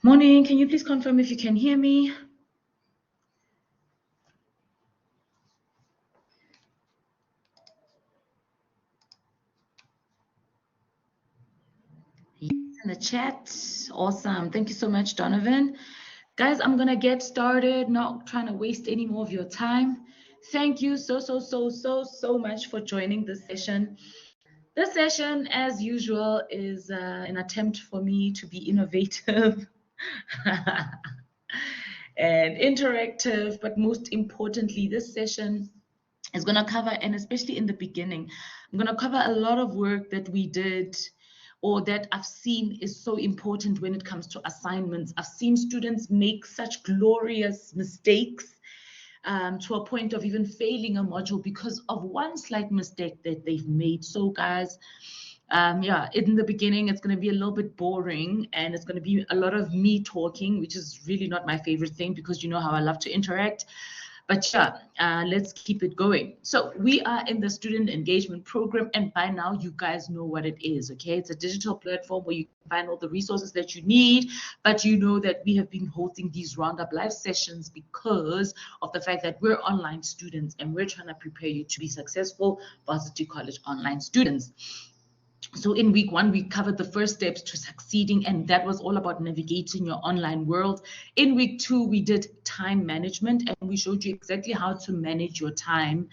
Morning, can you please confirm if you can hear me? Yes, in the chat. Awesome. Thank you so much, Donovan. Guys, I'm gonna get started, not trying to waste any more of your time. Thank you so much for joining this session. This session, as usual, is an attempt for me to be innovative and interactive, but most importantly, this session is going to cover, and especially in the beginning, I'm going to cover a lot of work that we did or that I've seen is so important when it comes to assignments. I've seen students make such glorious mistakes to a point of even failing a module because of one slight mistake that they've made. So guys, yeah, in the beginning, it's going to be a little bit boring and it's going to be a lot of me talking, which is really not my favorite thing because you know how I love to interact. But yeah, let's keep it going. So we are in the student engagement program, and by now you guys know what it is, okay? It's a digital platform where you can find all the resources that you need, but you know that we have been hosting these Roundup live sessions because of the fact that we're online students and we're trying to prepare you to be successful Varsity College online students. So in week one, we covered the first steps to succeeding, and that was all about navigating your online world. In week two, we did time management, and we showed you exactly how to manage your time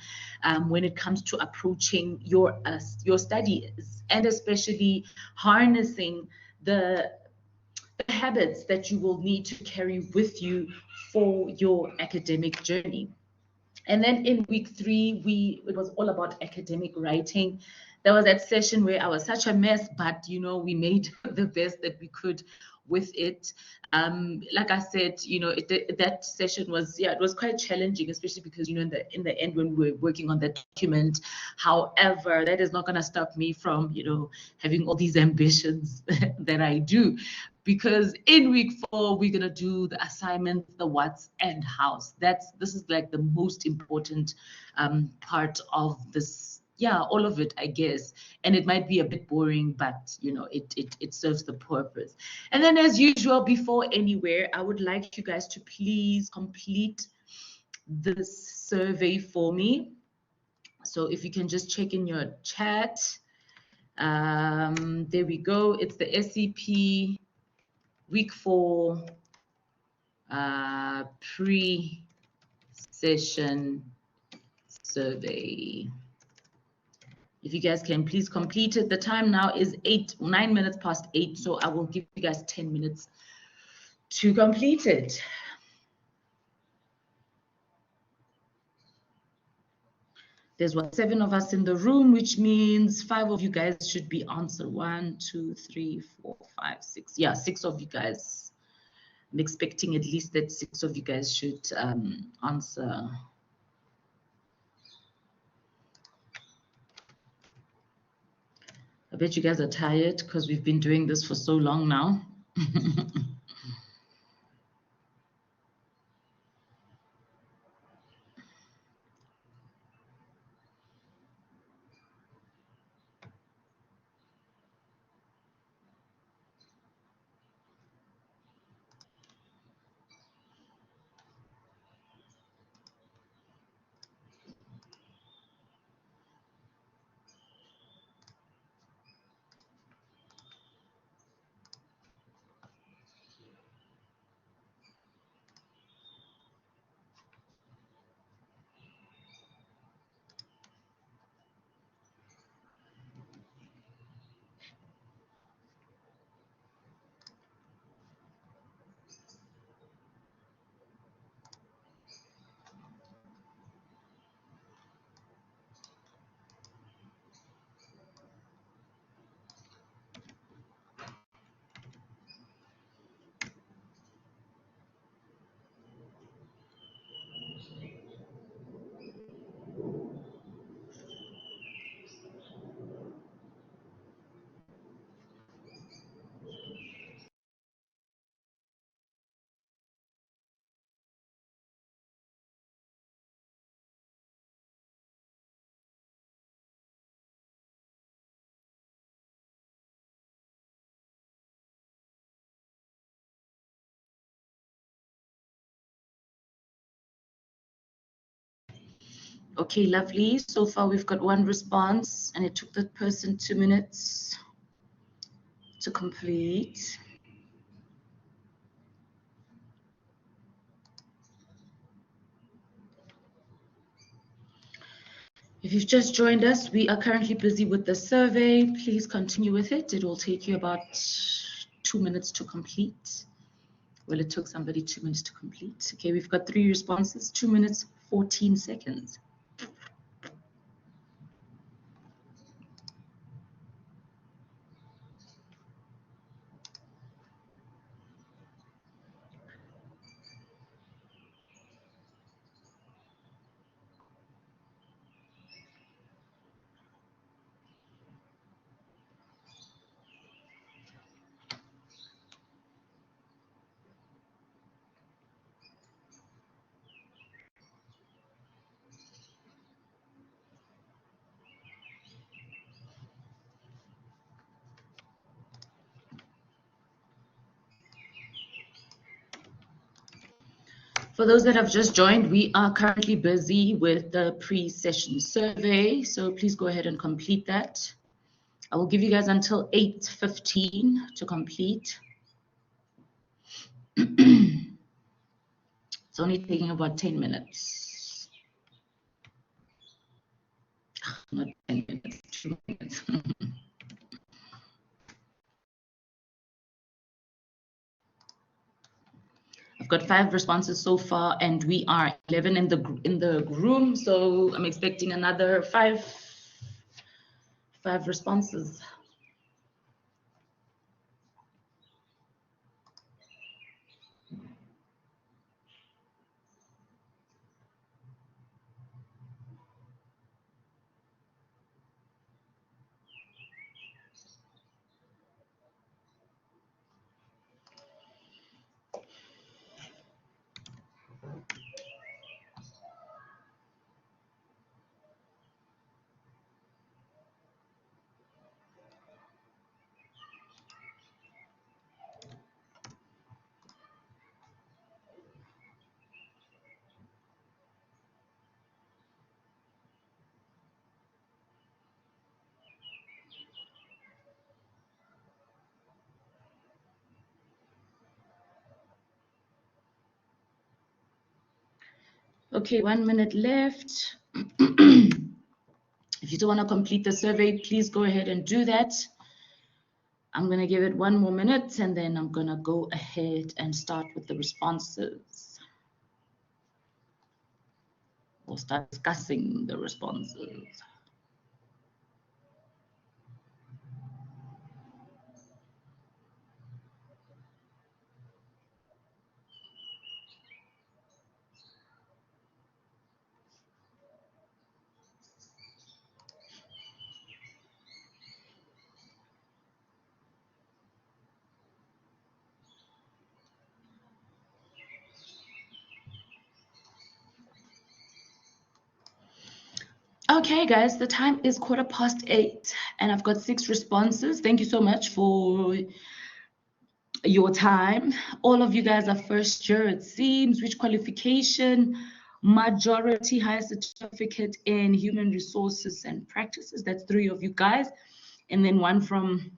when it comes to approaching your studies, and especially harnessing the habits that you will need to carry with you for your academic journey. And then in week three, it was all about academic writing. There was that session where I was such a mess, but you know, we made the best that we could with it. Like I said, you know, that session was, yeah, it was quite challenging, especially because, you know, in the end when we were working on that document. However, that is not going to stop me from, you know, having all these ambitions that I do, because in week four we're gonna do the assignments, the what's and hows. This is like the most important part of this. Yeah, all of it, I guess. And it might be a bit boring, but you know, it serves the purpose. And then, as usual, before anywhere, I would like you guys to please complete this survey for me. So if you can just check in your chat. There we go. It's the SCP week 4 pre-session survey. If you guys can please complete it. The time now is 9 minutes past 8, so I will give you guys 10 minutes to complete it. There's 7 of us in the room, which means 5 of you guys should be answer. 1, 2, 3, 4, 5, 6. Yeah, 6 of you guys. I'm expecting at least that 6 of you guys should answer. I bet you guys are tired because we've been doing this for so long now. Okay, lovely. So far we've got one response and it took that person 2 minutes to complete. If you've just joined us, we are currently busy with the survey. Please continue with it. It will take you about 2 minutes to complete. Well, it took somebody 2 minutes to complete. Okay, we've got 3 responses, 2 minutes, 14 seconds. For those that have just joined, we are currently busy with the pre-session survey, so please go ahead and complete that. I will give you guys until 8:15 to complete. It's only taking about 10 minutes. Not 10 minutes, 2 minutes. I've got 5 responses so far, and we are 11 in the room, so I'm expecting another five responses. Okay, 1 minute left. If you don't want to complete the survey, please go ahead and do that. I'm going to give it 1 more minute and then I'm going to go ahead and start with the responses. We'll start discussing the responses. Okay, guys, the time is 8:15 and I've got 6 responses. Thank you so much for your time. All of you guys are first year, it seems. Which qualification? Majority high certificate in human resources and practices. That's 3 of you guys. And then 1 from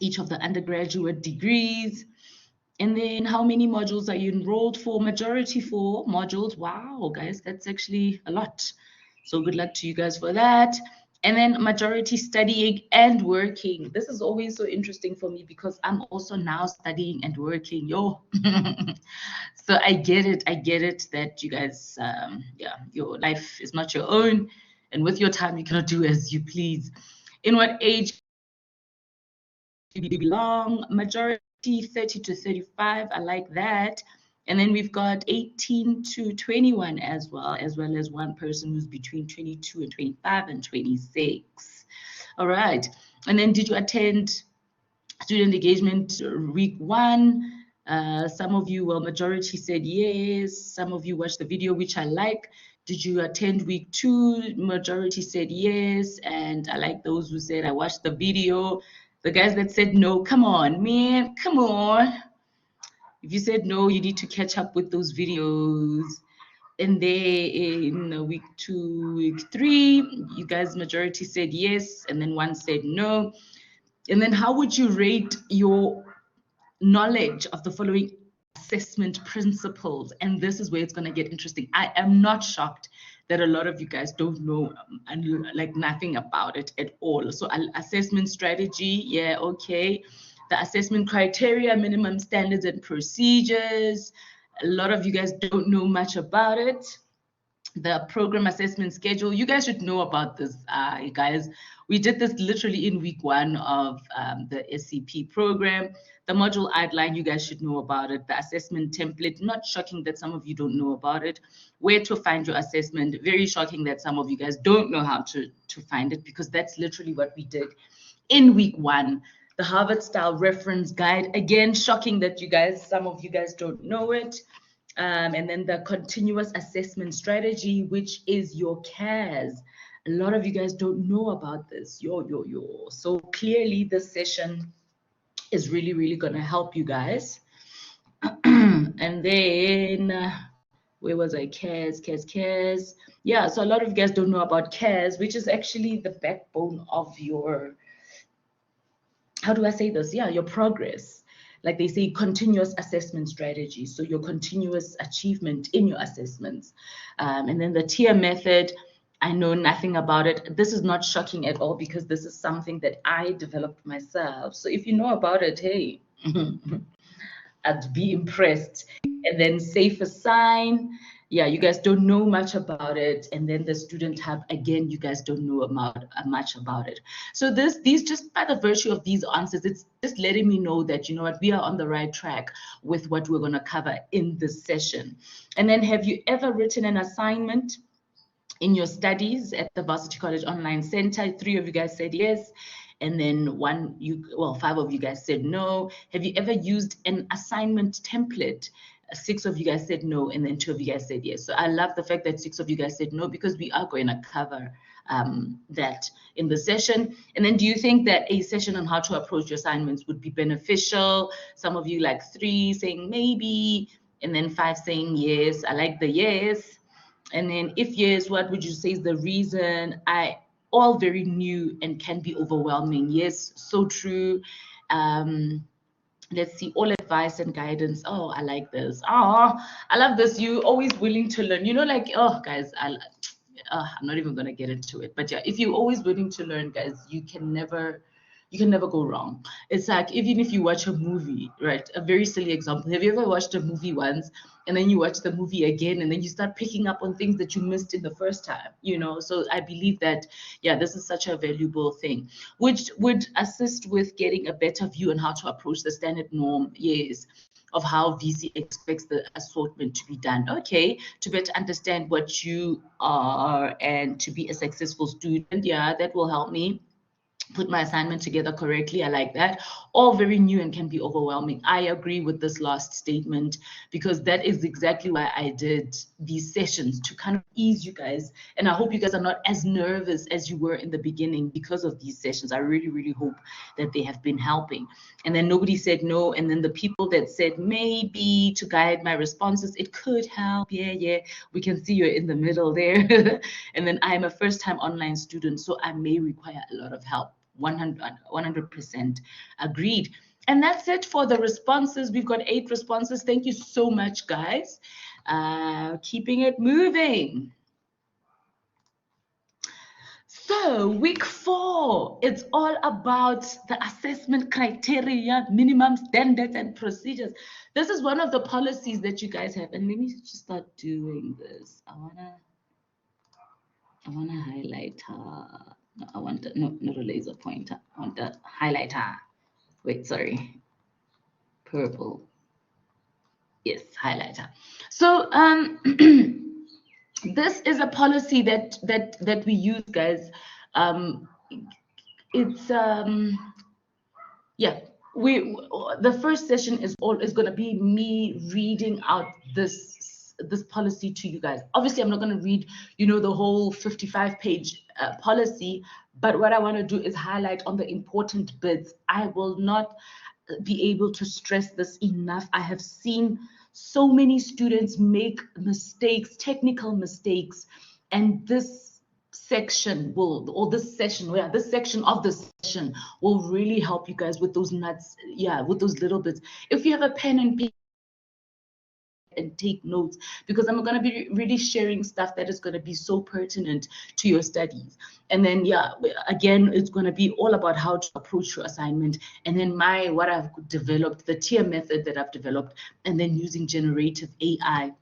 each of the undergraduate degrees. And then how many modules are you enrolled for? Majority 4 modules. Wow, guys, that's actually a lot. So good luck to you guys for that. And then majority studying and working. This is always so interesting for me because I'm also now studying and working. Yo. So I get it that you guys, yeah, your life is not your own. And with your time, you cannot do as you please. In what age do you belong? Majority 30 to 35. I like that. And then we've got 18 to 21 as well as 1 person who's between 22 and 25 and 26. All right. And then did you attend student engagement week 1? Some of you, well, majority said yes. Some of you watched the video, which I like. Did you attend week 2? Majority said yes. And I like those who said I watched the video. The guys that said no, come on, man, come on. If you said no, you need to catch up with those videos. And there in week 2, week 3, you guys majority said yes, and then one said no. And then how would you rate your knowledge of the following assessment principles? And this is where it's going to get interesting. I am not shocked that a lot of you guys don't know and like nothing about it at all. So assessment strategy, yeah, okay. The assessment criteria, minimum standards and procedures. A lot of you guys don't know much about it. The program assessment schedule, you guys should know about this, guys. We did this literally in week 1 of the SCP program. The module outline, you guys should know about it. The assessment template, not shocking that some of you don't know about it. Where to find your assessment, very shocking that some of you guys don't know how to find it, because that's literally what we did in week 1. The Harvard style reference guide, again, shocking that some of you guys don't know it. And then the continuous assessment strategy, which is your CAS. A lot of you guys don't know about this. So clearly this session is really, really going to help you guys. And then, where was I? CAS. Yeah, so a lot of you guys don't know about CAS, which is actually the backbone of your, how do I say this? Yeah, your progress. Like they say, continuous assessment strategy. So your continuous achievement in your assessments. And then the tier method, I know nothing about it. This is not shocking at all, because this is something that I developed myself. So if you know about it, hey, I'd be impressed. And then safe assign. Yeah, you guys don't know much about it. And then the student hub, again, you guys don't know much about it. So these just by the virtue of these answers, it's just letting me know that, you know what, we are on the right track with what we're going to cover in this session. And then, have you ever written an assignment in your studies at the Varsity College Online Center? 3 of you guys said yes. And then 5 of you guys said no. Have you ever used an assignment template? 6 of you guys said no, and then 2 of you guys said yes. So I love the fact that 6 of you guys said no, because we are going to cover that in the session. And then, do you think that a session on how to approach your assignments would be beneficial? Some of you, like 3 saying maybe, and then 5 saying yes. I like the yes. And then if yes, what would you say is the reason? All very new and can be overwhelming. Yes, so true. Let's see, all advice and guidance. Oh, I like this. Oh, I love this. You always willing to learn. You know, like, oh, guys, I'm not even going to get into it. But yeah, if you're always willing to learn, guys, you can never go wrong. It's like, even if you watch a movie, right? A very silly example. Have you ever watched a movie once and then you watch the movie again and then you start picking up on things that you missed in the first time, you know? So I believe that, yeah, this is such a valuable thing, which would assist with getting a better view on how to approach the standard norm, yes, of how VC expects the assortment to be done. Okay, to better understand what you are and to be a successful student. Yeah, that will help me put my assignment together correctly. I like that. All very new and can be overwhelming. I agree with this last statement, because that is exactly why I did these sessions, to kind of ease you guys. And I hope you guys are not as nervous as you were in the beginning because of these sessions. I really, really hope that they have been helping. And then nobody said no. And then the people that said maybe, to guide my responses, it could help. Yeah, we can see you're in the middle there. And then I'm a first-time online student, so I may require a lot of help. 100% agreed. And that's it for the responses. We've got 8 responses. Thank you so much, guys. Keeping it moving. So week 4, it's all about the assessment criteria, minimum standards and procedures. This is one of the policies that you guys have. And let me just start doing this. I wanna highlight no, I want not a laser pointer. I want the highlighter. Wait, sorry. Purple. Yes, highlighter. So this is a policy that we use, guys. It's yeah. The first session is going to be me reading out this policy to you guys. Obviously, I'm not going to read, the whole 55-page policy, but what I want to do is highlight on the important bits. I will not be able to stress this enough. I have seen so many students make mistakes, technical mistakes, and this section will, or this session, yeah, this section of the session will really help you guys with those nuts, yeah, with those little bits. If you have a pen and paper and take notes, because I'm going to be really sharing stuff that is going to be so pertinent to your studies. And then, yeah, again, it's going to be all about how to approach your assignment, and then what I've developed, the tier method that I've developed, and then using generative AI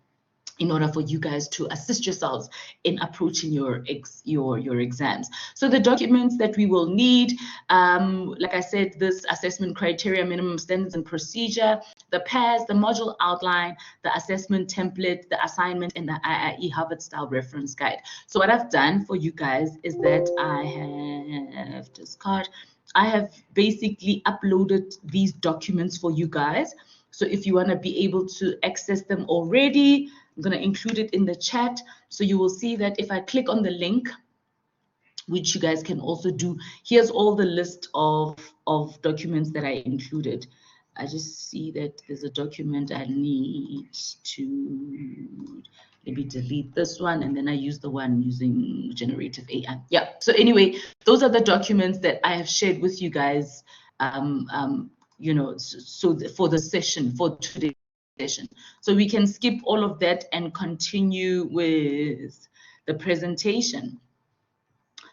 in order for you guys to assist yourselves in approaching your exams. So the documents that we will need, like I said, this assessment criteria, minimum standards and procedure, the PAS, the module outline, the assessment template, the assignment, and the IIE Harvard style reference guide. So what I've done for you guys is that I have basically uploaded these documents for you guys. So if you want to be able to access them already, I'm going to include it in the chat. So you will see that if I click on the link, which you guys can also do, here's all the list of documents that I included. I just see that there's a document I need to maybe delete this one, and then I use the one using generative AI. Yeah, so anyway, those are the documents that I have shared with you guys, you know, so for the session, for today's session. So we can skip all of that and continue with the presentation.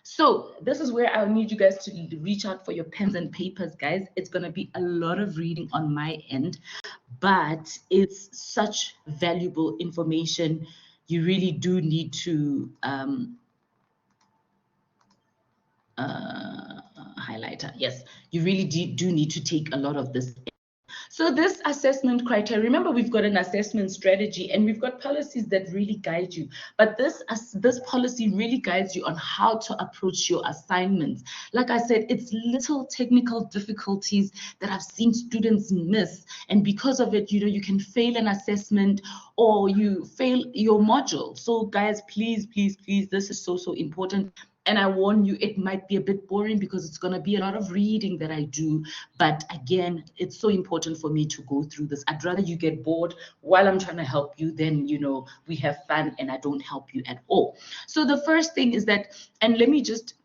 So this is where I'll need you guys to reach out for your pens and papers, guys. It's going to be a lot of reading on my end, but it's such valuable information. You really do need to highlighter. Yes, you really do need to take a lot of this. So this assessment criteria, remember we've got an assessment strategy and we've got policies that really guide you. But this policy really guides you on how to approach your assignments. Like I said, it's little technical difficulties that I've seen students miss. And because of it, you know, you can fail an assessment or you fail your module. So guys, please, please, please, this is so, so important. And I warn you, it might be a bit boring because it's going to be a lot of reading that I do. But again, it's so important for me to go through this. I'd rather you get bored while I'm trying to help you than, you know, we have fun and I don't help you at all. So the first thing is that, and let me just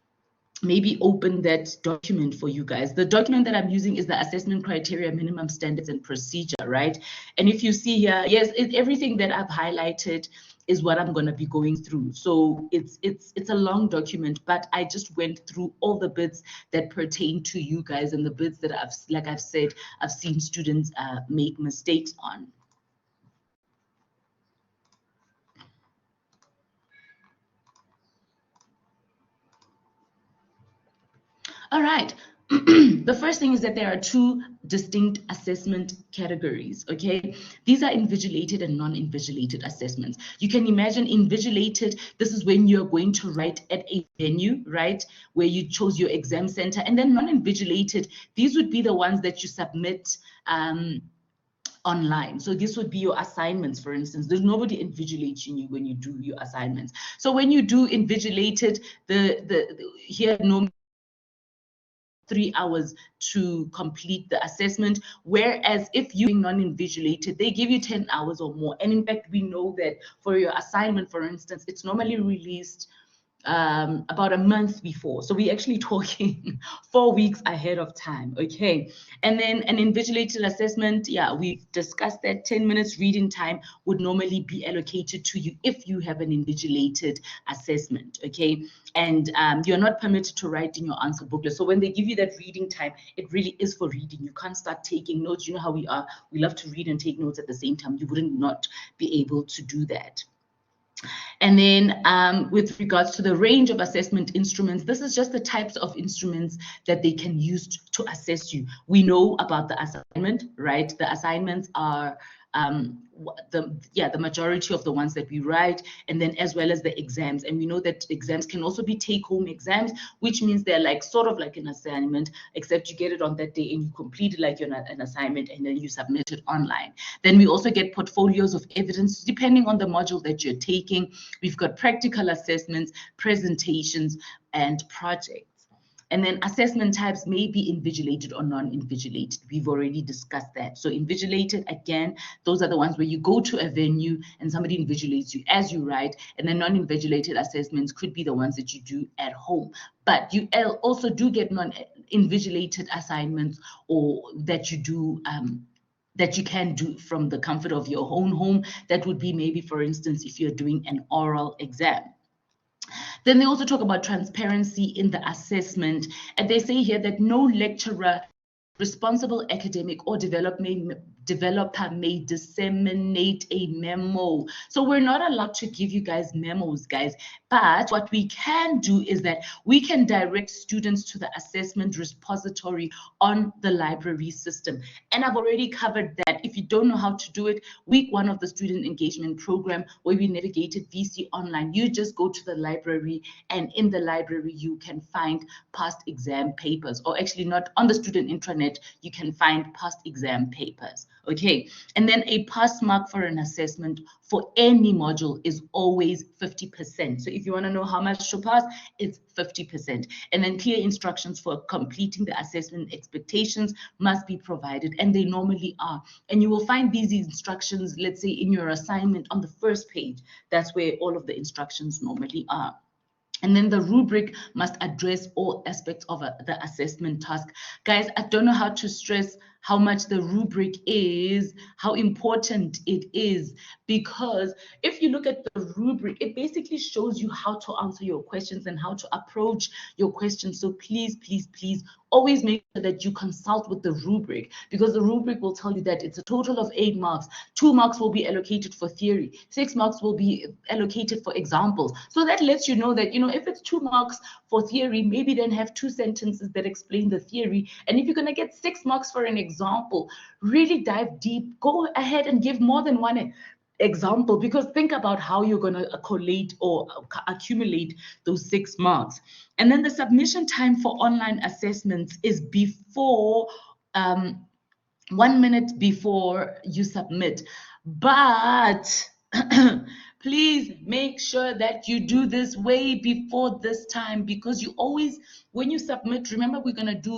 maybe open that document for you guys. The document that I'm using is the assessment criteria, minimum standards and procedure, right? And if you see here, yes, everything that I've highlighted is what I'm going to be going through. So it's a long document, but I just went through all the bits that pertain to you guys and the bits that I've said, I've seen students make mistakes on. All right. The first thing is that there are two distinct assessment categories, okay? These are invigilated and non-invigilated assessments. You can imagine invigilated, this is when you're going to write at a venue, right? Where you chose your exam center. And then non-invigilated, these would be the ones that you submit online. So this would be your assignments, for instance. There's nobody invigilating you when you do your assignments. So when you do invigilated, here normally 3 hours to complete the assessment, whereas if you're non-invigilated, they give you 10 hours or more. And in fact, we know that for your assignment, for instance, it's normally released about a month before. So we're actually talking 4 weeks ahead of time, okay? And then an invigilated assessment, yeah, we've discussed that 10 minutes reading time would normally be allocated to you if you have an invigilated assessment, okay? And you're not permitted to write in your answer booklet. So when they give you that reading time, it really is for reading. You can't start taking notes. You know how we are. We love to read and take notes at the same time. You wouldn't not be able to do that. And then with regards to the range of assessment instruments, this is just the types of instruments that they can use to assess you. We know about the assignment, right? The assignments are the majority of the ones that we write, and then as well as the exams. And we know that exams can also be take-home exams, which means they're like sort of like an assignment, except you get it on that day and you complete it like you're an assignment, and then you submit it online. Then we also get portfolios of evidence depending on the module that you're taking. We've got practical assessments, presentations, and projects. And then assessment types may be invigilated or non-invigilated. We've already discussed that. So invigilated, again, those are the ones where you go to a venue and somebody invigilates you as you write. And then non-invigilated assessments could be the ones that you do at home. But you also do get non-invigilated assignments, or that you do that you can do from the comfort of your own home. That would be maybe, for instance, if you're doing an oral exam. Then they also talk about transparency in the assessment. And they say here that no lecturer, responsible academic, or developer may disseminate a memo. So we're not allowed to give you guys memos, guys. But what we can do is that we can direct students to the assessment repository on the library system. And I've already covered that. If you don't know how to do it, week 1 of the student engagement program, where we navigated VC Online, you just go to the library, and in the library you can find past exam papers, or actually not on the student intranet, you can find past exam papers. Okay, and then a pass mark for an assessment for any module is always 50%. So if you want to know how much to pass, it's 50%. And then clear instructions for completing the assessment expectations must be provided, and they normally are. And you will find these instructions, let's say, in your assignment on the first page. That's where all of the instructions normally are. And then the rubric must address all aspects of the assessment task. Guys, I don't know how to stress how much the rubric is, how important it is, because if you look at the rubric, it basically shows you how to answer your questions and how to approach your questions. So please, please, please, always make sure that you consult with the rubric, because the rubric will tell you that it's a total of 8 marks. 2 marks will be allocated for theory. 6 marks will be allocated for examples. So that lets you know that, if it's 2 marks for theory, maybe then have 2 sentences that explain the theory. And if you're going to get 6 marks for an example, really dive deep. Go ahead and give more than one example, because think about how you're going to collate or accumulate those 6 marks. And then the submission time for online assessments is before 1 minute before you submit. But please make sure that you do this way before this time, because you always, when you submit, remember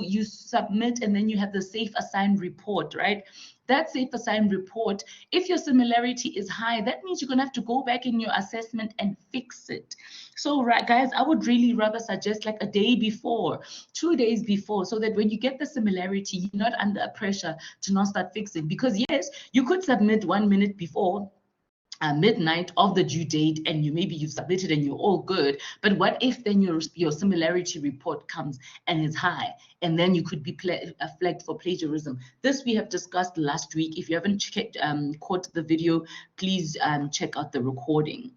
you submit and then you have the safe assigned report, right? That safe assigned report, if your similarity is high, that means you're going to have to go back in your assessment and fix it. So, right, guys, I would really rather suggest like a day before, 2 days before, so that when you get the similarity, you're not under pressure to not start fixing. Because yes, you could submit 1 minute before midnight of the due date, and maybe you've submitted and you're all good. But what if then your similarity report comes and is high, and then you could be flagged for plagiarism? This we have discussed last week. If you haven't caught the video, please check out the recording.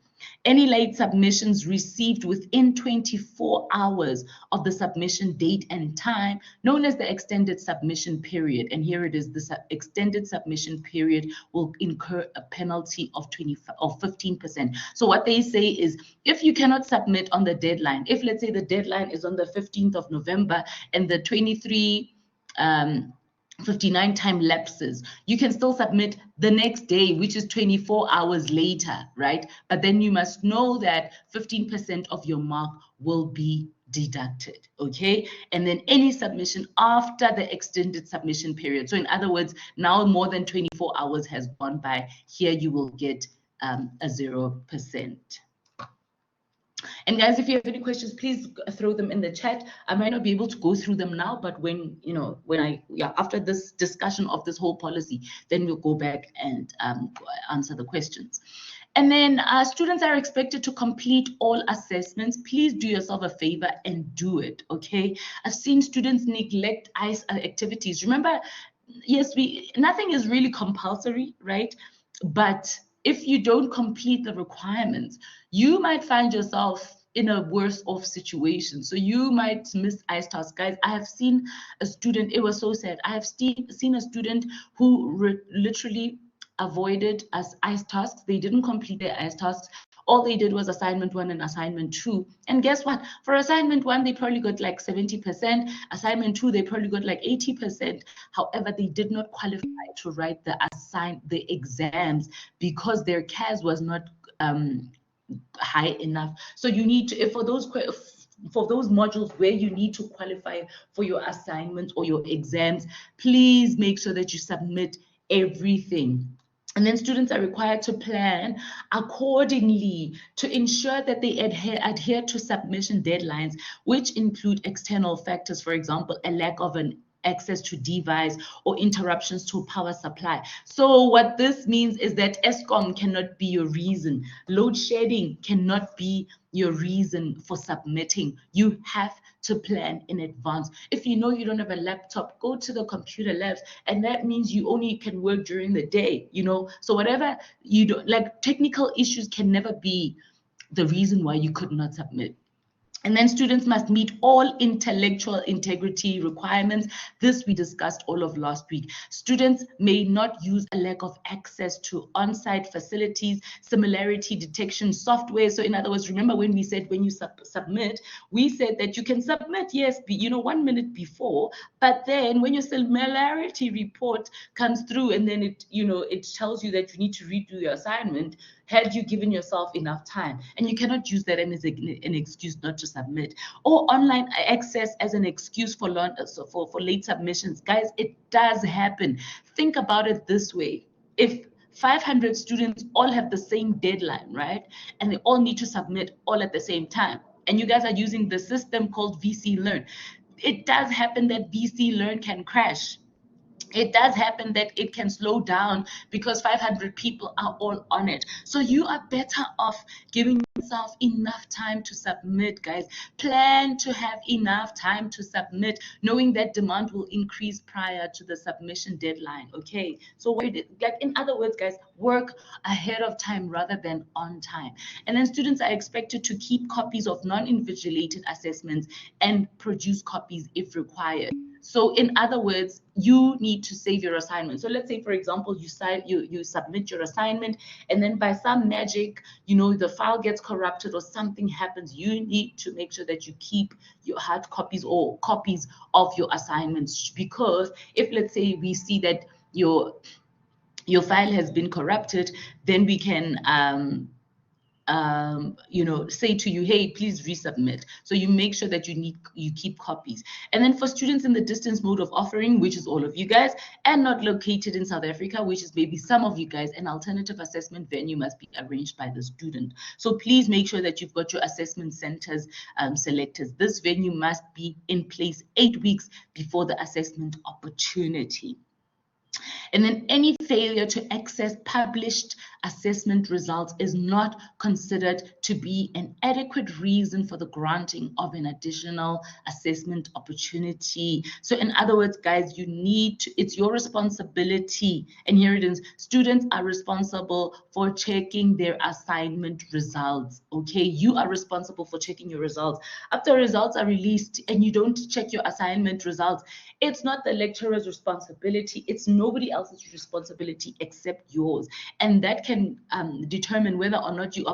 Any late submissions received within 24 hours of the submission date and time, known as the extended submission period. And here it is, the extended submission period will incur a penalty of 15%. So what they say is, if you cannot submit on the deadline, if let's say the deadline is on the 15th of November and the 59 time lapses, you can still submit the next day, which is 24 hours later, right? But then you must know that 15% of your mark will be deducted, okay? And then any submission after the extended submission period. So in other words, now more than 24 hours has gone by, here you will get a 0%. And guys, if you have any questions, please throw them in the chat. I might not be able to go through them now, but after this discussion of this whole policy, then we'll go back and answer the questions. And then students are expected to complete all assessments. Please do yourself a favor and do it, okay? I've seen students neglect ICE activities. Remember, yes, nothing is really compulsory, right? But if you don't complete the requirements, you might find yourself in a worse off situation. So you might miss ICE tasks. Guys, I have seen a student, it was so sad. I have seen a student who literally avoided ICE tasks. They didn't complete their ICE tasks. All they did was assignment 1 and assignment 2. And guess what? For assignment 1, they probably got like 70%. Assignment 2, they probably got like 80%. However, they did not qualify to write the exams because their CAS was not high enough. So you need to, for those for those modules where you need to qualify for your assignments or your exams, please make sure that you submit everything. And then students are required to plan accordingly to ensure that they adhere to submission deadlines, which include external factors, for example, a lack of an access to device or interruptions to power supply. So what this means is that Eskom cannot be your reason. Load shedding cannot be your reason for submitting. You have to plan in advance. If you know you don't have a laptop, go to the computer labs, and that means you only can work during the day, you know. So whatever you do, like technical issues can never be the reason why you could not submit. And then students must meet all intellectual integrity requirements. This we discussed all of last week. Students may not use a lack of access to on-site facilities, similarity detection software. So in other words, remember when we said when you submit, we said that you can submit, yes, 1 minute before, but then when your similarity report comes through and then it tells you that you need to redo your assignment, had you given yourself enough time? And you cannot use that as an excuse not to submit, or online access as an excuse for late submissions. Guys, it does happen. Think about it this way. If 500 students all have the same deadline, right? And they all need to submit all at the same time, and you guys are using the system called VC Learn, it does happen that VC Learn can crash. It does happen that it can slow down because 500 people are all on it. So you are better off giving yourself enough time to submit, guys. Plan to have enough time to submit, knowing that demand will increase prior to the submission deadline, okay? So like in other words, guys, work ahead of time rather than on time. And then students are expected to keep copies of non-invigilated assessments and produce copies if required. So in other words, you need to save your assignment. So let's say, for example, you submit your assignment, and then by some magic, the file gets corrupted or something happens. You need to make sure that you keep your hard copies or copies of your assignments, because if, let's say, we see that your file has been corrupted, then we can say to you, hey, please resubmit. So you make sure that you keep copies. And then for students in the distance mode of offering, which is all of you guys, and not located in South Africa, which is maybe some of you guys, an alternative assessment venue must be arranged by the student. So please make sure that you've got your assessment centers selected. This venue must be in place 8 weeks before the assessment opportunity. And then any failure to access published assessment results is not considered to be an adequate reason for the granting of an additional assessment opportunity. So in other words, guys, it's your responsibility. And here it is, students are responsible for checking their assignment results, okay? You are responsible for checking your results. After results are released and you don't check your assignment results, it's not the lecturer's responsibility. It's nobody else's responsibility except yours. And that can determine whether or not you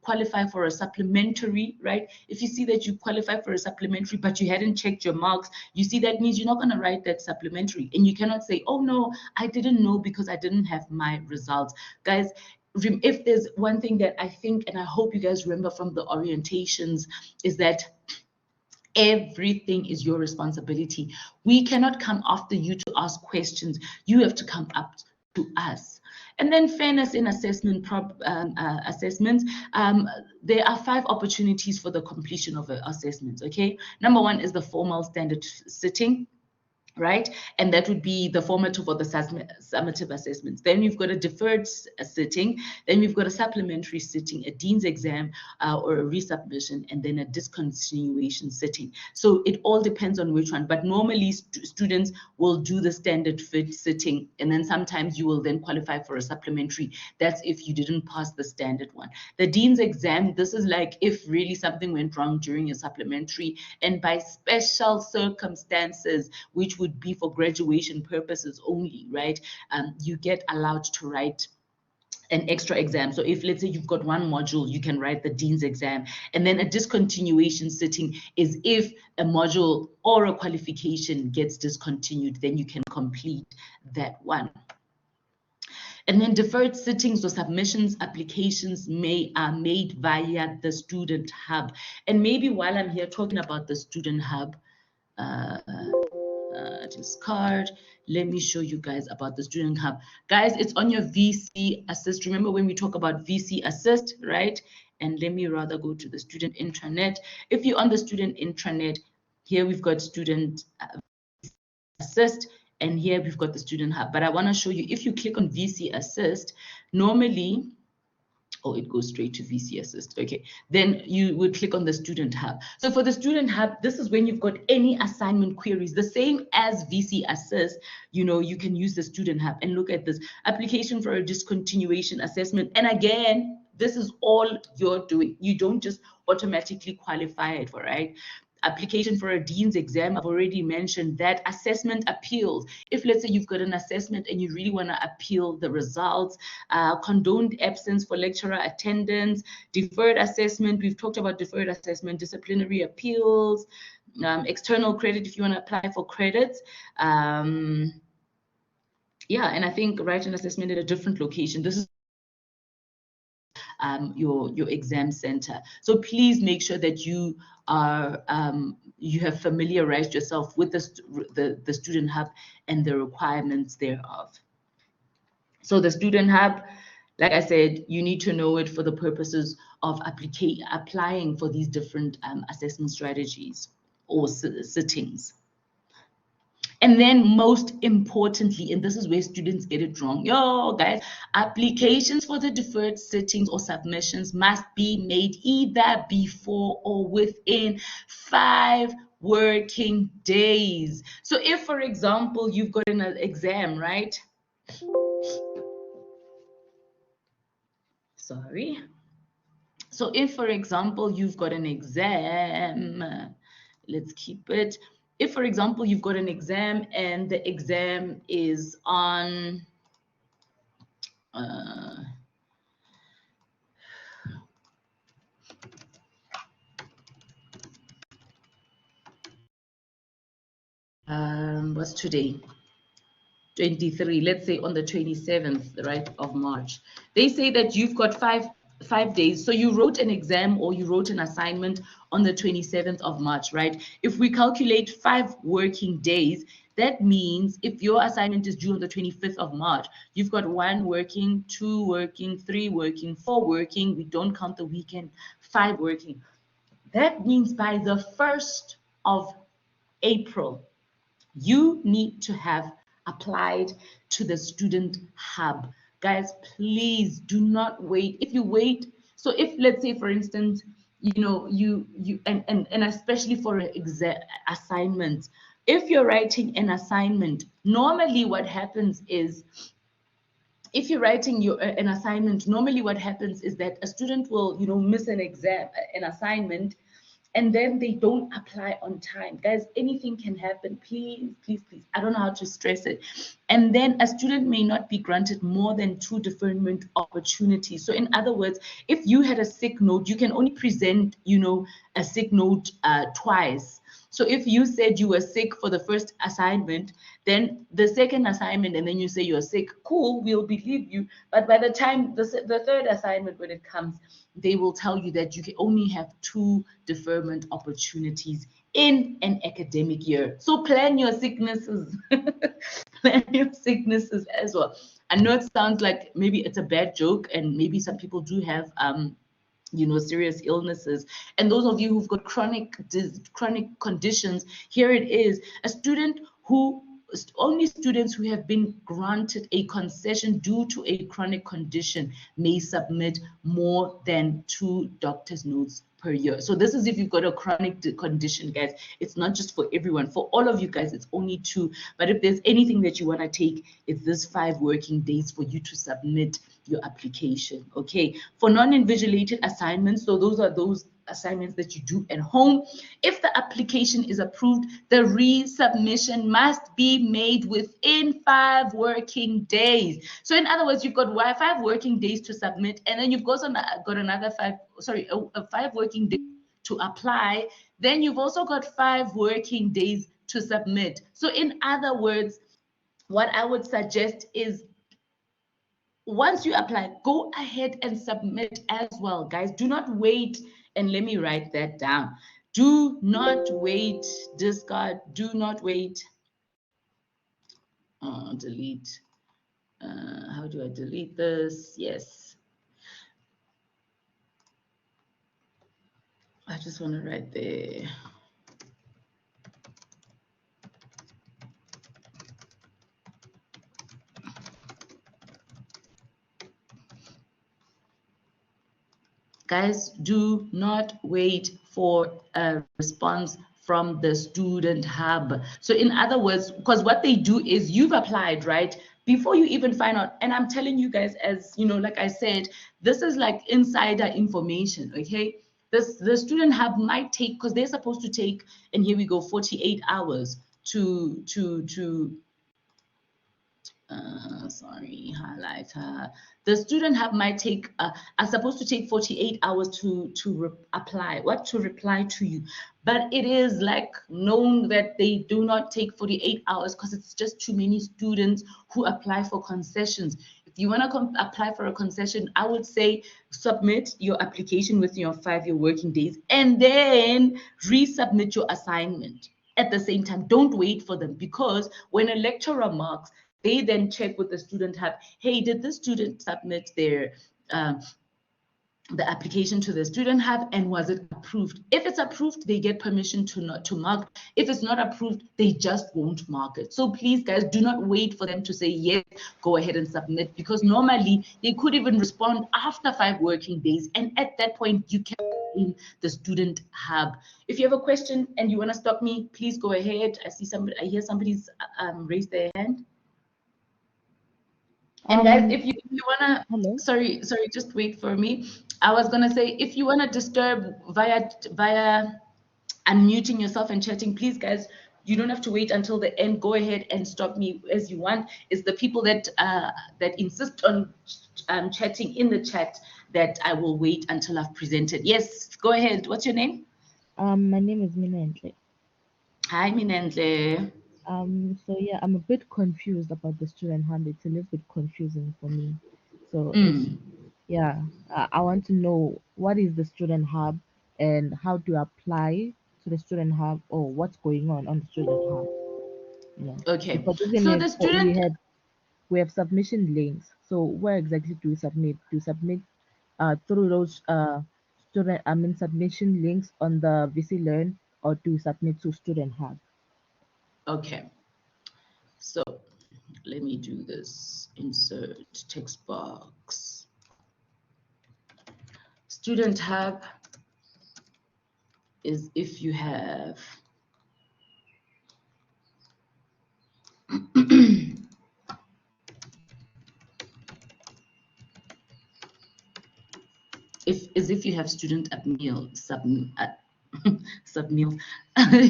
qualify for a supplementary, right? If you see that you qualify for a supplementary, but you hadn't checked your marks, you see that means you're not going to write that supplementary. And you cannot say, oh no, I didn't know because I didn't have my results. Guys, if there's one thing that I think, and I hope you guys remember from the orientations, is that everything is your responsibility. We cannot come after you to ask questions. You have to come up to us. And then fairness in assessments. There are 5 opportunities for the completion of assessments, okay? Number 1 is the formal standard sitting, right? And that would be the formative or the summative assessments. Then you've got a deferred sitting, then we've got a supplementary sitting, a dean's exam or a resubmission, and then a discontinuation sitting. So it all depends on which one, but normally students will do the standard fit sitting, and then sometimes you will then qualify for a supplementary. That's if you didn't pass the standard one. The dean's exam, this is like if really something went wrong during your supplementary, and by special circumstances, which would be for graduation purposes only, right? You get allowed to write an extra exam. So if, let's say, you've got one module, you can write the dean's exam. And then a discontinuation sitting is if a module or a qualification gets discontinued, then you can complete that one. And then deferred sittings or submissions applications are made via the Student Hub. And maybe while I'm here talking about the Student Hub, discard, let me show you guys about the Student Hub. Guys, it's on your VC Assist. Remember when we talk about VC Assist, right? And let me rather go to the student intranet. If you're on the student intranet, here we've got Student Assist, and here we've got the Student Hub. But I want to show you, if you click on VC Assist, normally, oh, it goes straight to VC Assist. Okay, then you would click on the Student Hub. So for the Student Hub, this is when you've got any assignment queries, the same as VC Assist, you know, you can use the Student Hub. And look at this, application for a discontinuation assessment. And again, this is all you're doing. You don't just automatically qualify it for, right? Application for a dean's exam, I've already mentioned that. Assessment appeals, if let's say you've got an assessment and you really want to appeal the results. Condoned absence for lecturer attendance, deferred assessment, we've talked about deferred assessment, disciplinary appeals, external credit if you want to apply for credits. Yeah, and I think write an assessment at a different location. This is your exam center. So please make sure that you are you have familiarized yourself with the Student Hub and the requirements thereof. So the Student Hub, like I said, you need to know it for the purposes of applying for these different assessment strategies or sittings. And then most importantly, and this is where students get it wrong, yo guys, applications for the deferred sittings or submissions must be made either before or within 5 working days. So if, for example, you've got an exam, right? Sorry. So if, for example, you've got an exam, let's keep it. If, for example, you've got an exam and the exam is on what's today? 23, let's say on the 27th, right, of March. They say that you've got five days. So you wrote an exam or you wrote an assignment on the 27th of March, right? If we calculate 5 working days, that means if your assignment is due on the 25th of March, you've got 1 working, 2 working, 3 working, 4 working. We don't count the weekend, 5 working. That means by the 1st of April, you need to have applied to the Student Hub. Guys, please do not wait. If you wait, so if let's say, for instance, you know, and especially for an assignment, if you're writing an assignment, normally what happens is, if you're writing an assignment, normally what happens is that a student will, you know, miss an exam, an assignment, and then they don't apply on time. Guys, anything can happen. Please, please, please. I don't know how to stress it. And then a student may not be granted more than 2 deferment opportunities. So in other words, if you had a sick note, you can only present, you know, a sick note twice. So if you said you were sick for the first assignment, then the second assignment, and then you say you're sick, cool, we'll believe you. But by the time the third assignment, when it comes, they will tell you that you can only have 2 deferment opportunities in an academic year. So plan your sicknesses. Plan your sicknesses as well. I know it sounds like maybe it's a bad joke, and maybe some people do have you know, serious illnesses. And those of you who've got chronic conditions, here it is. Only students who have been granted a concession due to a chronic condition may submit more than 2 doctor's notes per year. So this is if you've got a chronic condition, guys. It's not just for everyone. For all of you guys, it's only 2. But if there's anything that you want to take, it's this 5 working days for you to submit your application. Okay, for non-invigilated assignments, so those are those assignments that you do at home, if the application is approved, the resubmission must be made within 5 working days. So in other words, you've got 5 working days to submit, and then you've got another 5 working days to apply. Then you've also got 5 working days to submit. So in other words, what I would suggest is once you apply, go ahead and submit as well, guys. Do not wait. And let me write that down. Do not wait, discard, do not wait. Delete. How do I delete this? Yes. I just want to write there. Guys, do not wait for a response from the student hub. So in other words, because what they do is you've applied, right? Before you even find out, and I'm telling you guys, as you know, like I said, this is like insider information, okay? The student hub might take, because they're supposed to take, and here we go, 48 hours to sorry, highlighter. The student hub might take are supposed to take 48 hours to apply, what to reply to you, but it is like known that they do not take 48 hours because it's just too many students who apply for concessions. If you want to apply for a concession, I would say submit your application within your 5-year working days and then resubmit your assignment at the same time. Don't wait for them, because when a lecturer marks, they then check with the student hub, hey, did the student submit their the application to the student hub, and was it approved? If it's approved, they get permission to mark. If it's not approved, they just won't mark it. So please, guys, do not wait for them to say yes, go ahead and submit, because normally they could even respond after 5 working days, and at that point you can in the student hub. If you have a question and you want to stop me, please go ahead. I hear somebody's raised their hand. And guys, if you wanna, Hello. sorry, just wait for me. I was gonna say, if you wanna disturb via unmuting yourself and chatting, please, guys, you don't have to wait until the end. Go ahead and stop me as you want. It's the people that that insist on chatting in the chat that I will wait until I've presented. Yes, go ahead. What's your name? My name is Minentle. Hi, Minentle. So yeah, I'm a bit confused about the student hub. It's a little bit confusing for me. So it's yeah, I want to know what is the student hub and how to apply to the student hub, or what's going on the student hub. You know, Okay, because isn't so it the we student, have submission links. So where exactly do we submit? Do we submit through those submission links on the VC Learn, or do we submit to Student Hub? okay, so let me do this. Insert text box. Student hub is if you have if you have student appeal submeal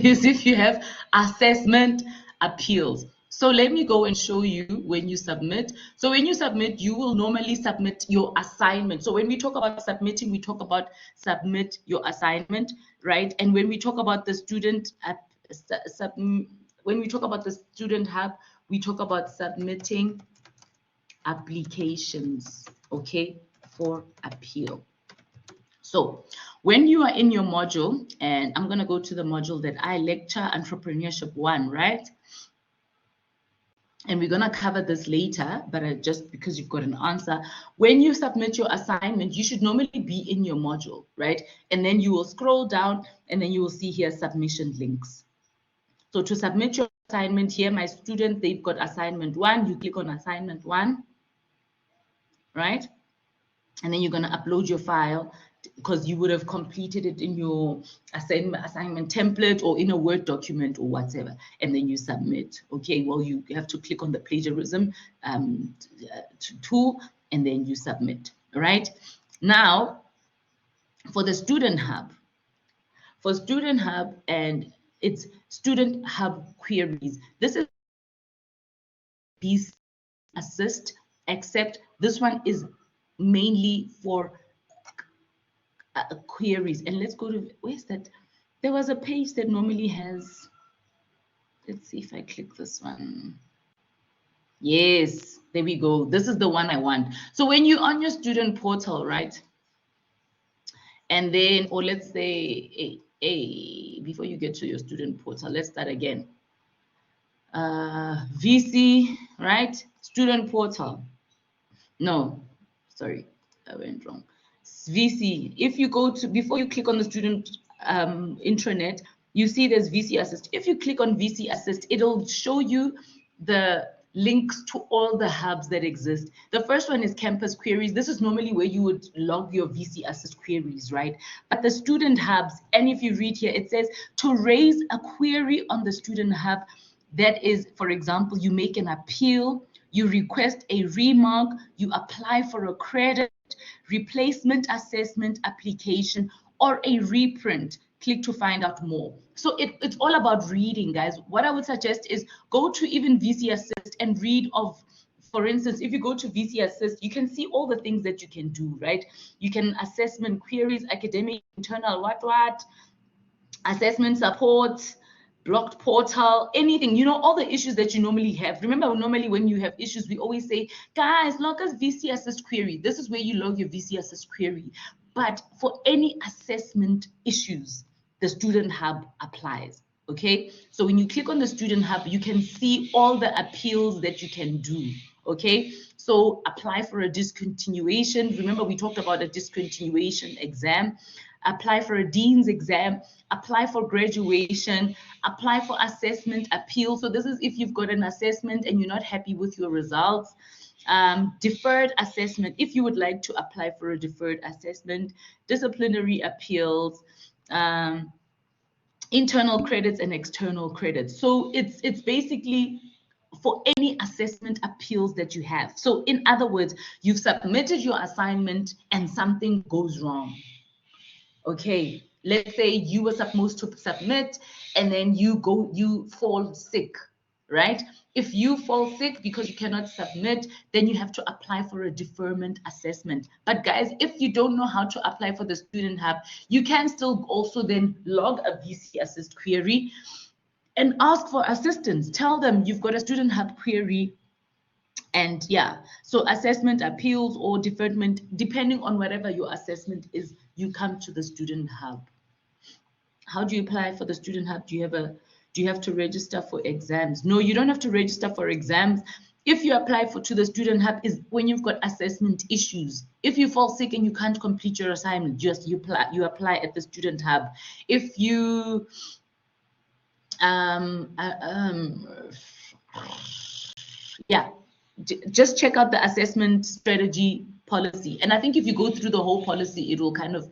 is if you have assessment appeals. So let me go and show you when you submit. So when you submit, you will normally submit your assignment. So when we talk about submitting, we talk about submit your assignment, right? And when we talk about the student when we talk about the student hub, we talk about submitting applications, okay, for appeal. So when you are in your module, and I'm going to go to the module that I lecture, Entrepreneurship 1, right? And we're going to cover this later, but just because you've got an answer, when you submit your assignment, you should normally be in your module, right? And then you will scroll down and then you will see here submission links. So to submit your assignment here, my students, they've got assignment 1. You click on assignment 1, right? And then you're going to upload your file, because you would have completed it in your assignment template or in a Word document or whatever, and then you submit. Okay, well, you have to click on the plagiarism tool, and then you submit. All right. Now, for the Student Hub, and it's Student Hub queries. This is BC Assist, except this one is mainly for queries. And let's go to, where's that? There was a page that normally has, let's see if I click this one. Yes, there we go. This is the one I want. So when you're on your student portal, right? And then, or let's say, before you get to your student portal, let's start again. VC, right? Student portal. No, sorry, I went wrong. VC. If you go to, before you click on the student intranet, you see there's VC Assist. If you click on VC Assist, it'll show you the links to all the hubs that exist. The first one is campus queries. This is normally where you would log your VC Assist queries, right? But the student hubs, and if you read here, it says to raise a query on the student hub, that is, for example, you make an appeal, you request a remark, you apply for a credit, replacement assessment application, or a reprint. Click to find out more. So it's all about reading, guys. What I would suggest is go to even VC Assist and read of, for instance, if you go to VC Assist, you can see all the things that you can do, right? You can assessment queries, academic, internal, what, assessment support, blocked portal, anything, you know, all the issues that you normally have. Remember, normally when you have issues, we always say, guys, log us VC Assist query. This is where you log your VC Assist query. But for any assessment issues, the Student Hub applies. Okay, so when you click on the Student Hub, you can see all the appeals that you can do. Okay, so apply for a discontinuation. Remember, we talked about a discontinuation exam. Apply for a dean's exam, apply for graduation, apply for assessment appeal. So this is if you've got an assessment and you're not happy with your results. Deferred assessment, if you would like to apply for a deferred assessment, disciplinary appeals, internal credits and external credits. So it's basically for any assessment appeals that you have. So in other words, you've submitted your assignment and something goes wrong. Okay, let's say you were supposed to submit and then you fall sick, right? If you fall sick because you cannot submit, then you have to apply for a deferment assessment. But guys, if you don't know how to apply for the Student Hub, you can still also then log a VC Assist query and ask for assistance. Tell them you've got a Student Hub query. And yeah, so assessment appeals or deferment, depending on whatever your assessment is, you come to the Student Hub. How do you apply for the Student Hub? Do you have to register for exams? No, you don't have to register for exams. If you apply to the Student Hub is when you've got assessment issues. If you fall sick and you can't complete your assignment, you apply at the Student Hub. If you yeah, just check out the assessment strategy policy. And I think if you go through the whole policy, it will kind of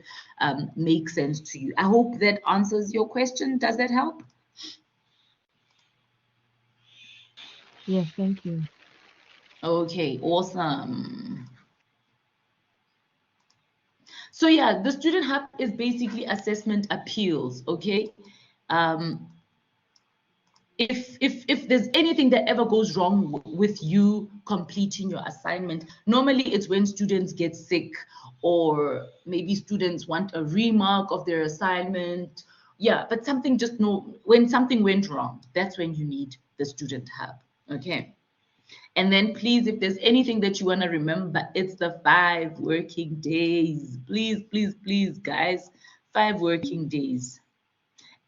make sense to you. I hope that answers your question. Does that help? Yes, thank you. Okay, awesome. So yeah, the Student Hub is basically assessment appeals, okay? If there's anything that ever goes wrong with you completing your assignment, normally it's when students get sick or maybe students want a remark of their assignment. Yeah, but when something went wrong, that's when you need the Student Hub, okay? And then please, if there's anything that you want to remember, it's the 5 working days. Please, please, please, guys, 5 working days,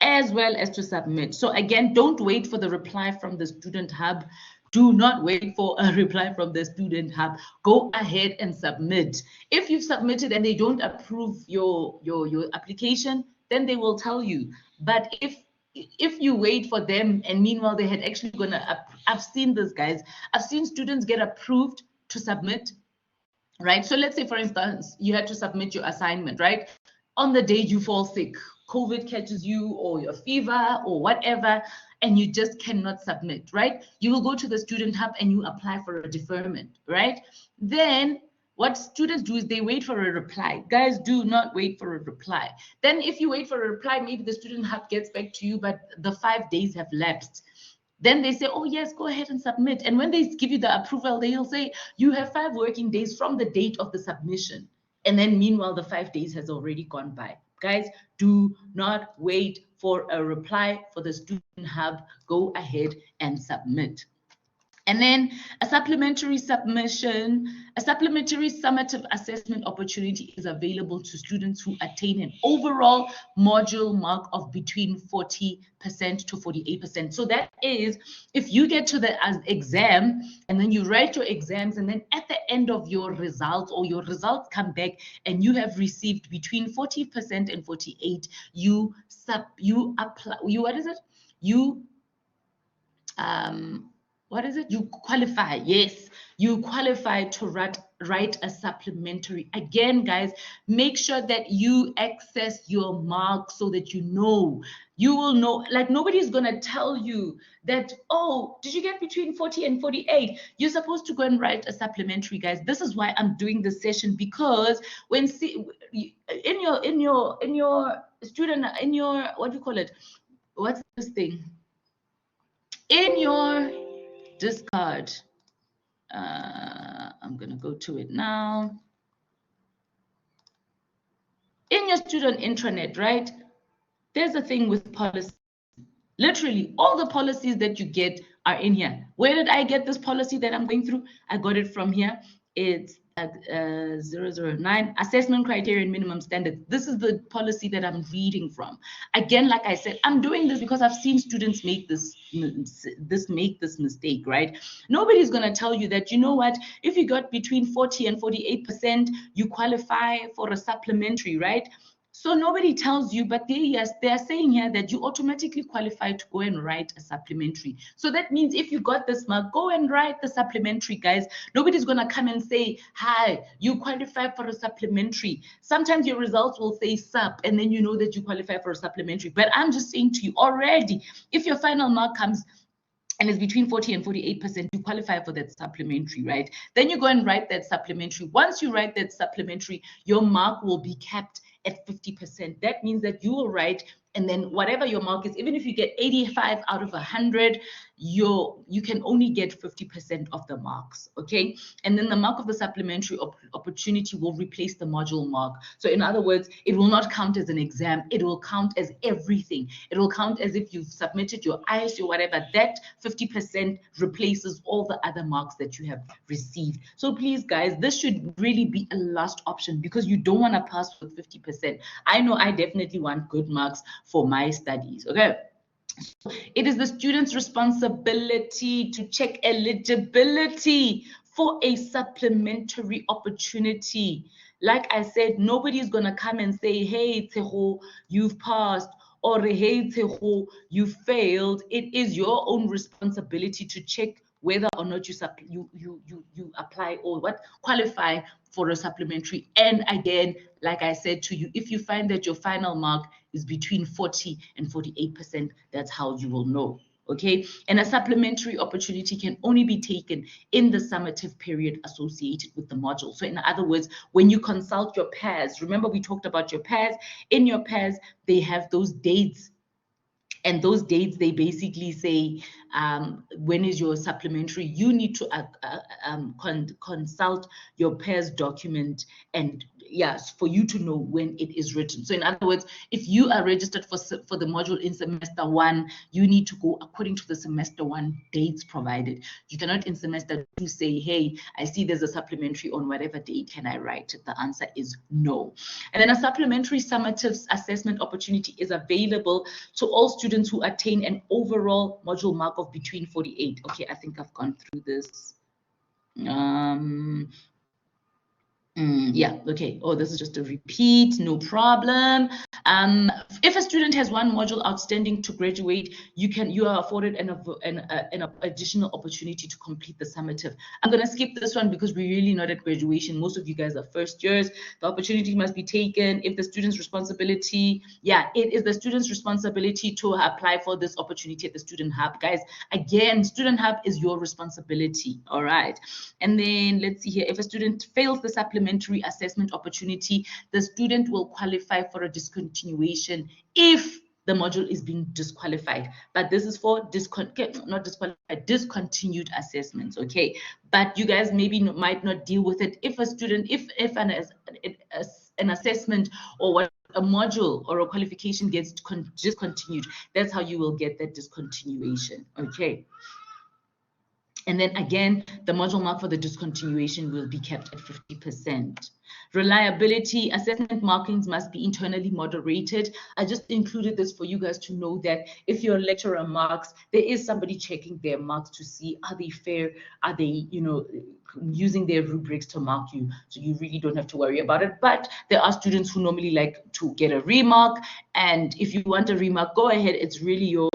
as well as to submit. So again, don't wait for the reply from the Student Hub. Do not wait for a reply from the Student Hub. Go ahead and submit. If you've submitted and they don't approve your application, then they will tell you. But if you wait for them and meanwhile they had actually I've seen this, guys. I've seen students get approved to submit, right? So let's say, for instance, you had to submit your assignment, right? On the day you fall sick, COVID catches you or your fever or whatever, and you just cannot submit, right? You will go to the Student Hub and you apply for a deferment, right? Then what students do is they wait for a reply. Guys, do not wait for a reply. Then if you wait for a reply, maybe the Student Hub gets back to you, but the 5 days have lapsed. Then they say, oh yes, go ahead and submit. And when they give you the approval, they'll say, you have 5 working days from the date of the submission. And then meanwhile, the 5 days has already gone by. Guys, do not wait for a reply for the Student Hub. Go ahead and submit. And then a supplementary submission, a supplementary summative assessment opportunity is available to students who attain an overall module mark of between 40% to 48%. So that is, if you get to the exam and then you write your exams, and then at the end of your results, or your results come back and you have received between 40% and 48%, you apply, what is it? You qualify. Yes, you qualify to write a supplementary. Again, guys, make sure that you access your marks so that you will know. Like, nobody's gonna tell you that, oh, did you get between 40 and 48? You're supposed to go and write a supplementary, guys. This is why I'm doing this session, because when in your student, in your, what do you call it? What's this thing? In your discard, I'm gonna go to it now. In your student intranet, right? There's a thing with policy. Literally, all the policies that you get are in here. Where did I get this policy that I'm going through? I got it from here. It's at 009, assessment criteria and minimum standards. This is the policy that I'm reading from. Again, like I said, I'm doing this because I've seen students make this mistake, right? Nobody's going to tell you that, you know what, if you got between 40 and 48%, you qualify for a supplementary, right? So nobody tells you, but they are saying here that you automatically qualify to go and write a supplementary. So that means if you got this mark, go and write the supplementary, guys. Nobody's going to come and say, hi, you qualify for a supplementary. Sometimes your results will say sub, and then you know that you qualify for a supplementary. But I'm just saying to you already, if your final mark comes and it's between 40 and 48%, you qualify for that supplementary, right? Then you go and write that supplementary. Once you write that supplementary, your mark will be capped at 50%. That means that you will write, and then whatever your mark is, even if you get 85 out of 100, you can only get 50% of the marks, okay? And then the mark of the supplementary opportunity will replace the module mark. So in other words, it will not count as an exam. It will count as everything. It will count as if you've submitted your IELTS or whatever. That 50% replaces all the other marks that you have received. So please, guys, this should really be a last option, because you don't want to pass with 50%. I know I definitely want good marks for my studies, okay? It is the student's responsibility to check eligibility for a supplementary opportunity. Like I said, nobody's going to come and say, hey, Teho, you've passed, or hey, Teho, you failed. It is your own responsibility to check whether or not you apply or qualify for a supplementary. And again, like I said to you, if you find that your final mark is between 40 and 48%, that's how you will know. Okay, and a supplementary opportunity can only be taken in the summative period associated with the module. So in other words, when you consult your pairs, remember we talked about your pairs. In your pairs, they have those dates. And those dates, they basically say, when is your supplementary? You need to consult your pairs document, and yes, for you to know when it is written. So in other words, if you are registered for the module in semester 1, you need to go according to the semester 1 dates provided. You cannot in semester 2 say, hey, I see there's a supplementary on whatever date, can I write it? The answer is no. And then a supplementary summative assessment opportunity is available to all students who attain an overall module mark of between 48. Okay, I think I've gone through this. Yeah, okay. Oh, this is just a repeat, no problem. If a student has one module outstanding to graduate, you are afforded an additional opportunity to complete the summative. I'm going to skip this one because we're really not at graduation. Most of you guys are first years. The opportunity must be taken if the student's responsibility, yeah, it is the student's responsibility to apply for this opportunity at the Student Hub. Guys, again, Student Hub is your responsibility, all right? And then let's see here. If a student fails the supplementary assessment opportunity, the student will qualify for a discontinuation if the module is being disqualified. But this is for discontinued assessments, okay? But you guys maybe might not deal with it if a student, if an assessment or what a module or a qualification gets discontinued, that's how you will get that discontinuation, okay? And then again, the module mark for the discontinuation will be kept at 50%. Reliability, assessment markings must be internally moderated. I just included this for you guys to know that if your lecturer marks, there is somebody checking their marks to see, are they fair? Are they, using their rubrics to mark you? So you really don't have to worry about it. But there are students who normally like to get a remark. And if you want a remark, go ahead. It's really your,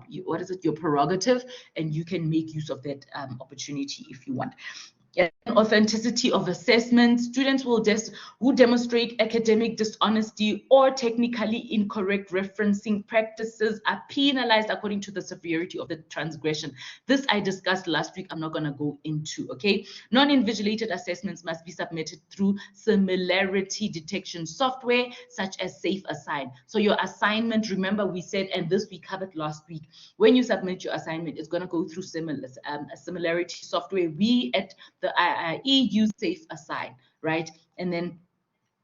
your prerogative, and you can make use of that opportunity if you want. Authenticity of assessment. Students who demonstrate academic dishonesty or technically incorrect referencing practices are penalized according to the severity of the transgression. This I discussed last week. I'm not going to go into, okay? Non-invigilated assessments must be submitted through similarity detection software such as SafeAssign. So your assignment, remember we said, and this we covered last week, when you submit your assignment, it's going to go through similarity software. We at the IIE use SafeAssign, right? And then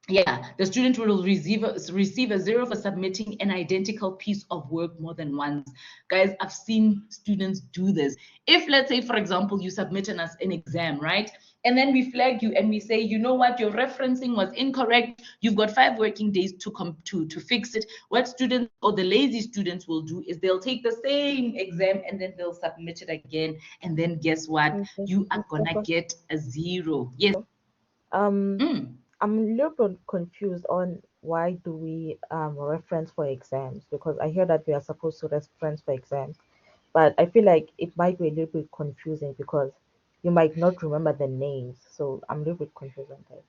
the student will receive a 0 for submitting an identical piece of work more than once. Guys, I've seen students do this. If, let's say, for example, you submit an exam, right? And then we flag you and we say, you know what, your referencing was incorrect. You've got 5 working days to fix it. What students or the lazy students will do is they'll take the same exam and then they'll submit it again. And then guess what? You are gonna get a 0. Yes. I'm a little bit confused on why do we reference for exams, because I hear that we are supposed to reference for exams, but I feel like it might be a little bit confusing because you might not remember the names. So I'm a little bit confused on that.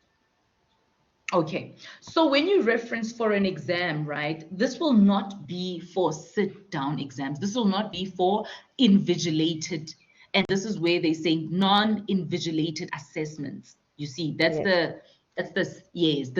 Okay, so when you reference for an exam, right, this will not be for sit-down exams. This will not be for invigilated. And this is where they say non-invigilated assessments. You see, that's the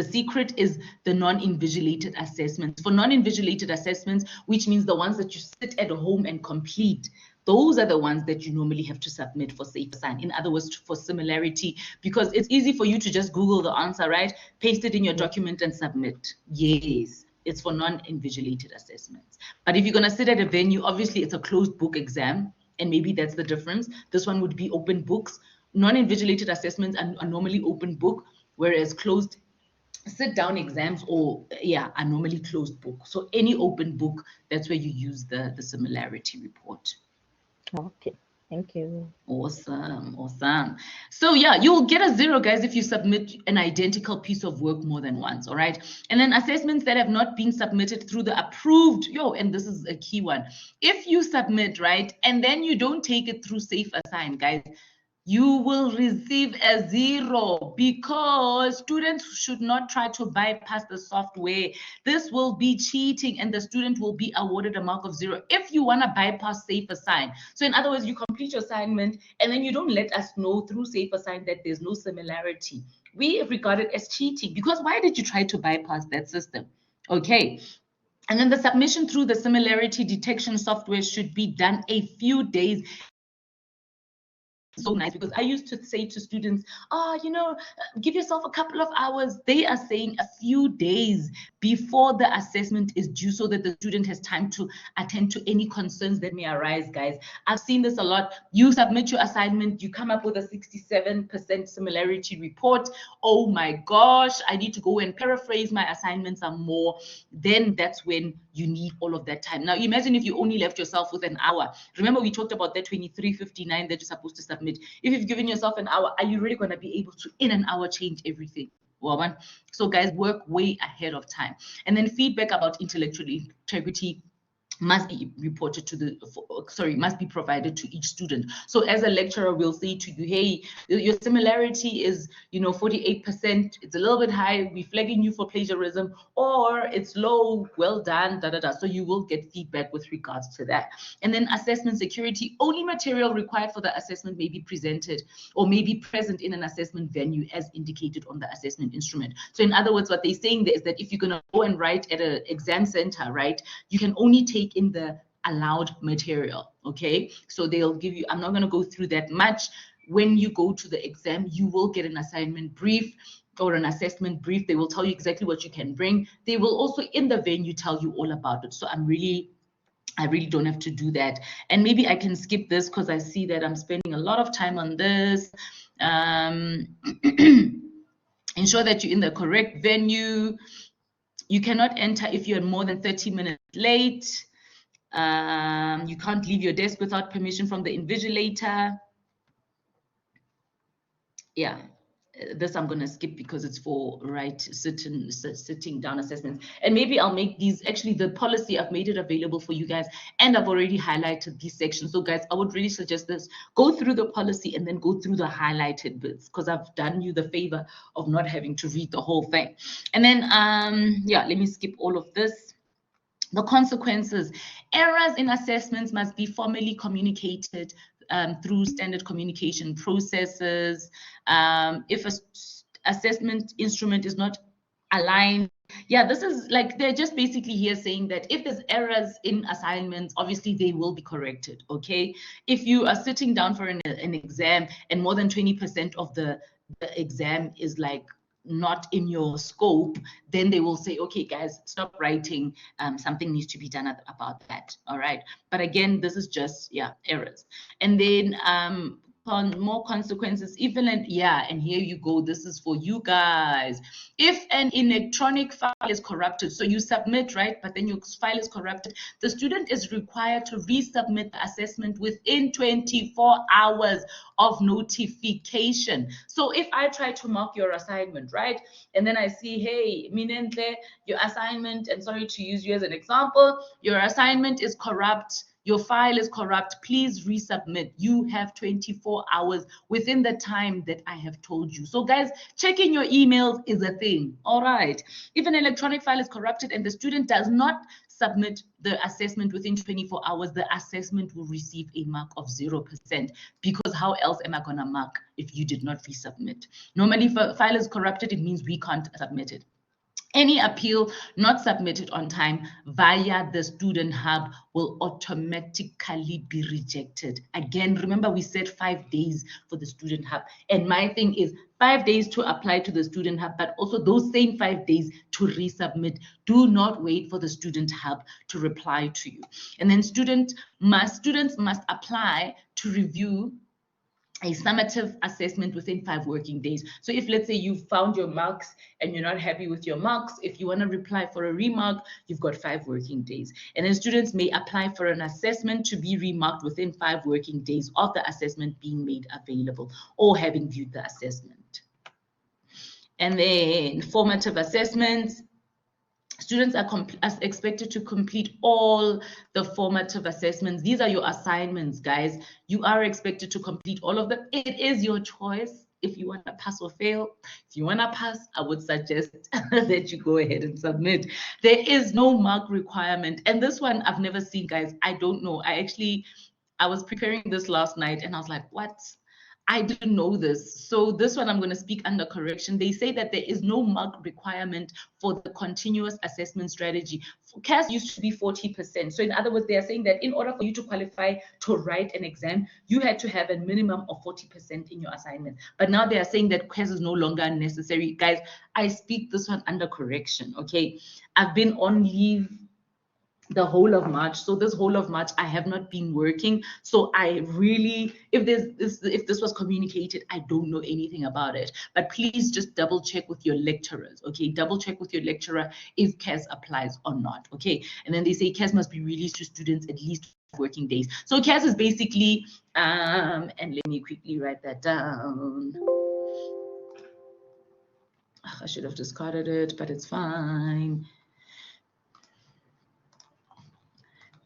secret is the non-invigilated assessments. For non-invigilated assessments, which means the ones that you sit at home and complete, those are the ones that you normally have to submit for SafeAssign. In other words, for similarity, because it's easy for you to just Google the answer, right? Paste it in your document and submit. Yes, it's for non-invigilated assessments. But if you're going to sit at a venue, obviously it's a closed book exam, and maybe that's the difference. This one would be open books. Non-invigilated assessments are normally open book, whereas closed sit-down exams are normally closed book. So any open book, that's where you use the similarity report. Okay, thank you. Awesome. So yeah, you'll get a 0, guys, if you submit an identical piece of work more than once, all right? And then assessments that have not been submitted through the approved, and this is a key one. If you submit, right, and then you don't take it through SafeAssign, guys, you will receive a 0, because students should not try to bypass the software. This will be cheating and the student will be awarded a mark of 0 if you want to bypass SafeAssign. So in other words, you complete your assignment and then you don't let us know through SafeAssign that there's no similarity. We regard it as cheating, because why did you try to bypass that system? Okay. And then the submission through the similarity detection software should be done a few days. So nice, because I used to say to students, give yourself a couple of hours. They are saying a few days before the assessment is due, so that the student has time to attend to any concerns that may arise, guys. I've seen this a lot. You submit your assignment, you come up with a 67% similarity report. Oh my gosh, I need to go and paraphrase my assignments some more. Then that's when you need all of that time. Now imagine if you only left yourself with an hour. Remember we talked about that 23:59 that you're supposed to submit. If you've given yourself an hour, are you really going to be able to in an hour change everything? Well, so guys, work way ahead of time. And then feedback about intellectual integrity must be reported must be provided to each student. So as a lecturer, we'll say to you, hey, your similarity is 48%, it's a little bit high, we're flagging you for plagiarism, or it's low, well done, So you will get feedback with regards to that. And then assessment security, only material required for the assessment may be presented or may be present in an assessment venue as indicated on the assessment instrument. So in other words, what they're saying there is that if you're going to go and write at an exam center, right, you can only take in the allowed material. Okay, so they'll give you, I'm not going to go through that much. When you go to the exam, you will get an assignment brief or an assessment brief. They will tell you exactly what you can bring. They will also in the venue tell you all about it. So I'm really I really don't have to do that. And maybe I can skip this because I see that I'm spending a lot of time on this. Ensure that you're in the correct venue. You cannot enter if you're more than 30 minutes late. You can't leave your desk without permission from the invigilator. Yeah, this I'm going to skip because it's for sitting down assessments. And maybe I'll make these, actually the policy, I've made it available for you guys, and I've already highlighted these sections. So guys, I would really suggest this, go through the policy and then go through the highlighted bits, because I've done you the favor of not having to read the whole thing. And then, yeah, let me skip all of this. The consequences. Errors in assessments must be formally communicated through standard communication processes. If a assessment instrument is not aligned, yeah, this is like, they're just basically here saying that if there's errors in assignments, obviously they will be corrected, okay? If you are sitting down for an exam and more than 20% of the exam is like not in your scope, then they will say, okay, guys, stop writing. Something needs to be done about that. All right. But again, this is just, yeah, errors. And then more consequences, even, and yeah, and here you go. This is for you guys. If an electronic file is corrupted, so you submit, right? But then your file is corrupted, the student is required to resubmit the assessment within 24 hours of notification. So if I try to mark your assignment, right, and then I see, hey, Minentle, your assignment, and sorry to use you as an example, your assignment is corrupt, your file is corrupt, please resubmit. You have 24 hours within the time that I have told you. So guys, checking your emails is a thing. All right. If an electronic file is corrupted and the student does not submit the assessment within 24 hours, the assessment will receive a mark of 0%, because how else am I going to mark if you did not resubmit? Normally, if a file is corrupted, it means we can't submit it. Any appeal not submitted on time via the Student Hub will automatically be rejected. Again, remember we said 5 days for the Student Hub. And my thing is 5 days to apply to the Student Hub, but also those same 5 days to resubmit. Do not wait for the Student Hub to reply to you. And then students must apply to review a summative assessment within 5 working days. So if, let's say, you found your marks and you're not happy with your marks, if you want to reply for a remark, you've got 5 working days. And then students may apply for an assessment to be remarked within 5 working days of the assessment being made available or having viewed the assessment. And then formative assessments. Students are expected to complete all the formative assessments. These are your assignments, guys. You are expected to complete all of them. It is your choice if you want to pass or fail. If you want to pass, I would suggest that you go ahead and submit. There is no mark requirement. And this one I've never seen, guys. I don't know. I was preparing this last night and I was like, what? I didn't know this. So this one I'm going to speak under correction. They say that there is no mark requirement for the continuous assessment strategy. CAS used to be 40%. So in other words, they are saying that in order for you to qualify to write an exam, you had to have a minimum of 40% in your assignment. But now they are saying that CAS is no longer necessary. Guys, I speak this one under correction, okay? I've been on leave the whole of March. So this whole of March, I have not been working. So I really, if this was communicated, I don't know anything about it. But please just double check with your lecturers, okay? Double check with your lecturer if CAS applies or not, okay? And then they say CAS must be released to students at least 5 working days. So CAS is basically, and let me quickly write that down. I should have discarded it, but it's fine.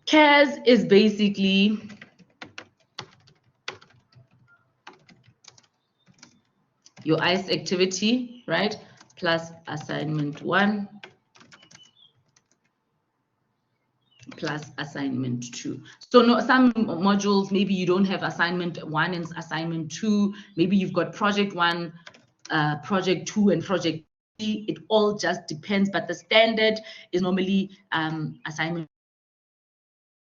CAS is basically your ICE activity, right? Plus assignment 1 plus assignment 2. So no, some modules, maybe you don't have assignment 1 and assignment 2. Maybe you've got project 1, project 2, and project 3. It all just depends, but the standard is normally assignment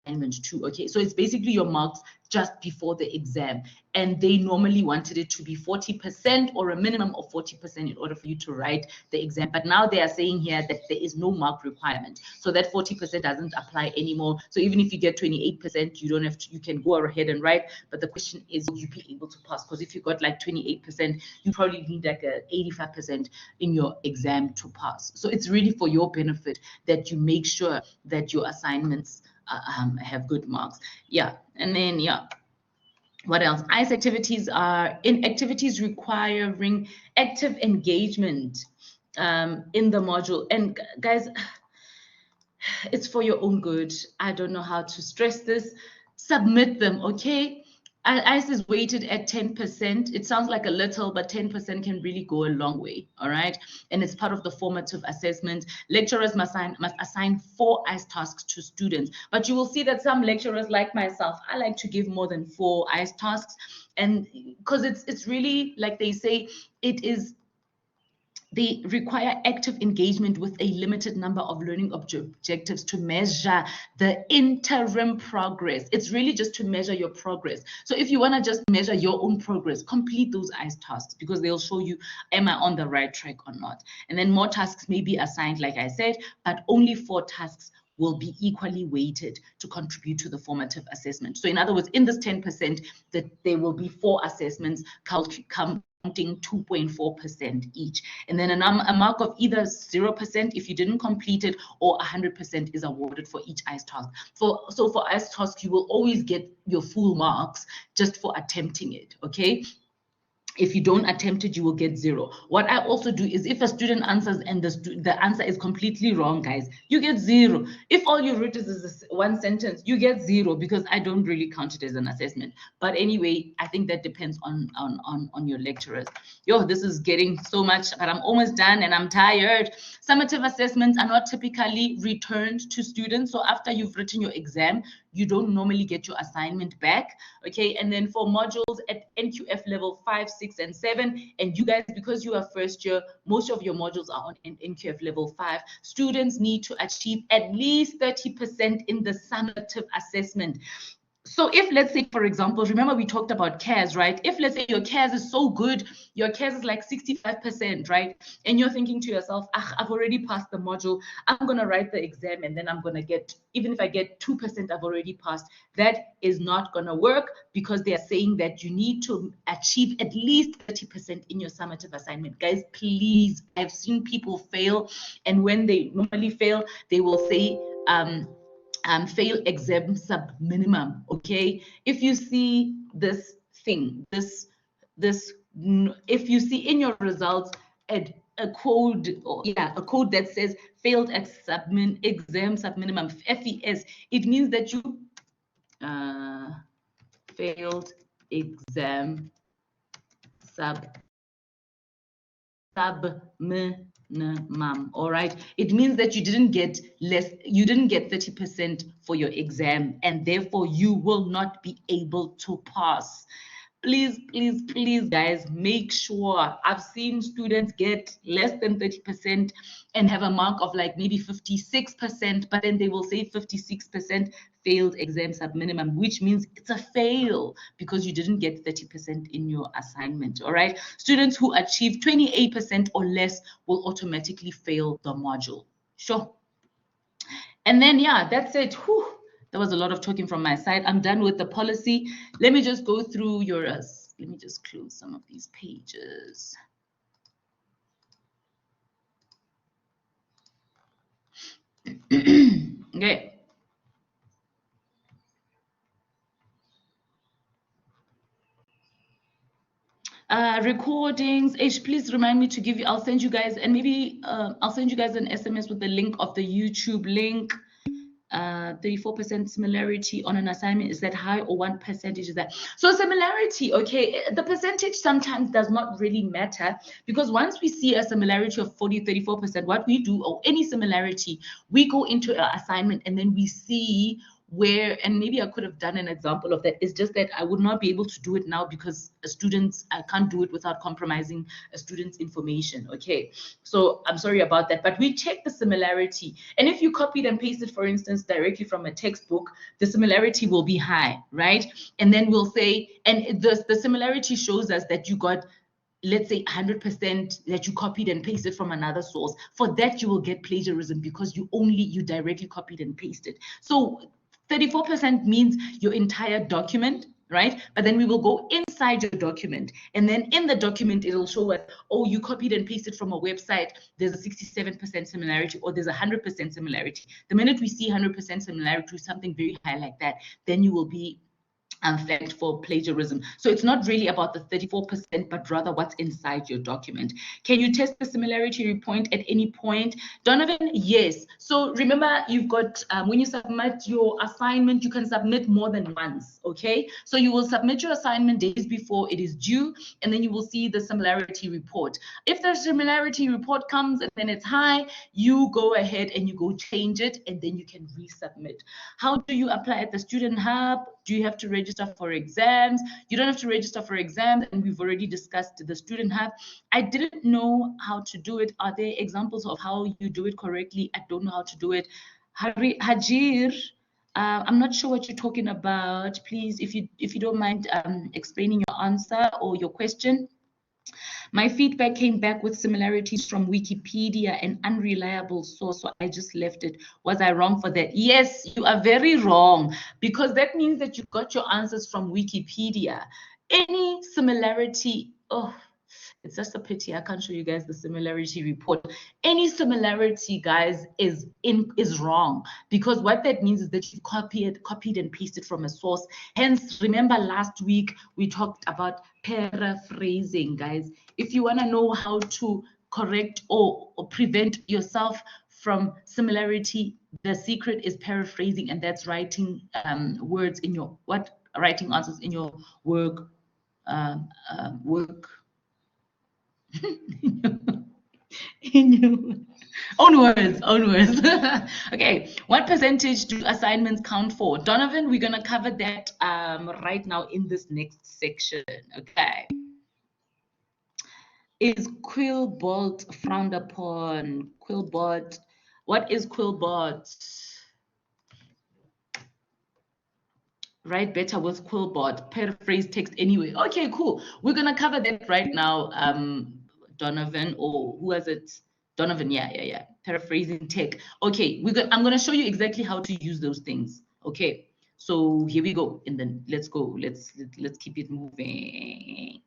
assignment 2. Okay, so it's basically your marks just before the exam, and they normally wanted it to be 40% or a minimum of 40% in order for you to write the exam. But now they are saying here that there is no mark requirement, so that 40% doesn't apply anymore. So even if you get 28%, you don't have to, you can go ahead and write. But the question is, will you be able to pass? Because if you got like 28%, you probably need like a 85% in your exam to pass. So it's really for your benefit that you make sure that your assignments have good marks. Yeah, and then yeah, what else? ICE activities are in activities requiring active engagement in the module. And guys, it's for your own good. I don't know how to stress this. Submit them, okay? ICE is weighted at 10%. It sounds like a little, but 10% can really go a long way, all right? And it's part of the formative assessment. Lecturers must assign 4 ICE tasks to students. But you will see that some lecturers, like myself, I like to give more than 4 ICE tasks. And because it's really, like they say, they require active engagement with a limited number of learning objectives to measure the interim progress. It's really just to measure your progress. So if you want to just measure your own progress, complete those ICE tasks, because they'll show you, am I on the right track or not? And then more tasks may be assigned, like I said, but only 4 tasks will be equally weighted to contribute to the formative assessment. So in other words, in this 10%, that there will be 4 assessments counting 2.4% each. And then a mark of either 0% if you didn't complete it, or 100% is awarded for each ICE task. So for ICE task, you will always get your full marks just for attempting it, okay? If you don't attempt it, you will get 0. What I also do is, if a student answers and the answer is completely wrong, guys, you get 0. If all you wrote is 1 sentence, you get 0, because I don't really count it as an assessment. But anyway, I think that depends on your lecturers. Yo, this is getting so much, but I'm almost done and I'm tired. Summative assessments are not typically returned to students. So after you've written your exam, you don't normally get your assignment back, okay? And then for modules at NQF level 5, 6, and 7, and you guys, because you are first year, most of your modules are on NQF level 5, students need to achieve at least 30% in the summative assessment. So if, let's say, for example, remember we talked about CAS, right? If, let's say, your CAS is so good, your CAS is like 65%, right? And you're thinking to yourself, I've already passed the module, I'm going to write the exam, and then I'm going to get, even if I get 2%, I've already passed. That is not going to work, because they are saying that you need to achieve at least 30% in your summative assignment. Guys, please, I've seen people fail, and when they normally fail, they will say, fail exam sub minimum, okay? If you see this thing, if you see in your results a code, or a code that says failed exam sub minimum, FES, it means that you failed exam sub minimum, all right? It means that you didn't get 30% for your exam, and therefore you will not be able to pass. Please, please, please, guys, make sure. I've seen students get less than 30% and have a mark of like maybe 56%, but then they will say 56% failed exam sub minimum, which means it's a fail because you didn't get 30% in your assignment, all right? Students who achieve 28% or less will automatically fail the module. Sure. And then, yeah, that's it. Whew. There was a lot of talking from my side. I'm done with the policy. Let me just go through your, let me just close some of these pages. Okay. Recordings, please remind me to give you, I'll send you guys, and maybe I'll send you guys an SMS with the link of the YouTube link. 34% similarity on an assignment, is that high, or 1% is that? So similarity, okay, the percentage sometimes does not really matter, because once we see a similarity of 34%, what we do, or any similarity, we go into our assignment and then we see where, and maybe I could have done an example of that, it's just that I would not be able to do it now because I can't do it without compromising a student's information. Okay, so I'm sorry about that, but we check the similarity. And if you copied and pasted, for instance, directly from a textbook, the similarity will be high, right? And then we'll say, and the similarity shows us that you got, let's say 100% that you copied and pasted from another source. For that, you will get plagiarism because you directly copied and pasted. So 34% means your entire document, right? But then we will go inside your document, and then in the document, it'll show us, oh, you copied and pasted from a website, there's a 67% similarity, or there's 100% similarity. The minute we see 100% similarity to something very high like that, then you will be flagged for plagiarism. So it's not really about the 34%, but rather what's inside your document. Can you test the similarity point at any point? Donovan, yes. So remember, you've got, when you submit your assignment, you can submit more than once, okay? So you will submit your assignment days before it is due, and then you will see the similarity report. If the similarity report comes and then it's high, you go ahead and you go change it, and then you can resubmit. How do you apply at the Student Hub? Do you have to register for exams? You don't have to register for exams, and we've already discussed the Student Hub. I didn't know how to do it. Are there examples of how you do it correctly? I don't know how to do it. Hajir, I'm not sure what you're talking about. Please, if you don't mind explaining your answer or your question. My feedback came back with similarities from Wikipedia, an unreliable source, so I just left it. Was I wrong for that? Yes, you are very wrong, because that means that you got your answers from Wikipedia. Any similarity, oh, it's just a pity I can't show you guys the similarity report. Any similarity, guys, is wrong, because what that means is that you've copied and pasted from a source. Hence, remember last week we talked about paraphrasing, guys. If you want to know how to correct or prevent yourself from similarity, the secret is paraphrasing, and that's writing words in your writing answers in your work. In your own words. Okay, what percentage do assignments count for? Donovan, we're going to cover that right now in this next section. Okay. Is Quillbot frowned upon? Quillbot, what is Quillbot? Write better with Quillbot, paraphrase text anyway. Okay, cool. We're going to cover that right now. Donovan, or who was it? Donovan, yeah. Paraphrasing tech. Okay, I'm gonna show you exactly how to use those things. Okay, so here we go, and then let's go. Let's keep it moving.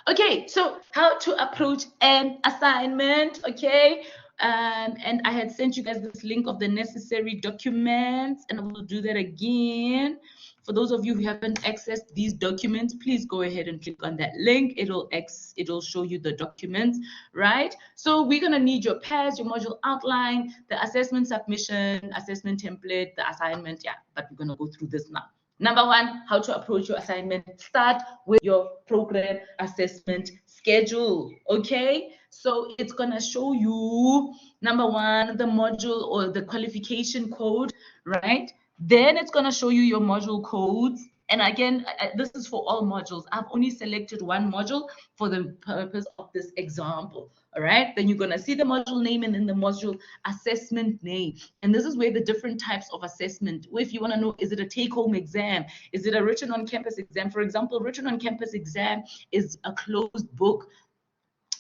Okay, so how to approach an assignment. Okay, and I had sent you guys this link of the necessary documents, and I will do that again. For those of you who haven't accessed these documents, please go ahead and click on that link. It'll show you the documents, right? So we're gonna need your PAS, your module outline, the assessment submission, assessment template, the assignment, yeah, but we're gonna go through this now. Number one, how to approach your assignment. Start with your program assessment schedule, okay? So it's gonna show you, number one, the module or the qualification code, right? Then it's going to show you your module codes. And again, this is for all modules. I've only selected one module for the purpose of this example. All right. Then you're going to see the module name and then the module assessment name. And this is where the different types of assessment, if you want to know, is it a take-home exam? Is it a written on campus exam? For example, written on campus exam is a closed book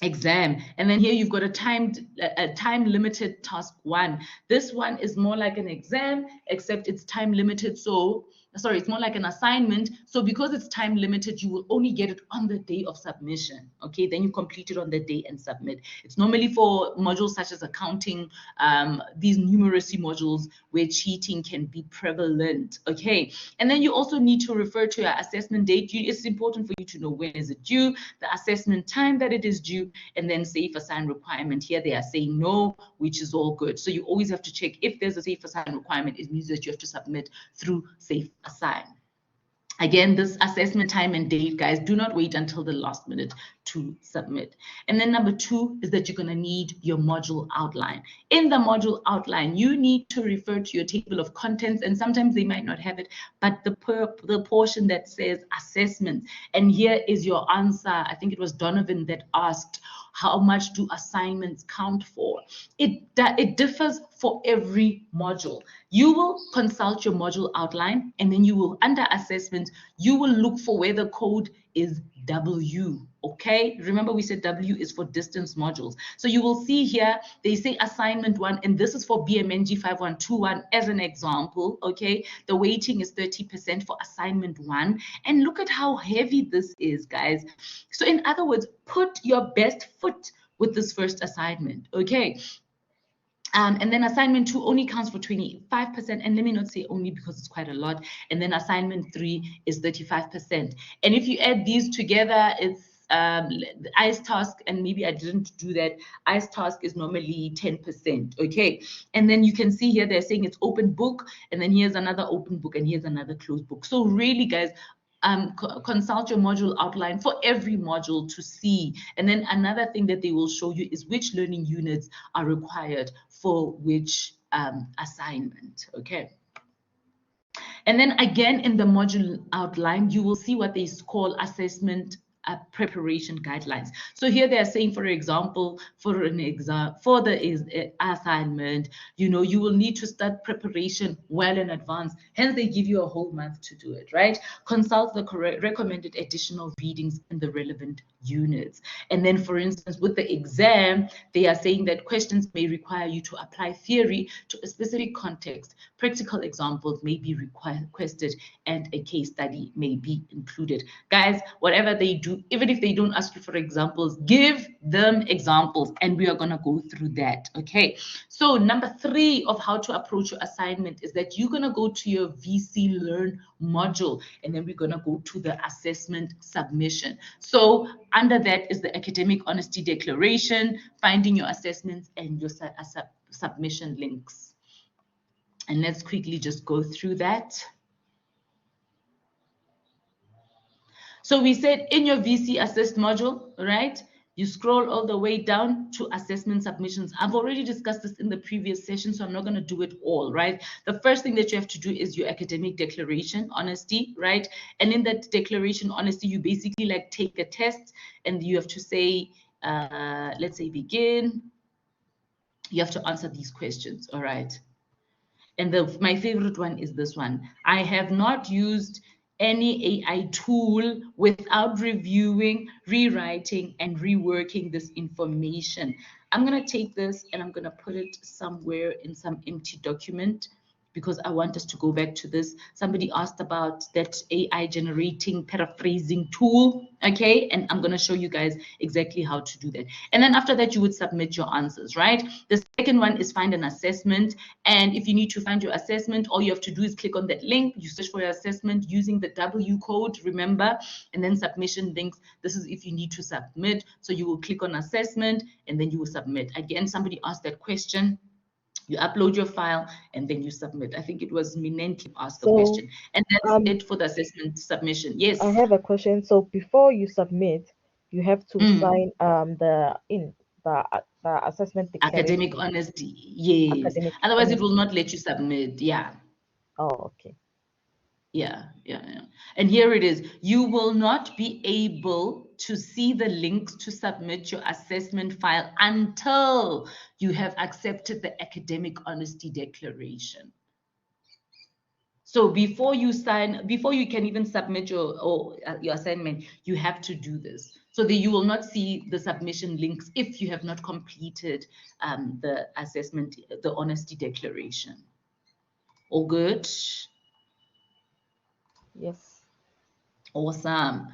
exam, and then here you've got a time limited task one. This one is more like an exam, except it's time limited. So sorry, it's more like an assignment. So because it's time limited, you will only get it on the day of submission. Okay, then you complete it on the day and submit. It's normally for modules such as accounting, these numeracy modules where cheating can be prevalent. Okay, and then you also need to refer to your assessment date. It's important for you to know when is it due, the assessment time that it is due, and then safe assign requirement. Here they are saying no, which is all good. So you always have to check if there's a safe assign requirement. It means that you have to submit through safe assign. Again, this assessment time and date, guys, do not wait until the last minute. to submit. And then number 2 is that you're going to need your module outline. In the module outline, you need to refer to your table of contents, and sometimes they might not have it, but the portion that says assessment. And here is your answer. I think it was Donovan that asked, how much do assignments count for? It differs for every module. You will consult your module outline, and then you will, under assessment, you will look for where the code is W, okay? Remember we said W is for distance modules. So you will see here, they say assignment 1, and this is for BMNG 5121 as an example, okay? The weighting is 30% for assignment 1. And look at how heavy this is, guys. So in other words, put your best foot with this first assignment, okay? And then assignment 2 only counts for 25%. And let me not say only because it's quite a lot. And then assignment 3 is 35%. And if you add these together, it's the ICE task, and maybe I didn't do that. ICE task is normally 10%, okay? And then you can see here, they're saying it's open book, and then here's another open book, and here's another closed book. So really, guys, consult your module outline for every module to see. And then another thing that they will show you is which learning units are required for which assignment, okay? And then again, in the module outline, you will see what they call assessment preparation guidelines. So here they are saying, for example, for an exam, for the assignment, you know, you will need to start preparation well in advance. Hence, they give you a whole month to do it, right? Consult the recommended additional readings in the relevant units. And then, for instance, with the exam, they are saying that questions may require you to apply theory to a specific context. Practical examples may be requested, and a case study may be included. Guys, whatever they do, even if they don't ask you for examples, give them examples, and we are going to go through that, okay? So number 3 of how to approach your assignment is that you're going to go to your VC Learn module, and then we're going to go to the assessment submission. So under that is the academic honesty declaration, finding your assessments, and your submission links. And let's quickly just go through that. So we said in your VC Assist module, right? You scroll all the way down to assessment submissions. I've already discussed this in the previous session, so I'm not going to do it all, right? The first thing that you have to do is your academic declaration, honesty, right? And in that declaration, honesty, you basically like take a test, and you have to say, let's say begin. You have to answer these questions, all right? And my favorite one is this one. I have not used any AI tool without reviewing, rewriting, and reworking this information. I'm going to take this and I'm going to put it somewhere in some empty document, because I want us to go back to this. Somebody asked about that AI generating paraphrasing tool, okay? And I'm gonna show you guys exactly how to do that. And then after that, you would submit your answers, right? The second one is find an assessment. And if you need to find your assessment, all you have to do is click on that link. You search for your assessment using the W code, remember, and then submission links. This is if you need to submit. So you will click on assessment and then you will submit. Again, somebody asked that question. You upload your file and then you submit. I think it was Minenti asked the question. And that's it for the assessment submission. Yes. I have a question. So before you submit, you have to sign the assessment declaration. Academic honesty. Yes. Academic Otherwise, honesty. it will not let you submit. Yeah. Oh, okay. Yeah. And here it is. You will not be able to see the links to submit your assessment file until you have accepted the academic honesty declaration. So before you can even submit your assignment, you have to do this. So that you will not see the submission links if you have not completed the assessment, the honesty declaration. All good? Yes. Awesome.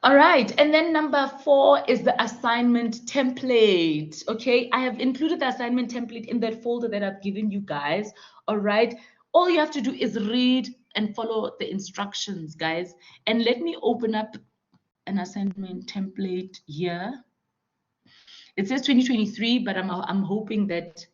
All right, and then number 4 is the assignment template. Okay, I have included the assignment template in that folder that I've given you guys. All right, all you have to do is read and follow the instructions, guys. And let me open up an assignment template here. It says 2023, but I'm hoping that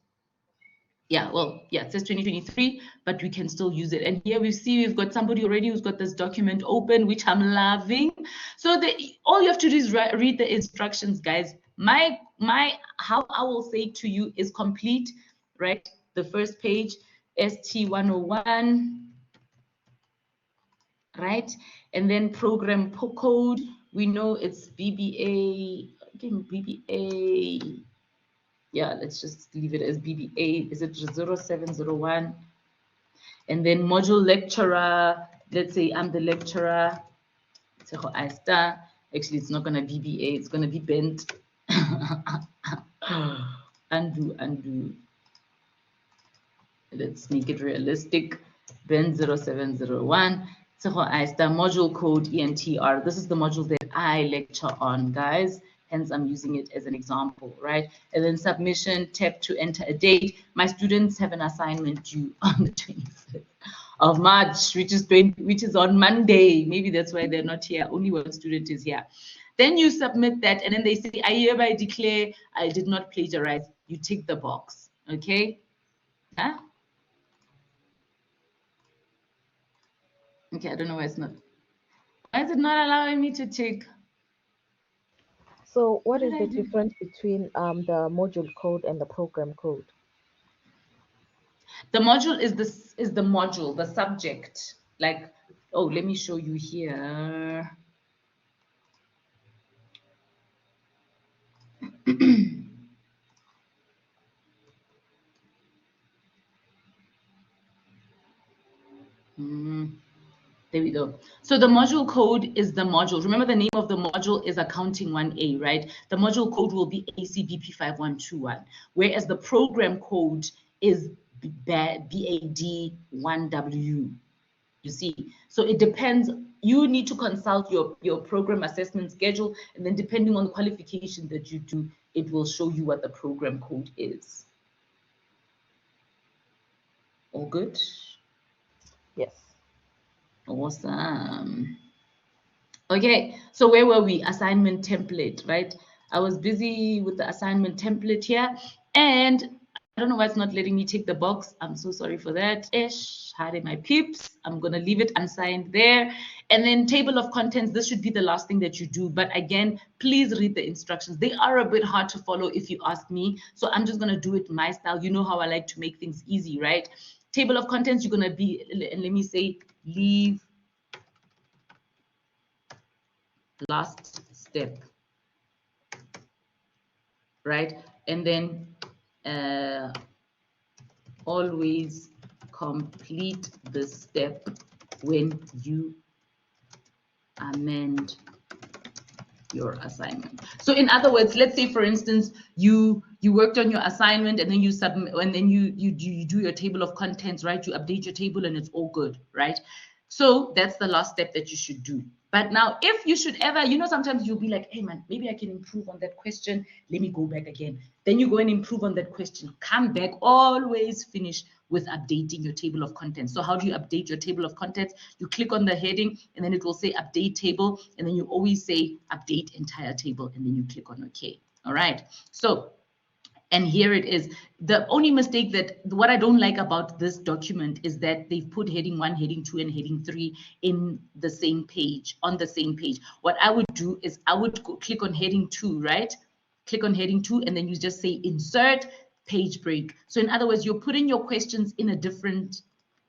Yeah, well, yeah, it says 2023, but we can still use it. And here we see we've got somebody already who's got this document open, which I'm loving. So all you have to do is read the instructions, guys. How I will say to you is complete, right? The first page, ST101, right? And then program code, we know it's BBA, again, BBA. Yeah, let's just leave it as BBA. Is it 0701? And then module lecturer, let's say I'm the lecturer. Actually, it's not going to be BBA, it's going to be bent. Undo. Let's make it realistic. Bent 0701. Module code ENTR. This is the module that I lecture on, guys. Hence, I'm using it as an example, right? And then submission, tap to enter a date. My students have an assignment due on the 25th of March, which is on Monday. Maybe that's why they're not here. Only one student is here. Then you submit that, and then they say, I hereby declare I did not plagiarize. You tick the box, okay? Huh? Okay, I don't know why it's not. Why is it not allowing me to tick? So what is the difference between the module code and the program code? The module is the module, the subject. Like, oh, let me show you here. There we go. So the module code is the module. Remember, the name of the module is Accounting 1A, right? The module code will be ACBP 5121, whereas the program code is BAD 1W. You see, so it depends. You need to consult your program assessment schedule, and then depending on the qualification that you do, it will show you what the program code is. All good? Yes. Awesome. Okay, so where were we? Assignment template, right? I was busy with the assignment template here, and I don't know why it's not letting me tick the box. I'm so sorry for that. Hide my peeps. I'm gonna leave it unsigned there. And then table of contents, this should be the last thing that you do. But again, please read the instructions. They are a bit hard to follow if you ask me. So I'm just gonna do it my style. You know how I like to make things easy, right? Table of contents, you're gonna be, let me say, leave last step, right? And then always complete the step when you amend your assignment. So in other words, let's say for instance you worked on your assignment and then you submit, and then you do your table of contents, right? You update your table and it's all good, right? So that's the last step that you should do. But now if you should ever, sometimes you'll be like, hey man, maybe I can improve on that question, let me go back again. Then you go and improve on that question, come back, always finish with updating your table of contents. So how do you update your table of contents? You click on the heading and then it will say update table, and then you always say update entire table, and then you click on OK. All right, so and here it is. The only mistake that what I don't like about this document is that they've put heading 1, heading 2, and heading 3 in the same page, on the same page. What I would do is I would click on heading 2, right? Click on heading 2, and then you just say insert page break. So in other words, you're putting your questions in a different,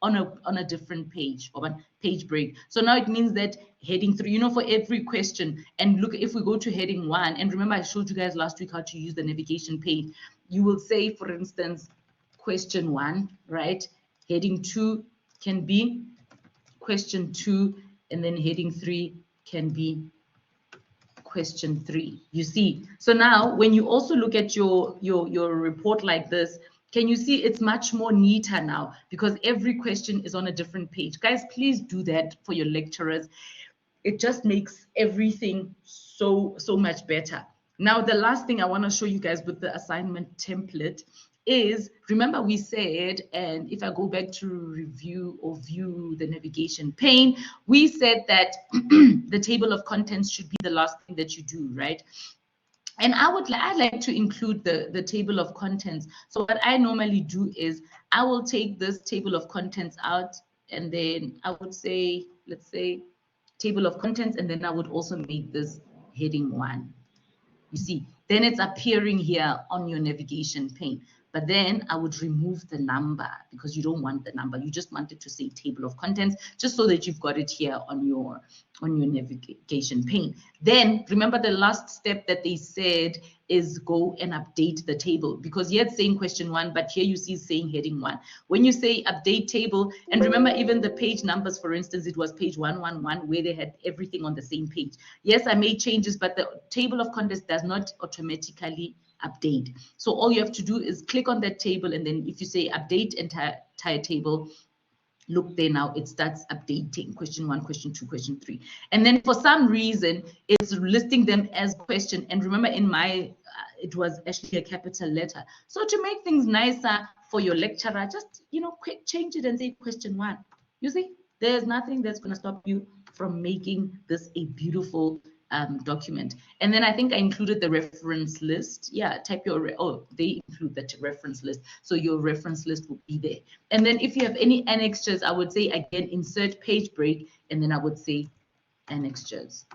on a different page, or on page break. So now it means that heading 3, for every question, and look, if we go to heading 1, and remember I showed you guys last week how to use the navigation pane. You will say, for instance, question 1, right? Heading 2 can be question 2, and then heading 3 can be question 3. You see, so now when you also look at your report like this, can you see it's much more neater now because every question is on a different page? Guys, please do that for your lecturers. It just makes everything so much better. Now, the last thing I want to show you guys with the assignment template is, remember we said, and if I go back to review or view the navigation pane, we said that the table of contents should be the last thing that you do, right? And I like to include the table of contents. So what I normally do is I will take this table of contents out, and then I would say, let's say, table of contents, and then I would also make this heading 1. You see, then it's appearing here on your navigation pane. But then I would remove the number because you don't want the number. You just want it to say table of contents, just so that you've got it here on your navigation pane. Then remember the last step that they said is go and update the table, because here it's saying question 1, but here you see saying heading 1. When you say update table, and remember even the page numbers, for instance, it was page 111 where they had everything on the same page. Yes, I made changes, but the table of contents does not automatically update. So all you have to do is click on that table, and then if you say update entire table, look there now, it starts updating question 1, question 2, question 3. And then for some reason, it's listing them as question. And remember in my, it was actually a capital letter. So to make things nicer for your lecturer, just, quick change it and say question 1. You see, there's nothing that's going to stop you from making this a beautiful document. And then I think I included the reference list. Yeah, type your, they include that reference list. So your reference list will be there. And then if you have any annexures, I would say again, insert page break, and then I would say annexures.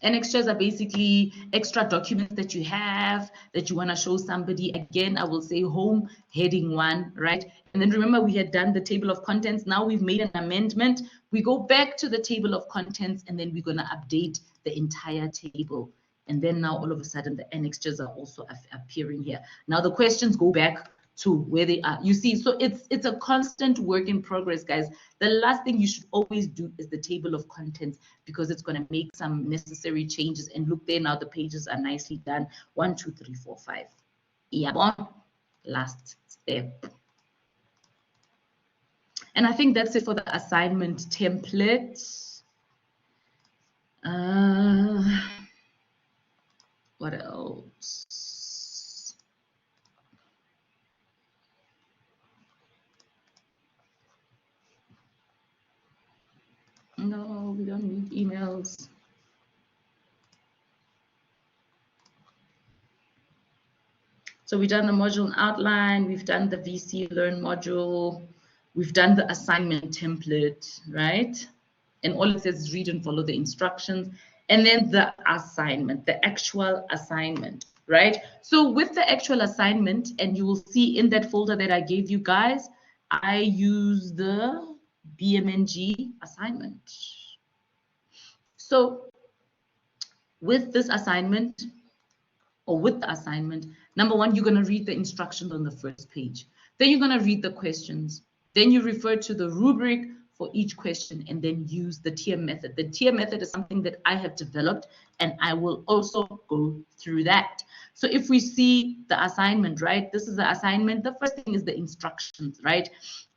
Annexures are basically extra documents that you have that you want to show somebody. Again, I will say home heading 1, right? And then remember we had done the table of contents. Now we've made an amendment. We go back to the table of contents, and then we're going to update the entire table. And then now all of a sudden the annexures are also appearing here. Now the questions go back to where they are. You see, so it's a constant work in progress, guys. The last thing you should always do is the table of contents, because it's going to make some necessary changes. And look there now, the pages are nicely done. 1, 2, 3, 4, 5. Yeah, last step. And I think that's it for the assignment template. What else? No, we don't need emails. So we've done the module outline, we've done the VC Learn module, we've done the assignment template, right? And all it says is read and follow the instructions. And then the assignment, the actual assignment, right? So with the actual assignment, and you will see in that folder that I gave you guys, I use the BMNG assignment. So with this assignment, or with the assignment, number 1, you're going to read the instructions on the first page. Then you're going to read the questions. Then you refer to the rubric for each question, and then use the tier method. The tier method is something that I have developed, and I will also go through that. So if we see the assignment, right? This is the assignment. The first thing is the instructions, right?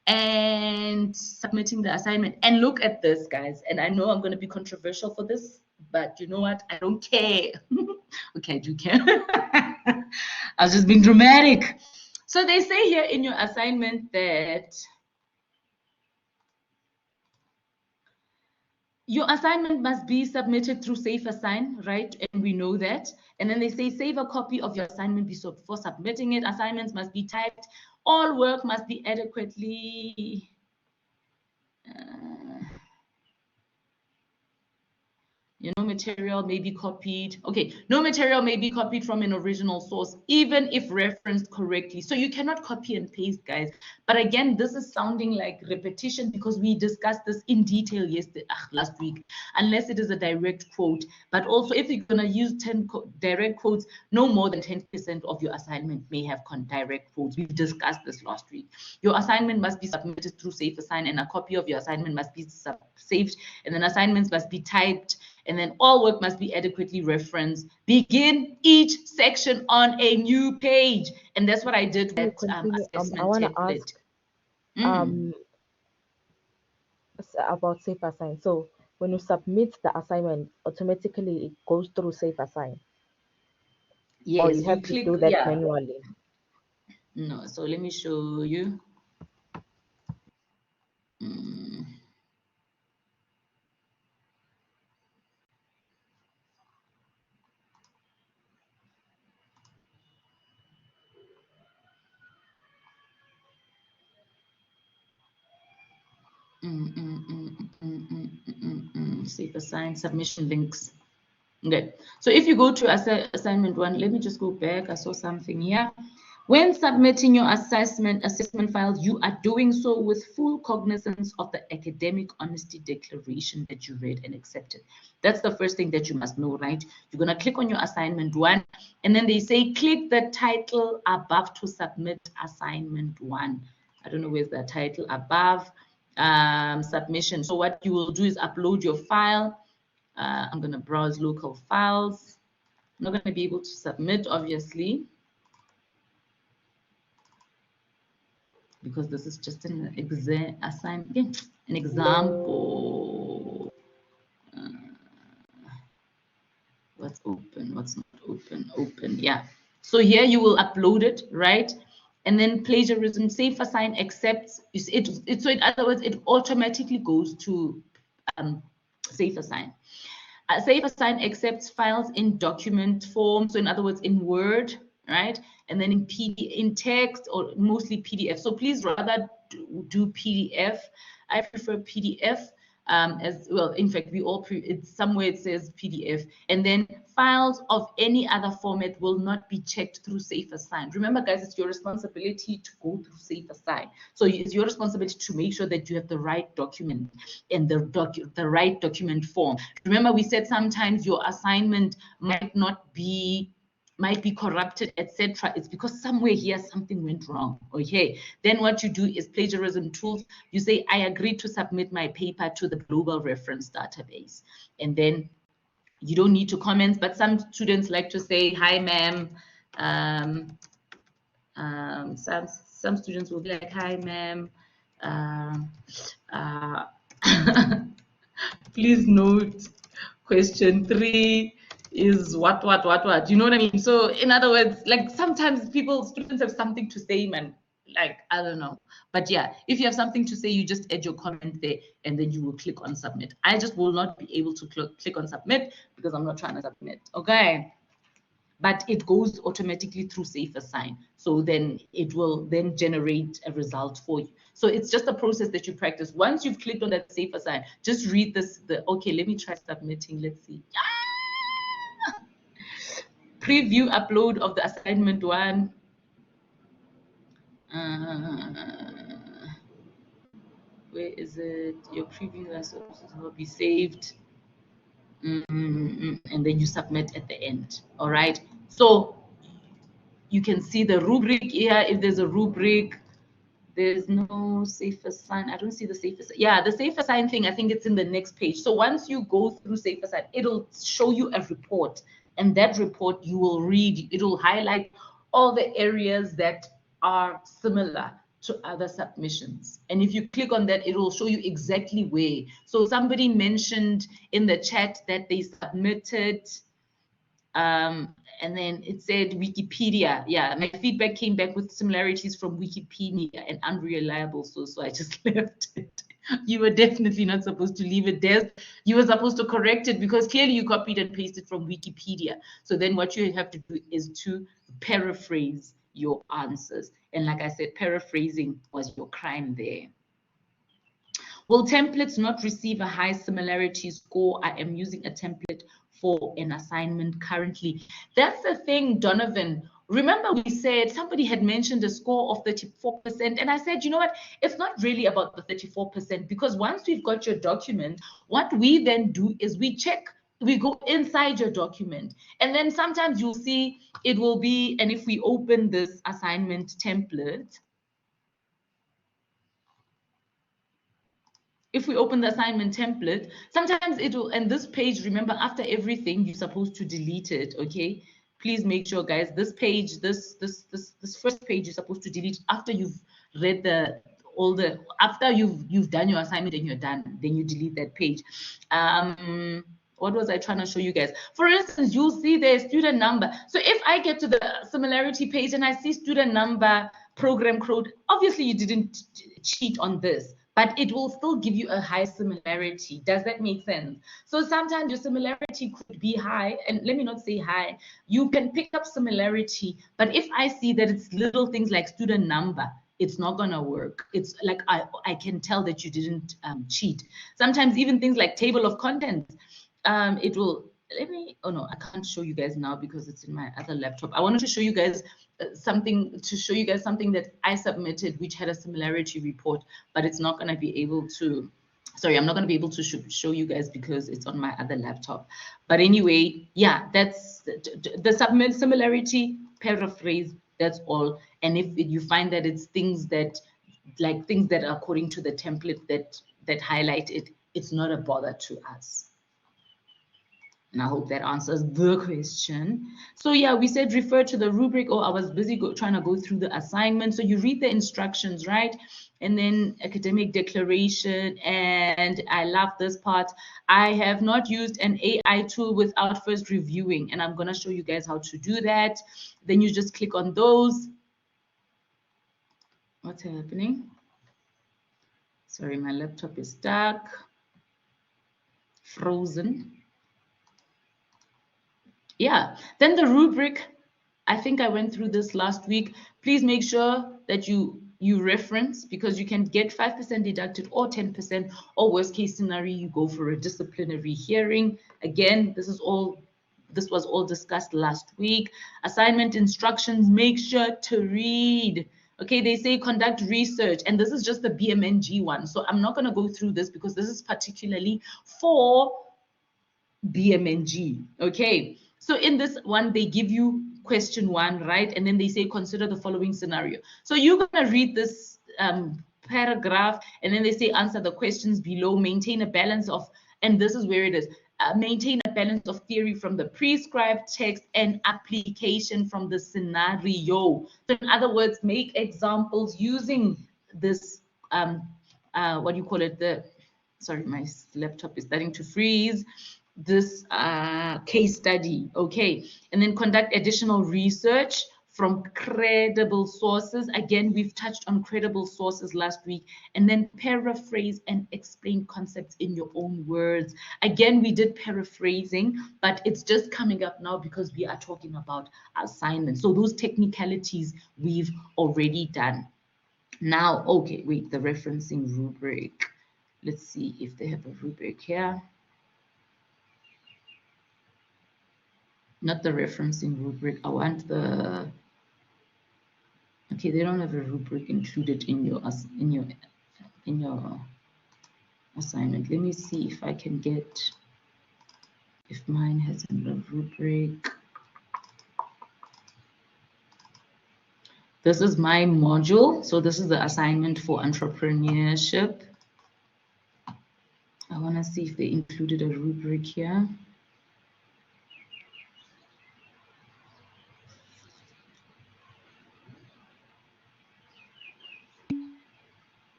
And submitting the assignment. And look at this, guys. And I know I'm going to be controversial for this, but you know what? I don't care. Okay, I do care. I was just being dramatic. So they say here in your assignment that your assignment must be submitted through SafeAssign, right? And we know that. And then they say save a copy of your assignment before submitting it. Assignments must be typed. All work must be adequately no material may be copied. Okay, no material may be copied from an original source, even if referenced correctly. So you cannot copy and paste, guys. But again, this is sounding like repetition because we discussed this in detail last week, unless it is a direct quote. But also, if you're going to use 10 direct quotes, no more than 10% of your assignment may have direct quotes. We discussed this last week. Your assignment must be submitted through SafeAssign, and a copy of your assignment must be saved, and then assignments must be typed, and then all work must be adequately referenced. Begin each section on a new page. And that's what I did with assessment I want to template. ask about SafeAssign. So when you submit the assignment, automatically it goes through SafeAssign. Yes, or you have to do that manually. No, so let me show you. Safe assign submission links. Okay, so if you go to assignment 1, let me just go back. I saw something here. When submitting your assessment files, you are doing so with full cognizance of the academic honesty declaration that you read and accepted. That's the first thing that you must know, right? You're going to click on your assignment 1, and then they say click the title above to submit assignment 1. I don't know where's the title above. Submission. So what you will do is upload your file. I'm going to browse local files. I'm not going to be able to submit, obviously, because this is just an example. What's open? What's not open? Open. Yeah. So here you will upload it, right? And then plagiarism, safe assign accepts it. So in other words, it automatically goes to safe assign. Safe assign accepts files in document form. So in other words, in Word, right? And then in text, or mostly PDF. So please rather do PDF. I prefer PDF as well. In fact, we all it's somewhere it says PDF. And then files of any other format will not be checked through safe assign. Remember, guys, it's your responsibility to go through safe assign. So it's your responsibility to make sure that you have the right document and the right document form. Remember, we said sometimes your assignment might be corrupted, etc. It's because somewhere here something went wrong. Okay, then what you do is plagiarism tools. You say, I agree to submit my paper to the global reference database, and then you don't need to comment, but some students like to say, hi ma'am. Some students will be like, hi ma'am, please note question 3 is what, you know what I mean? So in other words, like sometimes students have something to say, man, like, I don't know. But yeah, if you have something to say, you just add your comment there and then you will click on submit. I just will not be able to click on submit because I'm not trying to submit, okay? But it goes automatically through safe assign. So then it will then generate a result for you. So it's just a process that you practice. Once you've clicked on that safe assign, just read this, okay, let me try submitting, let's see. Preview upload of the assignment 1. Where is it? Your preview will be saved. And then you submit at the end. All right. So you can see the rubric here. If there's a rubric, there's no safe assign. I don't see the safe assign. Yeah, the safe assign thing, I think it's in the next page. So once you go through safe assign, it'll show you a report. And that report you will read. It'll highlight all the areas that are similar to other submissions. And if you click on that, it will show you exactly where. So somebody mentioned in the chat that they submitted, and then it said Wikipedia. Yeah, my feedback came back with similarities from Wikipedia and unreliable source, so I just left it. You were definitely not supposed to leave it there. You were supposed to correct it because clearly you copied and pasted from Wikipedia. So then what you have to do is to paraphrase your answers. And like I said, paraphrasing was your crime there. Will templates not receive a high similarity score? I am using a template for an assignment currently. That's the thing, Donovan. Remember we said somebody had mentioned a score of 34%, and I said, you know what, it's not really about the 34%, because once we've got your document, what we then do is we check, we go inside your document, and then sometimes you'll see it will be, and if we open this assignment template, if we open the assignment template, sometimes it will, and this page, remember, after everything, you're supposed to delete it, okay? Please make sure, guys, this page, this first page, you're supposed to delete after you've read after you've done your assignment and you're done, then you delete that page. What was I trying to show you guys? For instance, you'll see the student number. So if I get to the similarity page and I see student number, program code, obviously you didn't cheat on this, but it will still give you a high similarity. Does that make sense? So sometimes your similarity could be high, and let me not say high. You can pick up similarity, but if I see that it's little things like student number, it's not gonna work. It's like I can tell that you didn't cheat. Sometimes even things like table of contents, it will, let me, oh no, I can't show you guys now because it's in my other laptop. I wanted to show you guys something that I submitted, which had a similarity report, but it's not gonna be able to, sorry, I'm not gonna be able to show you guys because it's on my other laptop. But anyway, yeah, that's the similarity, paraphrase, that's all. And if you find that it's things that, like things that are according to the template that highlight it, it's not a bother to us. And I hope that answers the question. So yeah, we said refer to the rubric. Oh, I was busy trying to go through the assignment. So you read the instructions, right? And then academic declaration. And I love this part. I have not used an AI tool without first reviewing. And I'm going to show you guys how to do that. Then you just click on those. What's happening? Sorry, my laptop is stuck. Frozen. Yeah, then the rubric, I think I went through this last week. Please make sure that you reference, because you can get 5% deducted or 10%, or worst case scenario, you go for a disciplinary hearing. Again, this was all discussed last week. Assignment instructions, make sure to read. Okay, they say conduct research, and this is just the BMNG one. So I'm not going to go through this because this is particularly for BMNG. Okay, so in this one, they give you question 1, right? And then they say, consider the following scenario. So you're going to read this paragraph, and then they say, answer the questions below, maintain a balance of, and this is where it is, maintain a balance of theory from the prescribed text and application from the scenario. So in other words, make examples using this, what do you call it? Sorry, my laptop is starting to freeze. This case study, okay, and then conduct additional research from credible sources. Again, we've touched on credible sources last week, and then paraphrase and explain concepts in your own words. Again, we did paraphrasing, but it's just coming up now because we are talking about assignments. So those technicalities we've already done. Now, okay, wait, the referencing rubric. Let's see if they have a rubric here. Not the referencing rubric. I want the, okay, they don't have a rubric included in your assignment. Let me see if I can get, if mine has a rubric. This is my module. So this is the assignment for entrepreneurship. I want to see if they included a rubric here.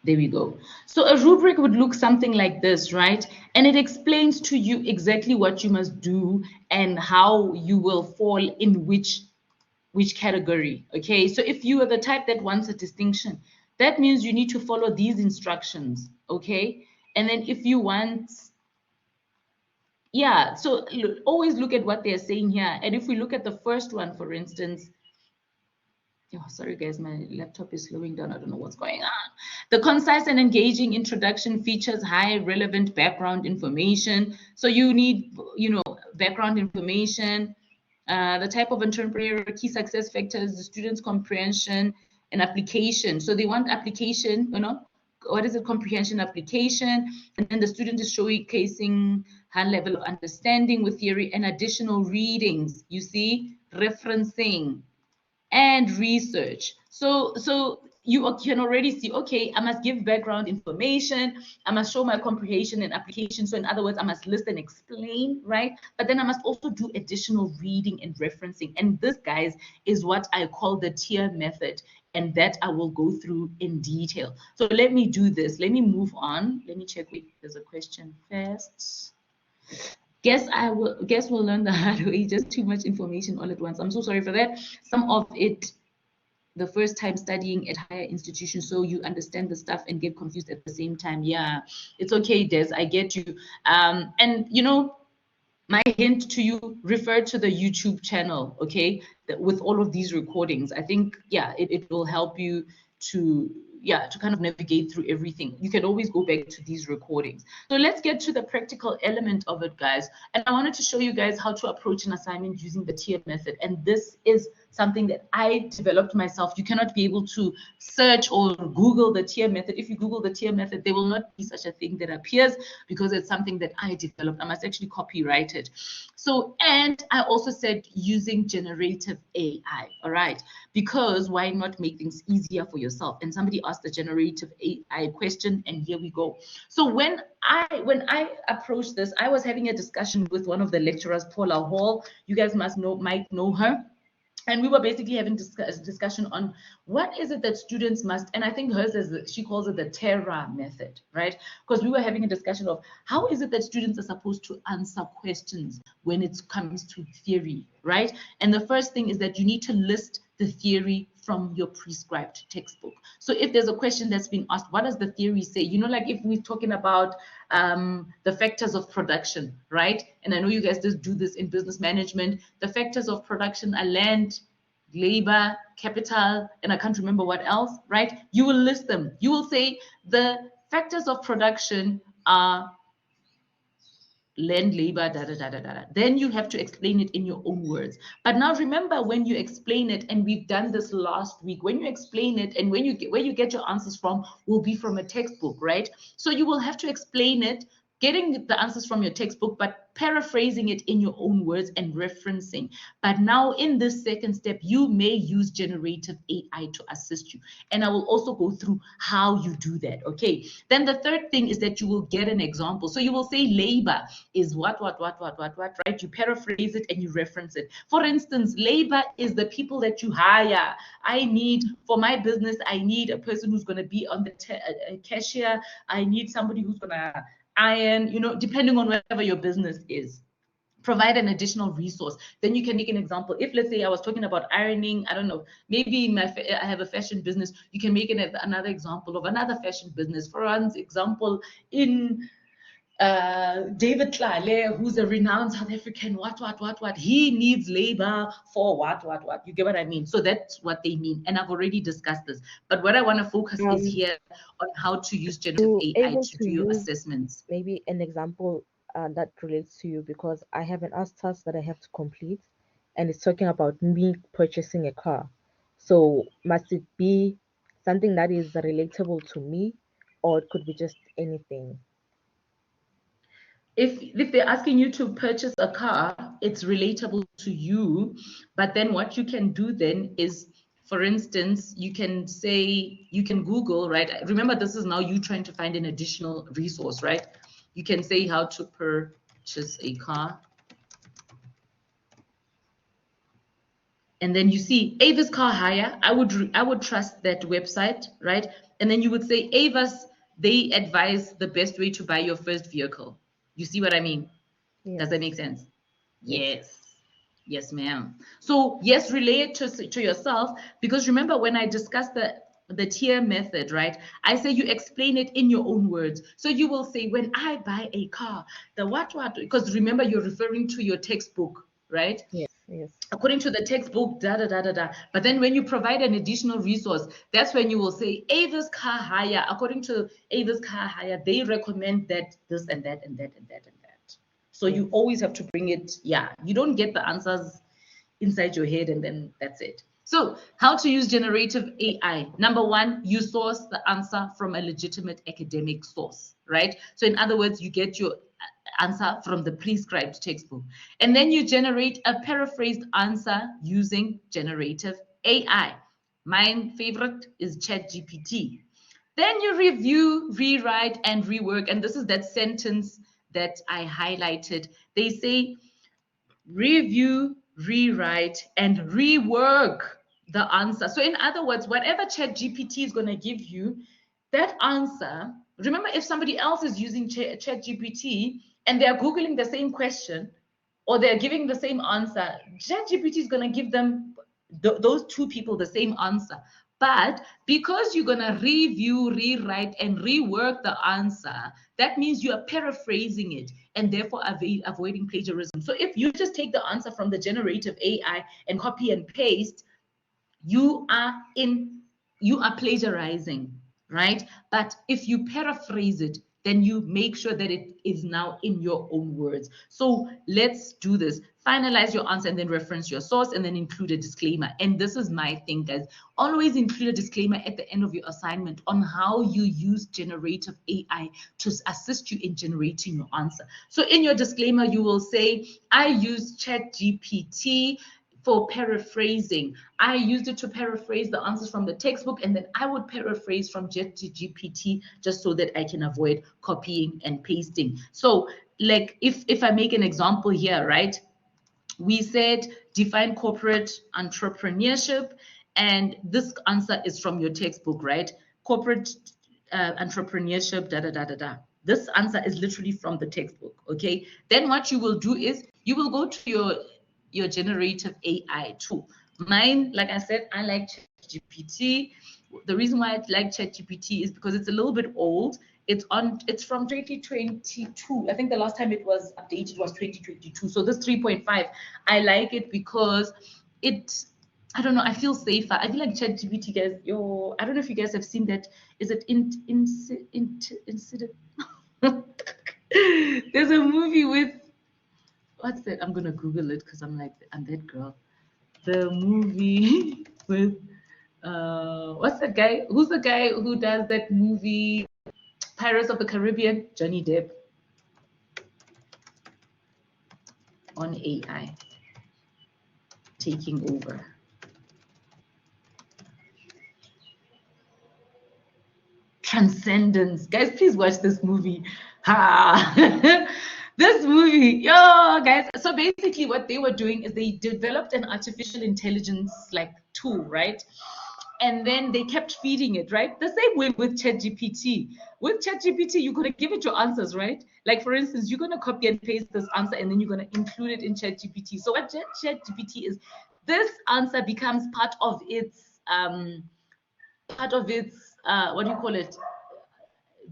There we go. So a rubric would look something like this, right? And it explains to you exactly what you must do and how you will fall in which category, okay? So if you are the type that wants a distinction, that means you need to follow these instructions, okay? And then if you want, yeah, so always look at what they're saying here. And if we look at the first one, for instance, oh, sorry guys, my laptop is slowing down. I don't know what's going on. The concise and engaging introduction features high relevant background information. So you need, background information, the type of entrepreneurial key success factors, the student's comprehension and application. So they want application, what is it? Comprehension, application, and then the student is showcasing high level of understanding with theory and additional readings, you see, referencing and research. So you can already see, okay, I must give background information, I must show my comprehension and application. So in other words, I must list and explain, right? But then I must also do additional reading and referencing. And this, guys, is what I call the tier method, and that I will go through in detail. So let me do this. Let me move on. Let me check. Wait, there's a question first. Guess we'll learn the hard way, just too much information all at once. I'm so sorry for that. Some of it, the first time studying at higher institutions, so you understand the stuff and get confused at the same time. Yeah, it's okay, Des, I get you. And my hint to you, refer to the YouTube channel, okay, with all of these recordings. I think, yeah, it will help you to, yeah, to kind of navigate through everything. You can always go back to these recordings. So let's get to the practical element of it, guys. And I wanted to show you guys how to approach an assignment using the tier method. And this is something that I developed myself. You cannot be able to search or Google the tier method. If you Google the tier method, there will not be such a thing that appears, because it's something that I developed. I must actually copyright it. So, and I also said using generative AI, all right? Because why not make things easier for yourself? And somebody asked the generative AI question, and here we go. So when I approached this, I was having a discussion with one of the lecturers, Paula Hall. You guys might know her. And we were basically having a discussion on what is it that students must, and I think hers is, she calls it the Terra method, right? Because we were having a discussion of how is it that students are supposed to answer questions when it comes to theory, right? And the first thing is that you need to list the theory from your prescribed textbook. So if there's a question that's been asked, what does the theory say? You know, like if we're talking about the factors of production, right? And I know you guys just do this in business management. The factors of production are land, labor, capital, and I can't remember what else, right? You will list them. You will say the factors of production are land, labor, da, da, da, da, da. Then you have to explain it in your own words. But now remember, when you explain it, and we've done this last week, when you explain it and where you get your answers from will be from a textbook, right? So you will have to explain it, getting the answers from your textbook, but paraphrasing it in your own words and referencing. But now in this second step, you may use generative AI to assist you. And I will also go through how you do that, okay? Then the third thing is that you will get an example. So you will say labor is what, right? You paraphrase it and you reference it. For instance, labor is the people that you hire. I need, for my business, I need a person who's going to be on the cashier. I need somebody who's going to iron, you know, depending on whatever your business is. Provide an additional resource. Then you can make an example. If, let's say, I was talking about ironing, I don't know, maybe I have a fashion business, you can make another example of another fashion business. For example, in David Tlale, who's a renowned South African, what, he needs labor for what. You get what I mean? So that's what they mean. And I've already discussed this. But what I want to focus is here on how to use generative AI to do your assessments. Maybe an example that relates to you, because I have an ask task that I have to complete, and it's talking about me purchasing a car. So must it be something that is relatable to me, or it could be just anything? If they're asking you to purchase a car, it's relatable to you. But then what you can do then is, for instance, you can say, you can Google, right? Remember, this is now you trying to find an additional resource, right? You can say how to purchase a car. And then you see Avis Car Hire. I would trust that website, right? And then you would say Avis, they advise the best way to buy your first vehicle. You see what I mean? Yes. Does that make sense? Yes. Yes, ma'am. So yes, relate to yourself, because remember when I discussed the tier method, right? I say you explain it in your own words. So you will say, when I buy a car, the what, because remember you're referring to your textbook, right? Yes. According to the textbook, da. But then when you provide an additional resource, that's when you will say Avis Car Hire. According to Avis Car Hire, they recommend that this and that and that and that and that. So you always have to bring it. Yeah, you don't get the answers inside your head and then that's it. So how to use generative AI? Number one, you source the answer from a legitimate academic source, right? So in other words, you get your answer from the prescribed textbook. And then you generate a paraphrased answer using generative AI. My favorite is ChatGPT. Then you review, rewrite, and rework. And this is that sentence that I highlighted. They say review, rewrite, and rework the answer. So in other words, whatever ChatGPT is going to give you, that answer, remember, if somebody else is using ChatGPT and they're Googling the same question or they're giving the same answer, ChatGPT is going to give them, those two people, the same answer. But because you're going to review, rewrite, and rework the answer, that means you are paraphrasing it and therefore avoiding plagiarism. So if you just take the answer from the generative AI and copy and paste, you are plagiarizing, right? But if you paraphrase it, then you make sure that it is now in your own words. So let's do this. Finalize your answer and then reference your source and then include a disclaimer. And this is my thing, guys. Always include a disclaimer at the end of your assignment on how you use generative AI to assist you in generating your answer. So in your disclaimer, you will say, I use ChatGPT for paraphrasing. I used it to paraphrase the answers from the textbook, and then I would paraphrase from ChatGPT just so that I can avoid copying and pasting. So like if I make an example here, right? We said define corporate entrepreneurship, and this answer is from your textbook, right? Corporate entrepreneurship, da da da da da. This answer is literally from the textbook, okay? Then what you will do is you will go to your generative AI tool. Mine, like I said, I like ChatGPT. The reason why I like ChatGPT is because it's a little bit old. It's from 2022. I think the last time it was updated was 2022. So this 3.5, I like it because I don't know, I feel safer. I feel like ChatGPT, guys, I don't know if you guys have seen that. Is it Incident? There's a movie with, what's that? I'm gonna Google it because I'm that girl. The movie with what's that guy? Who's the guy who does that movie Pirates of the Caribbean? Johnny Depp on AI taking over. Transcendence. Guys, please watch this movie. This movie, yo, guys. So basically what they were doing is they developed an artificial intelligence like tool, right? And then they kept feeding it, right? The same way with ChatGPT. With ChatGPT, you're going to give it your answers, right? Like, for instance, you're going to copy and paste this answer, and then you're going to include it in ChatGPT. So what ChatGPT is, this answer becomes part of its, what do you call it,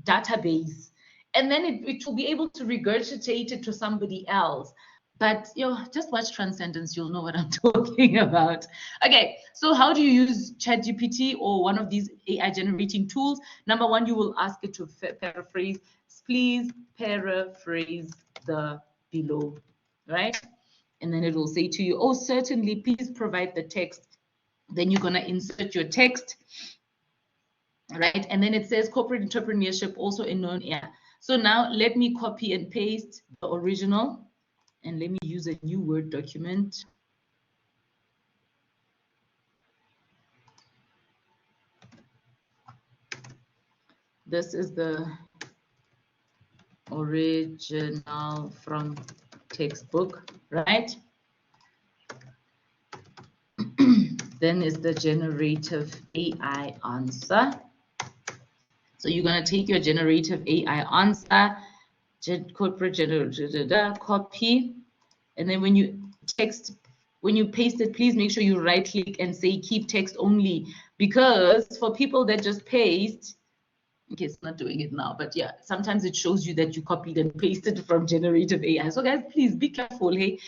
database. And then it will be able to regurgitate it to somebody else. But just watch Transcendence, you'll know what I'm talking about. Okay, so how do you use ChatGPT or one of these AI generating tools? Number one, you will ask it to paraphrase. Please paraphrase the below, right? And then it will say to you, oh, certainly, please provide the text. Then you're going to insert your text, right? And then it says corporate entrepreneurship, also a known area. So now let me copy and paste the original. And let me use a new Word document. This is the original from textbook, right? Then is the generative AI answer. So you're going to take your generative AI answer, corporate generative copy, and then when you paste it, please make sure you right click and say keep text only, because for people that just paste, okay, it's not doing it now, but yeah, sometimes it shows you that you copied and pasted from generative AI. So guys, please be careful. Hey,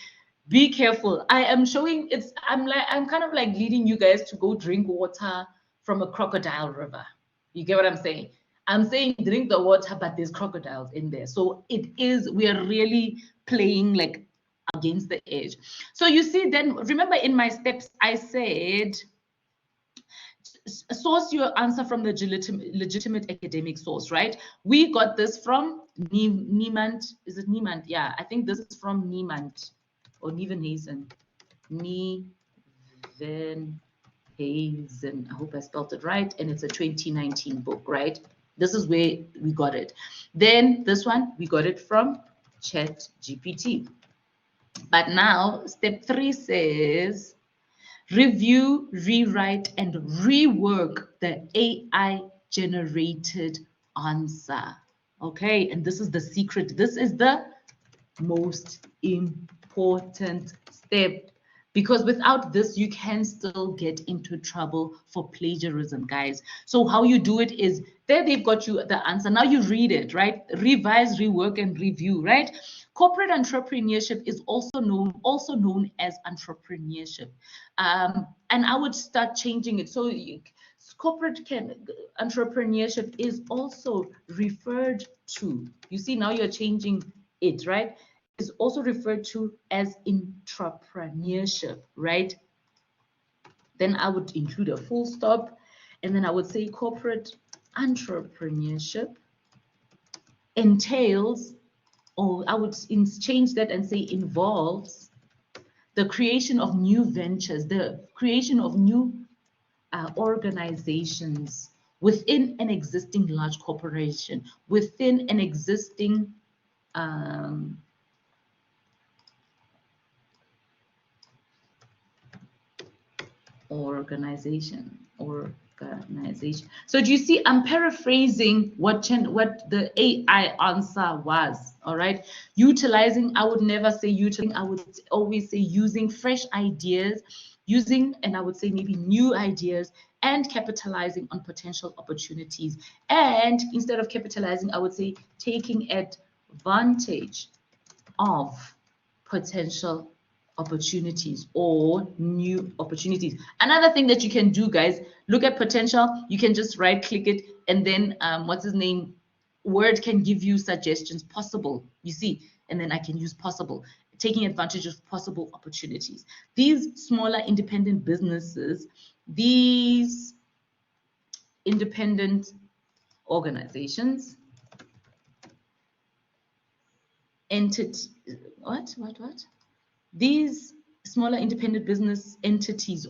be careful. I'm kind of like leading you guys to go drink water from a crocodile river. You get what I'm saying? I'm saying drink the water, but there's crocodiles in there. So we are really playing like against the edge. So you see, then remember in my steps, I said, source your answer from the legitimate academic source, right? We got this from Niemand. Is it Niemand? Yeah, I think this is from Niemand or Nieuwenhuizen. Nieuwenhuizen. I hope I spelled it right. And it's a 2019 book, right? This is where we got it. Then this one, we got it from ChatGPT. But now step 3 says, review, rewrite, and rework the AI generated answer. Okay, and this is the secret. This is the most important step. because without this, you can still get into trouble for plagiarism, guys. So how you do it is, there they've got you the answer. Now you read it, right? Revise, rework, and review, right? Corporate entrepreneurship is also known as entrepreneurship. And I would start changing it. So entrepreneurship is also referred to. You see, now you're changing it, right? Is also referred to as intrapreneurship, right? Then I would include a full stop, and then I would say corporate entrepreneurship entails, or I would change that and say involves, the creation of new ventures, the creation of new organizations within an existing large corporation, within an existing organization. So do you see, I'm paraphrasing what the AI answer was. All right, utilizing, I would never say utilizing, I would always say using fresh ideas, and I would say maybe new ideas, and capitalizing on potential opportunities. And instead of capitalizing, I would say taking advantage of potential opportunities or new opportunities. Another thing that you can do, guys, look at potential. You can just right click it, and then Word can give you suggestions, possible, you see, and then I can use possible, taking advantage of possible opportunities. These smaller independent businesses, these independent organizations, these smaller independent business entities,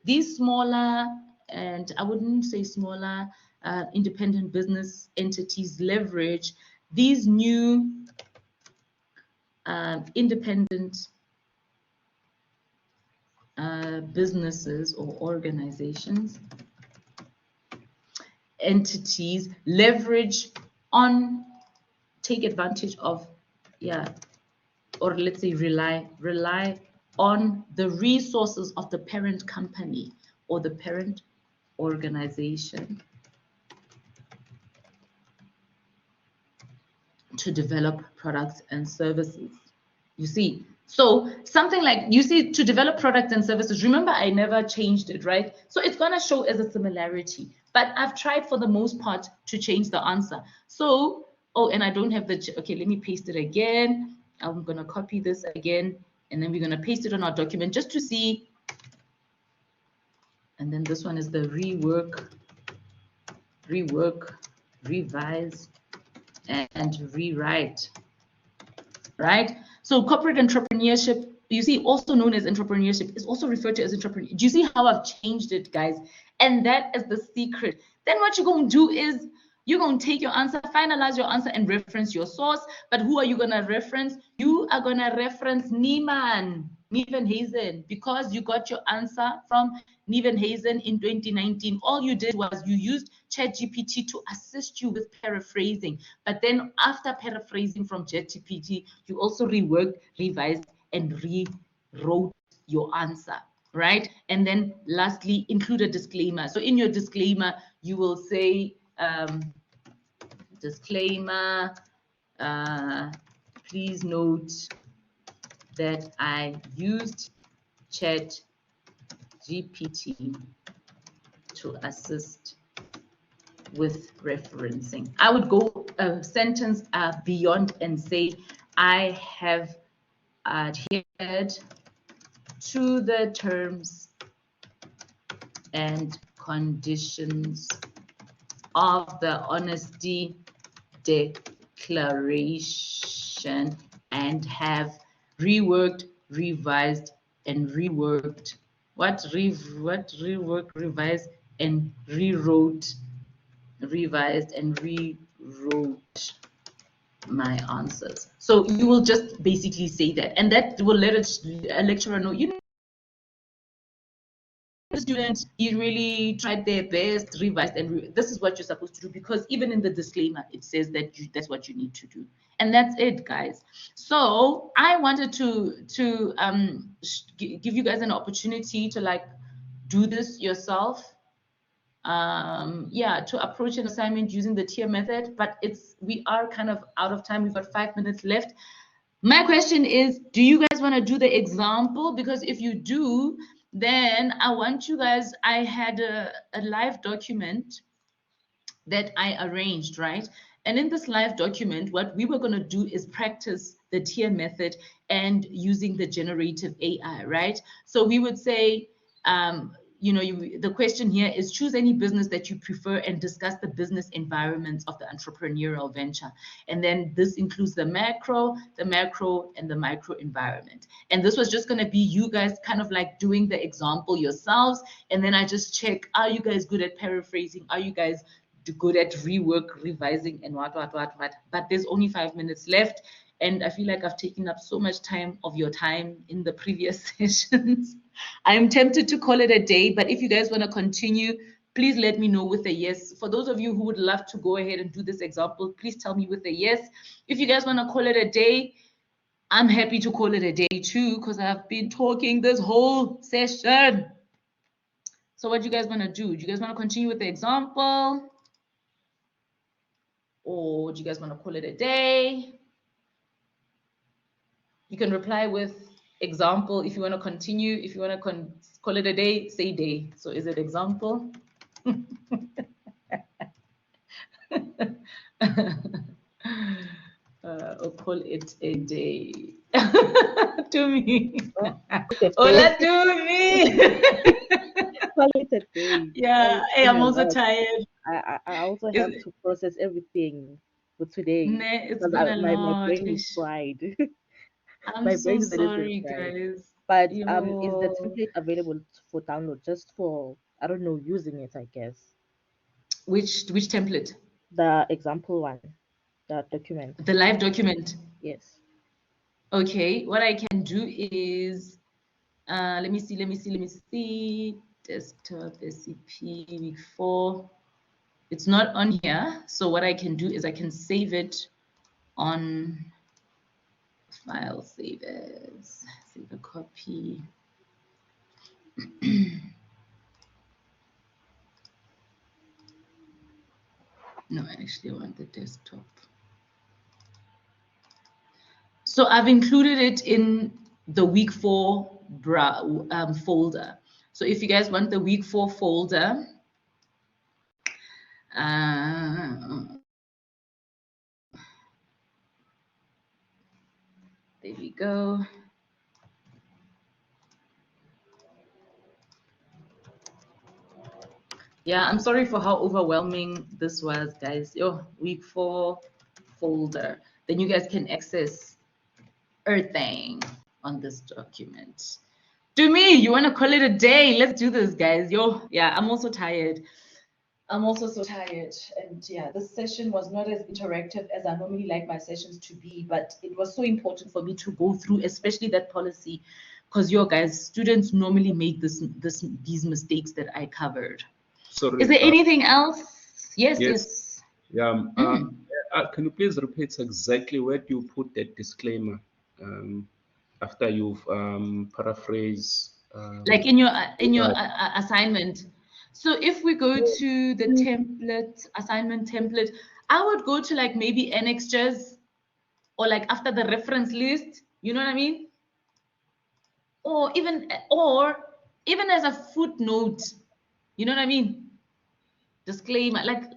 these smaller, and I wouldn't say smaller, independent business entities leverage these new independent businesses or organizations, entities leverage on, take advantage of, or let's say rely on the resources of the parent company or the parent organization to develop products and services. You see, so something like, you see, to develop products and services, remember I never changed it, right? So it's going to show as a similarity, but I've tried for the most part to change the answer. So, and I don't have okay, let me paste it again. I'm going to copy this again, and then we're going to paste it on our document just to see. And then this one is the rework, revise, and rewrite, right? So corporate entrepreneurship, you see, also known as entrepreneurship, is also referred to as entrepreneurship. Do you see how I've changed it, guys? And that is the secret. Then what you're going to do is you're going to take your answer, finalize your answer, and reference your source. But who are you going to reference? You are going to reference Nieuwenhuizen, because you got your answer from Nieuwenhuizen in 2019. All you did was you used ChatGPT to assist you with paraphrasing. But then after paraphrasing from ChatGPT, you also reworked, revised, and rewrote your answer, right? And then lastly, include a disclaimer. So in your disclaimer, you will say, disclaimer, please note that I used ChatGPT to assist with referencing. I would go a sentence beyond and say, I have adhered to the terms and conditions of the honesty declaration and have reworked, revised, and reworked. Reworked, revised, and rewrote, revised, and rewrote my answers. So you will just basically say that, and that will let a lecturer know, you know, the students, you really tried their best, revised, and this is what you're supposed to do, because even in the disclaimer it says that that's what you need to do. And that's it, guys. So I wanted to give you guys an opportunity to like do this yourself. Yeah, to approach an assignment using the tier method, but we are kind of out of time. We've got 5 minutes left. My question is, do you guys want to do the example? Because if you do, then I want you guys, I had a live document that I arranged, right? And in this live document, what we were going to do is practice the tier method and using the generative AI, right? So we would say, you know, the question here is choose any business that you prefer and discuss the business environments of the entrepreneurial venture. And then this includes the macro, and the micro environment. And this was just going to be you guys kind of like doing the example yourselves. And then I just check, are you guys good at paraphrasing? Are you guys good at rework, revising, and what. But there's only 5 minutes left. And I feel like I've taken up so much time of your time in the previous sessions. I'm tempted to call it a day, but if you guys want to continue, please let me know with a yes. For those of you who would love to go ahead and do this example, please tell me with a yes. If you guys want to call it a day, I'm happy to call it a day too, because I've been talking this whole session. So what do you guys want to do? Do you guys want to continue with the example? Or do you guys want to call it a day? You can reply with example if you want to continue. If you want to call it a day, say day. So is it example? Or call it a day. To me. Hola to me. Call it a day. Yeah, hey, I'm also tired. I also have to process everything for today. It's been a lot. My brain is fried. I'm so sorry, guys. But is the template available for download just for, I don't know, using it, I guess? Which template? The example one, the document. The live document. Yes. Okay, what I can do is, let me see. Desktop SCP week 4. It's not on here. So what I can do is I can save it on file, save as, save a copy. No, actually I want the desktop. So I've included it in the week 4 folder. So if you guys want the week 4 folder, there we go. Yeah, I'm sorry for how overwhelming this was, guys. Yo, week 4 folder. Then you guys can access everything on this document. To me, you want to call it a day? Let's do this, guys. Yo, yeah, I'm also tired. I'm also so tired. And yeah, this session was not as interactive as I normally like my sessions to be, but it was so important for me to go through, especially that policy, because your guys, students normally make these mistakes that I covered. Sorry, is there anything else? Yes. Yeah. Can you please repeat exactly where do you put that disclaimer after you've paraphrased? Like in your assignment. So if we go to the template, assignment template, I would go to like maybe annexures or like after the reference list, you know what I mean? Or even as a footnote, you know what I mean? Disclaimer, like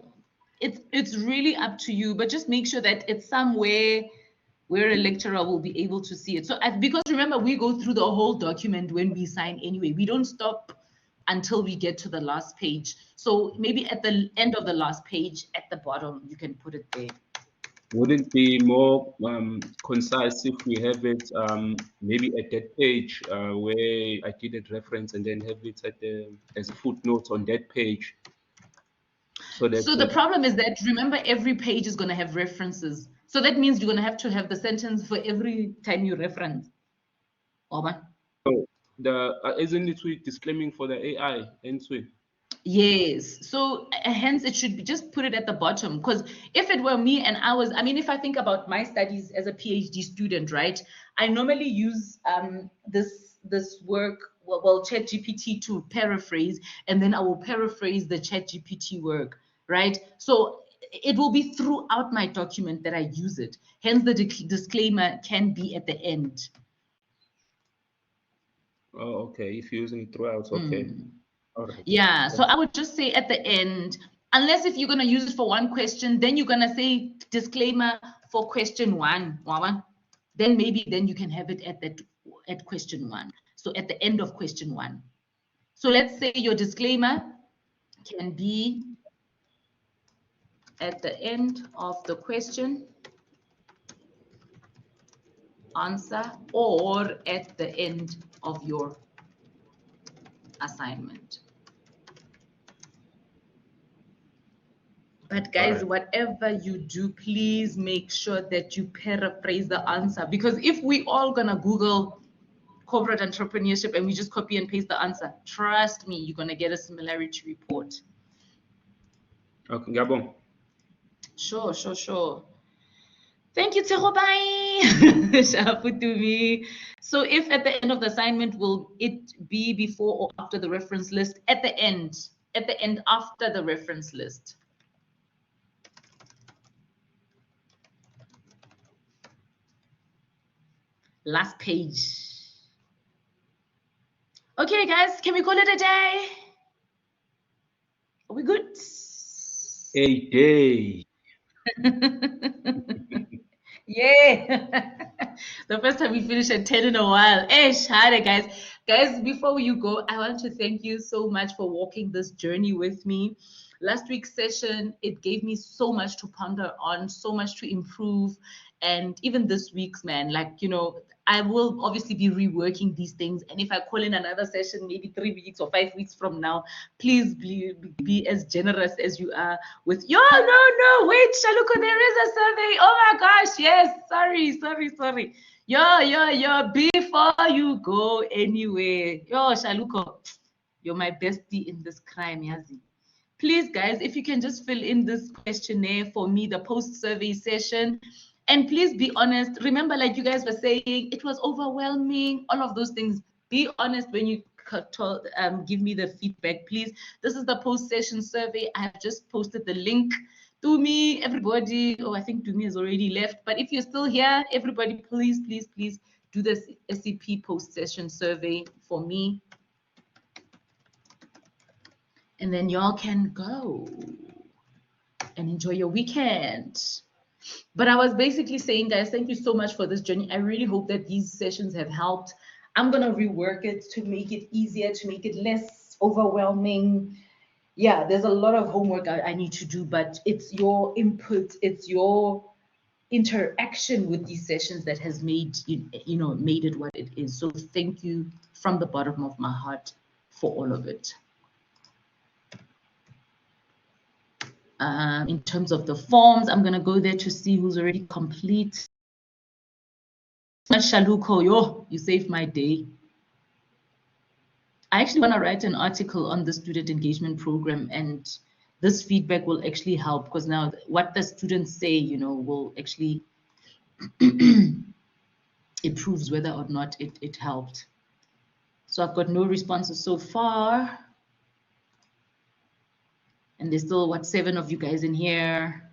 it's really up to you, but just make sure that it's somewhere where a lecturer will be able to see it. So because remember, we go through the whole document when we sign anyway. We don't stop until we get to the last page. So maybe at the end of the last page at the bottom, you can put it there. Would it be more concise if we have it maybe at that page where I did a reference and then have it as a footnote on that page? So the problem is that, remember, every page is going to have references. So that means you're going to have the sentence for every time you reference. Oba. So isn't it disclaiming for the AI? Yes. So hence it should be just put it at the bottom, because if it were me and I mean, if I think about my studies as a PhD student, right? I normally use this work, well, ChatGPT to paraphrase, and then I will paraphrase the ChatGPT work, right? So it will be throughout my document that I use it. Hence the disclaimer can be at the end. Oh, okay. If you're using it throughout, okay. All right. Yeah, so I would just say at the end, unless if you're going to use it for one question, then you're going to say disclaimer for question one, Wawa. Then maybe then you can have it at question one. So at the end of question one. So let's say your disclaimer can be at the end of the question answer, or at the end of your assignment. But guys, whatever you do, please make sure that you paraphrase the answer, because if we all gonna Google corporate entrepreneurship and we just copy and paste the answer, trust me, you're gonna get a similarity report. Okay, Gabon. Sure. Thank you, Terobai. Shafutumi. So if at the end of the assignment, will it be before or after the reference list? At the end after the reference list. Last page. Okay, guys, can we call it a day? Are we good? A day. Yeah. The first time we finished at 10 in a while. Hey, shade, guys. Guys, before you go, I want to thank you so much for walking this journey with me. Last week's session, it gave me so much to ponder on, so much to improve. And even this week's, man, like, you know, I will obviously be reworking these things. And if I call in another session, maybe 3 weeks or 5 weeks from now, please be as generous as you are with, no, wait, Shaluko, there is a survey. Oh my gosh, yes, sorry. Yo, before you go anywhere, yo, Shaluko, you're my bestie in this crime, Yazi. Please, guys, if you can just fill in this questionnaire for me, the post-survey session, and please be honest. Remember, like you guys were saying, it was overwhelming, all of those things. Be honest when you give me the feedback, please. This is the post-session survey. I have just posted the link to me, everybody. Oh, I think Dumi has already left. But if you're still here, everybody, please do this SCP post-session survey for me. And then y'all can go and enjoy your weekend. But I was basically saying, guys, thank you so much for this journey. I really hope that these sessions have helped. I'm going to rework it to make it easier, to make it less overwhelming. Yeah, there's a lot of homework I need to do, but it's your input, it's your interaction with these sessions that has made made it what it is. So thank you from the bottom of my heart for all of it. In terms of the forms, I'm going to go there to see who's already complete. Shaluko, yo, you saved my day. I actually want to write an article on the student engagement program, and this feedback will actually help, because now what the students say, will actually it proves whether or not it helped. So I've got no responses so far. And there's still, 7 of you guys in here.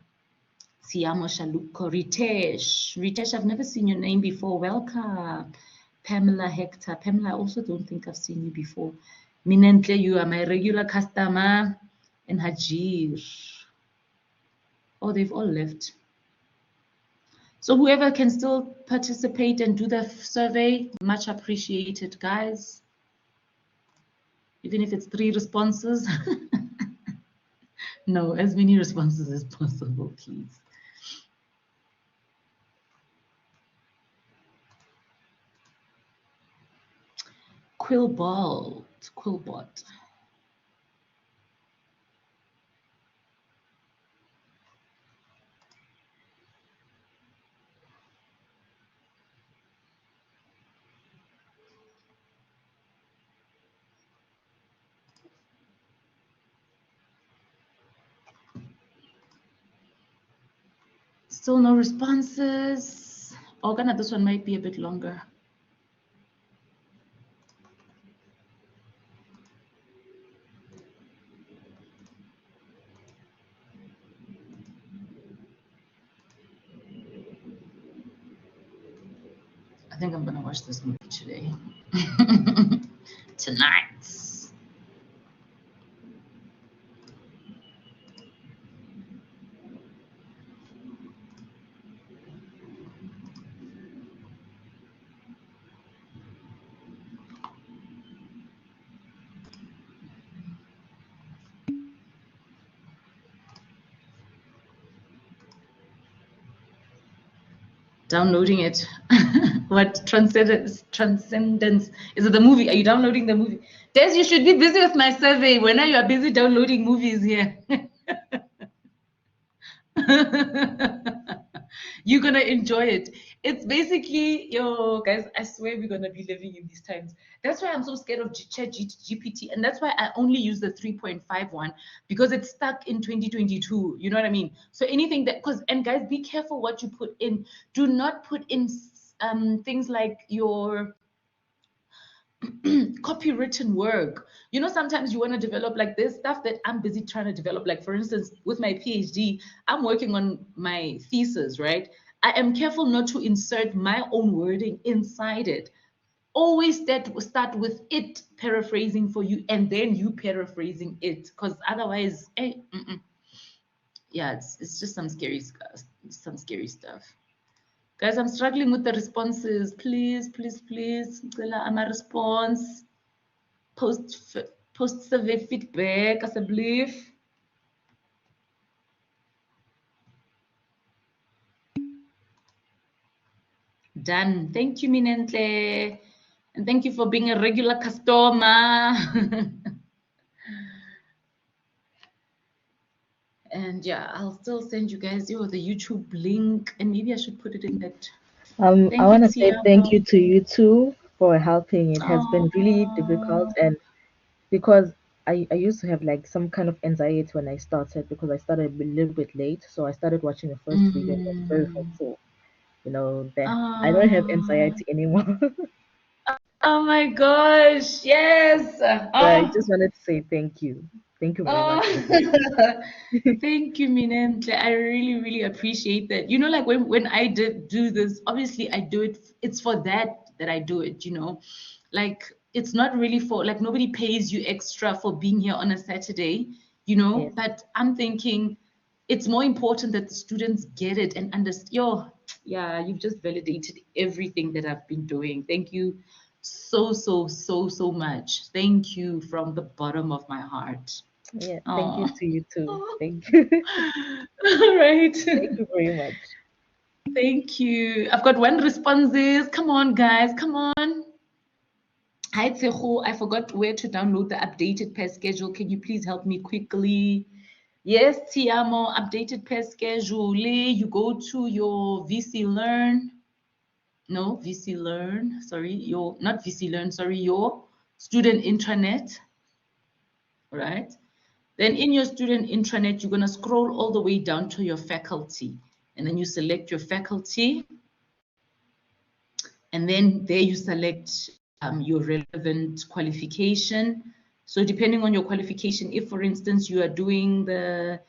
Siamo Shaluko, Ritesh, I've never seen your name before. Welcome. Pamela Hector. Pamela, I also don't think I've seen you before. Minentle, you are my regular customer. And Hajir. Oh, they've all left. So whoever can still participate and do the survey, much appreciated, guys. Even if it's 3 responses. No, as many responses as possible, please. Quillbot. Still no responses. Organa, this one might be a bit longer. I think I'm gonna watch this movie today. Tonight. Downloading it. What transcendence? Is it the movie? Are you downloading the movie? Des, you should be busy with my survey. When are you busy downloading movies here? You're gonna enjoy it. It's basically, yo, guys, I swear we're gonna be living in these times. That's why I'm so scared of ChatGPT, and that's why I only use the 3.5 one, because it's stuck in 2022. You know what I mean? So anything that, and guys, be careful what you put in. Do not put in things like your copywritten work. You know, sometimes you want to develop, like, this stuff that I'm busy trying to develop. Like, for instance, with my PhD, I'm working on my thesis, right? I am careful not to insert my own wording inside it. Always start with it paraphrasing for you, and then you paraphrasing it, because otherwise, yeah, it's just some scary stuff. Guys, I'm struggling with the responses. Please, please, please. I'm a response. Post survey feedback, as I believe. Done. Thank you, Minentle. And thank you for being a regular customer. And yeah, I'll still send you guys the YouTube link, and maybe I should put it in that. I want to say thank you to you too for helping. It has been really difficult, and because I used to have like some kind of anxiety when I started, because I started a little bit late. So I started watching the first video, and it was very helpful. You know, that I don't have anxiety anymore. Oh my gosh, yes. So I just wanted to say thank you. Thank you very much. Thank you, Minentle. I really, really appreciate that. You know, like when I do this, obviously I do it, it's for that I do it, you know. Like, it's not really for, like, nobody pays you extra for being here on a Saturday, you know. Yes. But I'm thinking it's more important that the students get it and understand. Yeah, you've just validated everything that I've been doing. Thank you so much. Thank you from the bottom of my heart. Yeah, thank you to you too. Thank you. All right. Thank you very much. Thank you. I've got one responses. Come on, guys. Come on. Hi, Tseho. I forgot where to download the updated pair schedule. Can you please help me quickly? Yes, Tiamo, updated pair schedule. You go to your VC Learn. No, VC Learn. Sorry, not VC Learn. Sorry, your student intranet. All right. Then in your student intranet, you're going to scroll all the way down to your faculty. And then you select your faculty. And then there you select your relevant qualification. So depending on your qualification, if, for instance, you are doing the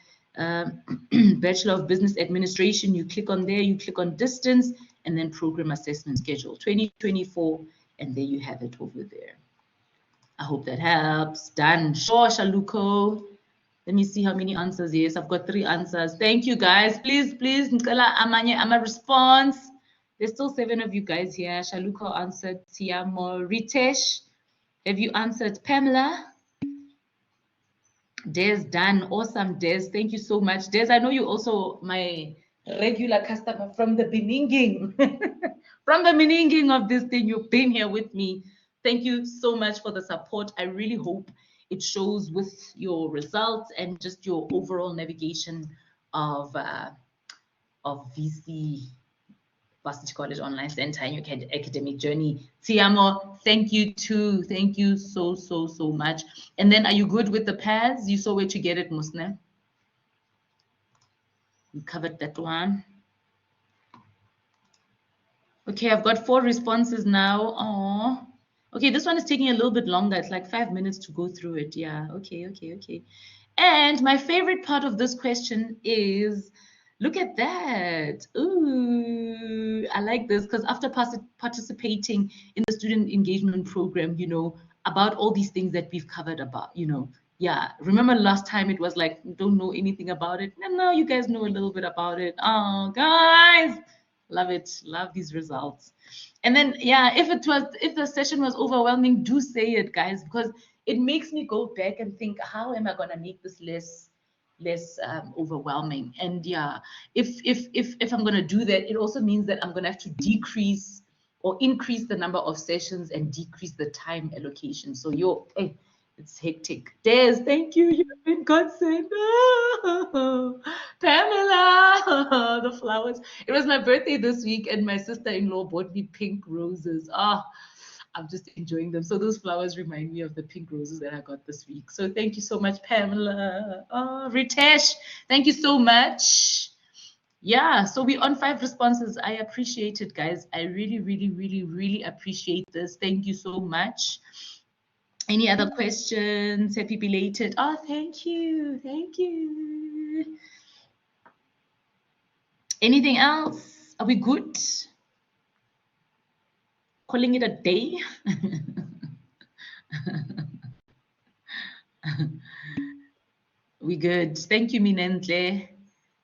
Bachelor of Business Administration, you click on there, you click on distance, and then program assessment schedule 2024, and there you have it over there. I hope that helps. Done. Sure, Shaluko. Let me see how many answers. Yes, I've got 3 answers. Thank you, guys. Please, Nkela Amanye, I'm a response. There's still 7 of you guys here. Shaluko answered. Tiamo. Ritesh, have you answered? Pamela? Des, done. Awesome, Des. Thank you so much. Des, I know you also my regular customer from the beginning. From the beginning of this thing, you've been here with me. Thank you so much for the support. I really hope it shows with your results and just your overall navigation of VC Varsity College Online Center and your academic journey. Tiamo, thank you too. Thank you so much. And then, are you good with the pads? You saw where to get it, Musne. We covered that one. Okay, I've got 4 responses now. Oh, okay, this one is taking a little bit longer. It's like 5 minutes to go through it. Yeah, okay. And my favorite part of this question is, look at that. Ooh, I like this because after participating in the student engagement program, you know, about all these things that we've covered about, you know, yeah, remember last time it was like, don't know anything about it. And now you guys know a little bit about it. Oh, guys. Love it. Love these results. And then, yeah, if the session was overwhelming, do say it, guys, because it makes me go back and think, how am I gonna make this less overwhelming? And yeah, if I'm gonna do that, it also means that I'm gonna have to decrease or increase the number of sessions and decrease the time allocation. So hey, it's hectic. Des, thank you. You've been godsend. Oh, Pamela, the flowers. It was my birthday this week, and my sister-in-law bought me pink roses. I'm just enjoying them. So those flowers remind me of the pink roses that I got this week. So thank you so much, Pamela. Oh, Ritesh, thank you so much. Yeah, so we're on 5 responses. I appreciate it, guys. I really appreciate this. Thank you so much. Any other questions? Happy belated. Oh, thank you. Thank you. Anything else? Are we good? Calling it a day? We good. Thank you, Minentle.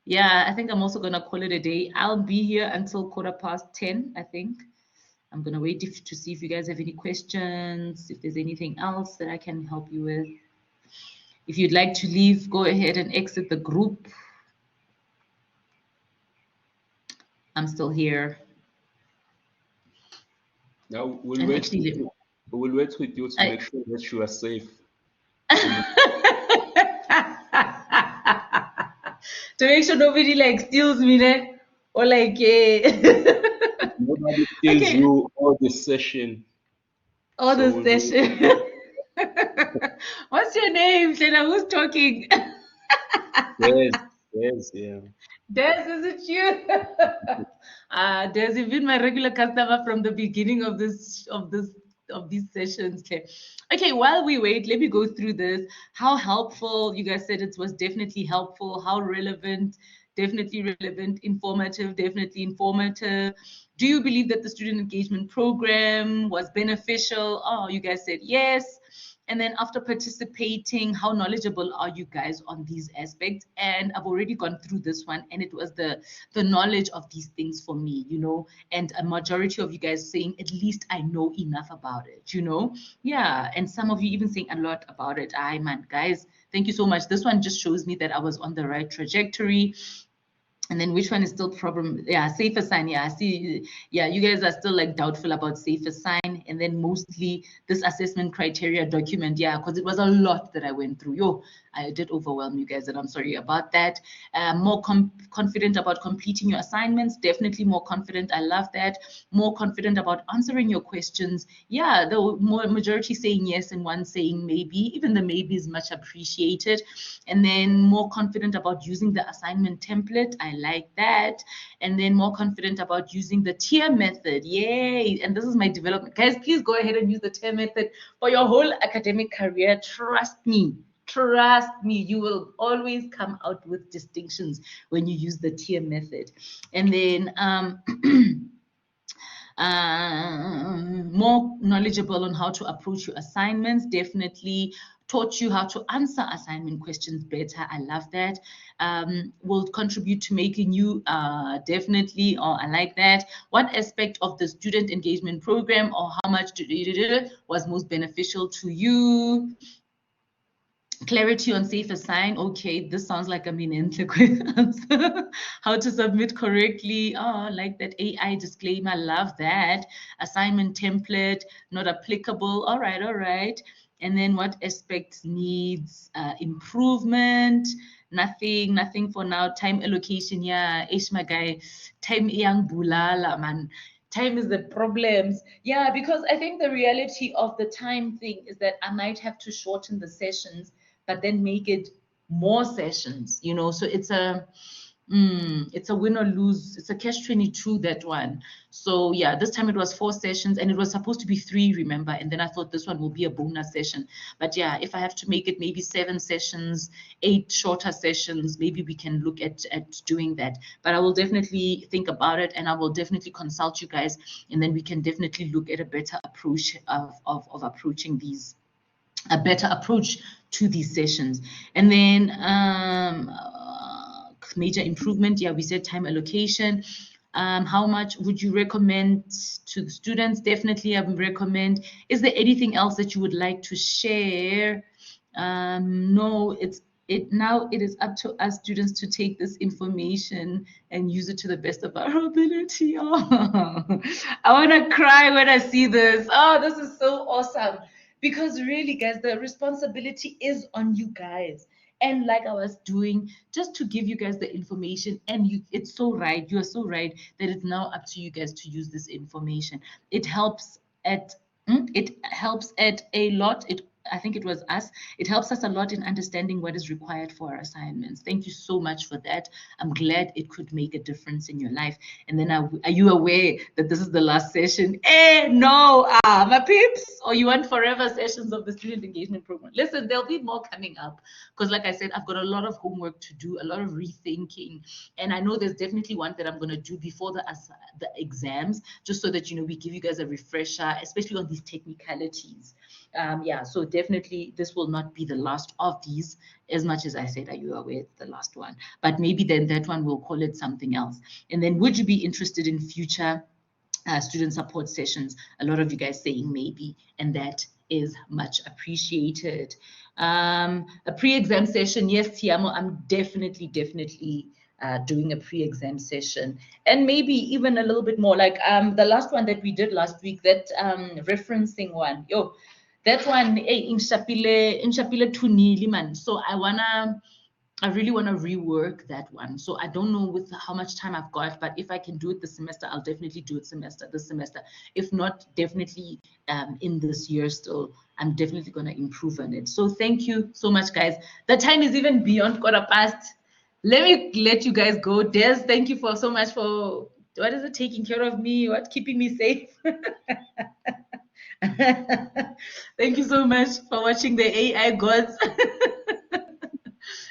Yeah, I think I'm also going to call it a day. I'll be here until 10:15, I think. I'm going to wait to see if you guys have any questions, if there's anything else that I can help you with. If you'd like to leave, go ahead and exit the group. I'm still here. Now we'll wait with you to make sure that you are safe. To make sure nobody like steals me, né? Or like nobody steals you or the session. Or the session. What's your name, Shena? Who's talking? Yes, yeah. Des, is it you? Des, you've been my regular customer from the beginning of these sessions. Okay, while we wait, let me go through this. How helpful? You guys said it was definitely helpful. How relevant? Definitely relevant. Informative? Definitely informative. Do you believe that the student engagement program was beneficial? Oh, you guys said yes. And then after participating, how knowledgeable are you guys on these aspects? And I've already gone through this one, and it was the knowledge of these things for me, you know, and a majority of you guys saying, at least I know enough about it, you know? Yeah, and some of you even saying a lot about it. Man, guys, thank you so much. This one just shows me that I was on the right trajectory. And then which one is still problem? Yeah, safer sign. Yeah, I see. Yeah, you guys are still like doubtful about safer sign. And then mostly this assessment criteria document. Yeah, because it was a lot that I went through. I did overwhelm you guys, and I'm sorry about that. More confident about completing your assignments. Definitely more confident. I love that. More confident about answering your questions. Yeah, the majority saying yes and one saying maybe. Even the maybe is much appreciated. And then more confident about using the assignment template. I like that. And then more confident about using the tier method. Yay! And this is my development. Guys, please go ahead and use the tier method for your whole academic career. Trust me. Trust me, you will always come out with distinctions when you use the tier method. And then more knowledgeable on how to approach your assignments. Definitely taught you how to answer assignment questions better. I love that. Will contribute to making you definitely, I like that. What aspect of the student engagement program or how much was most beneficial to you? Clarity on safer sign. Okay, this sounds like a Minentle answer. How to submit correctly. Oh, like that AI disclaimer. Love that. Assignment template, not applicable. All right. And then what aspects needs improvement? Nothing for now. Time allocation. Yeah, my guy. Time yang bulala, man. Time is the problems. Yeah, because I think the reality of the time thing is that I might have to shorten the sessions, but then make it more sessions, you know. So it's a It's a win or lose. It's a catch-22, that one. So yeah, this time it was 4 sessions and it was supposed to be 3, remember? And then I thought this one will be a bonus session. But yeah, if I have to make it maybe 7 sessions, 8 shorter sessions, maybe we can look at doing that. But I will definitely think about it and I will definitely consult you guys, and then we can definitely look at a better approach of approaching these, a better approach to these sessions. And then major improvement, yeah, we said time allocation. How much would you recommend to the students? Definitely I would recommend. Is there anything else that you would like to share? No, now it is up to us students to take this information and use it to the best of our ability. Oh, I want to cry when I see this. Oh, this is so awesome. Because really, guys, the responsibility is on you guys. And like I was doing, just to give you guys the information, and it's so right, you are so right, that it's now up to you guys to use this information. It helps at a lot. I think it was us. It helps us a lot in understanding what is required for our assignments. Thank you so much for that. I'm glad it could make a difference in your life. And then are you aware that this is the last session? No, my peeps, or you want forever sessions of the student engagement program? Listen, there'll be more coming up because, like I said, I've got a lot of homework to do, a lot of rethinking, and I know there's definitely one that I'm going to do before the exams, just so that we give you guys a refresher, especially on these technicalities. Yeah, so definitely this will not be the last of these. As much as I said, are you aware it's the last one? But maybe then that one will call it something else. And then would you be interested in future student support sessions? A lot of you guys saying maybe, and that is much appreciated. A pre-exam session, yes, Tiamo, I'm definitely doing a pre-exam session, and maybe even a little bit more like the last one that we did last week, that referencing one. That one, in Shapile Tunili, man. So I really want to rework that one. So I don't know with how much time I've got, but if I can do it this semester, I'll definitely do it this semester. If not, definitely in this year still, I'm definitely going to improve on it. So thank you so much, guys. The time is even beyond quarter past. Let me let you guys go. Des, thank you so much for, what is it, taking care of me, keeping me safe. Thank you so much for watching the AI gods.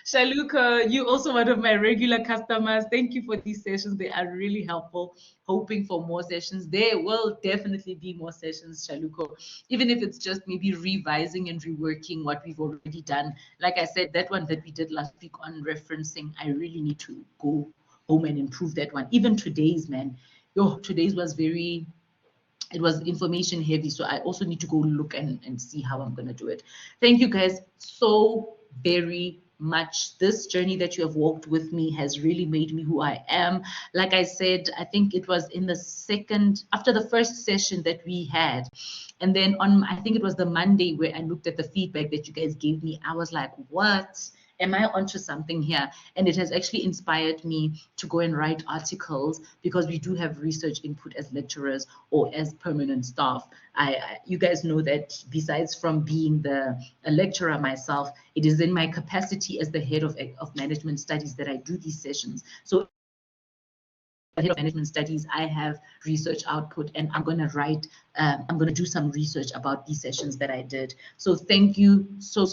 Shaluka, you also one of my regular customers. Thank you for these sessions. They are really helpful. Hoping for more sessions. There will definitely be more sessions, Shaluka, even if it's just maybe revising and reworking what we've already done. Like I said, that one that we did last week on referencing, I really need to go home and improve that one. Even today's, man. Today's was it was information heavy, so I also need to go look and see how I'm going to do it. Thank you guys so very much. This journey that you have walked with me has really made me who I am. Like I said, I think it was in after the first session that we had, and then I think it was the Monday where I looked at the feedback that you guys gave me. I was like, what? Am I onto something here? And it has actually inspired me to go and write articles, because we do have research input as lecturers or as permanent staff. You guys know that besides from being a lecturer myself, it is in my capacity as the head of management studies that I do these sessions. So head of management studies, I have research output, and I'm going to write, I'm going to do some research about these sessions that I did. So thank you so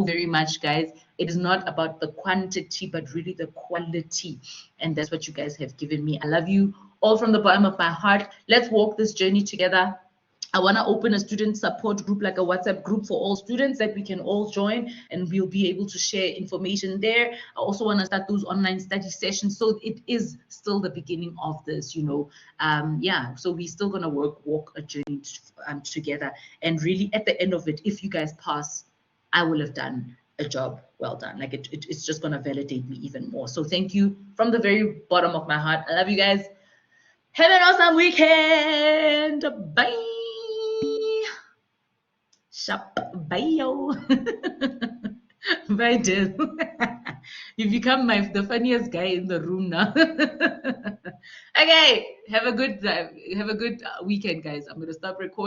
very much, guys. It is not about the quantity, but really the quality. And that's what you guys have given me. I love you all from the bottom of my heart. Let's walk this journey together. I want to open a student support group, like a WhatsApp group for all students that we can all join, and we'll be able to share information there. I also want to start those online study sessions. So it is still the beginning of this, yeah. So we're still going to walk a journey together. And really at the end of it, if you guys pass, I will have done a job well done. Like it's just going to validate me even more. So thank you from the very bottom of my heart. I love you guys. Have an awesome weekend. Bye. Shop. Bye, yo. Bye, Jill. You become the funniest guy in the room now. Okay, have a good weekend, guys. I'm gonna stop recording.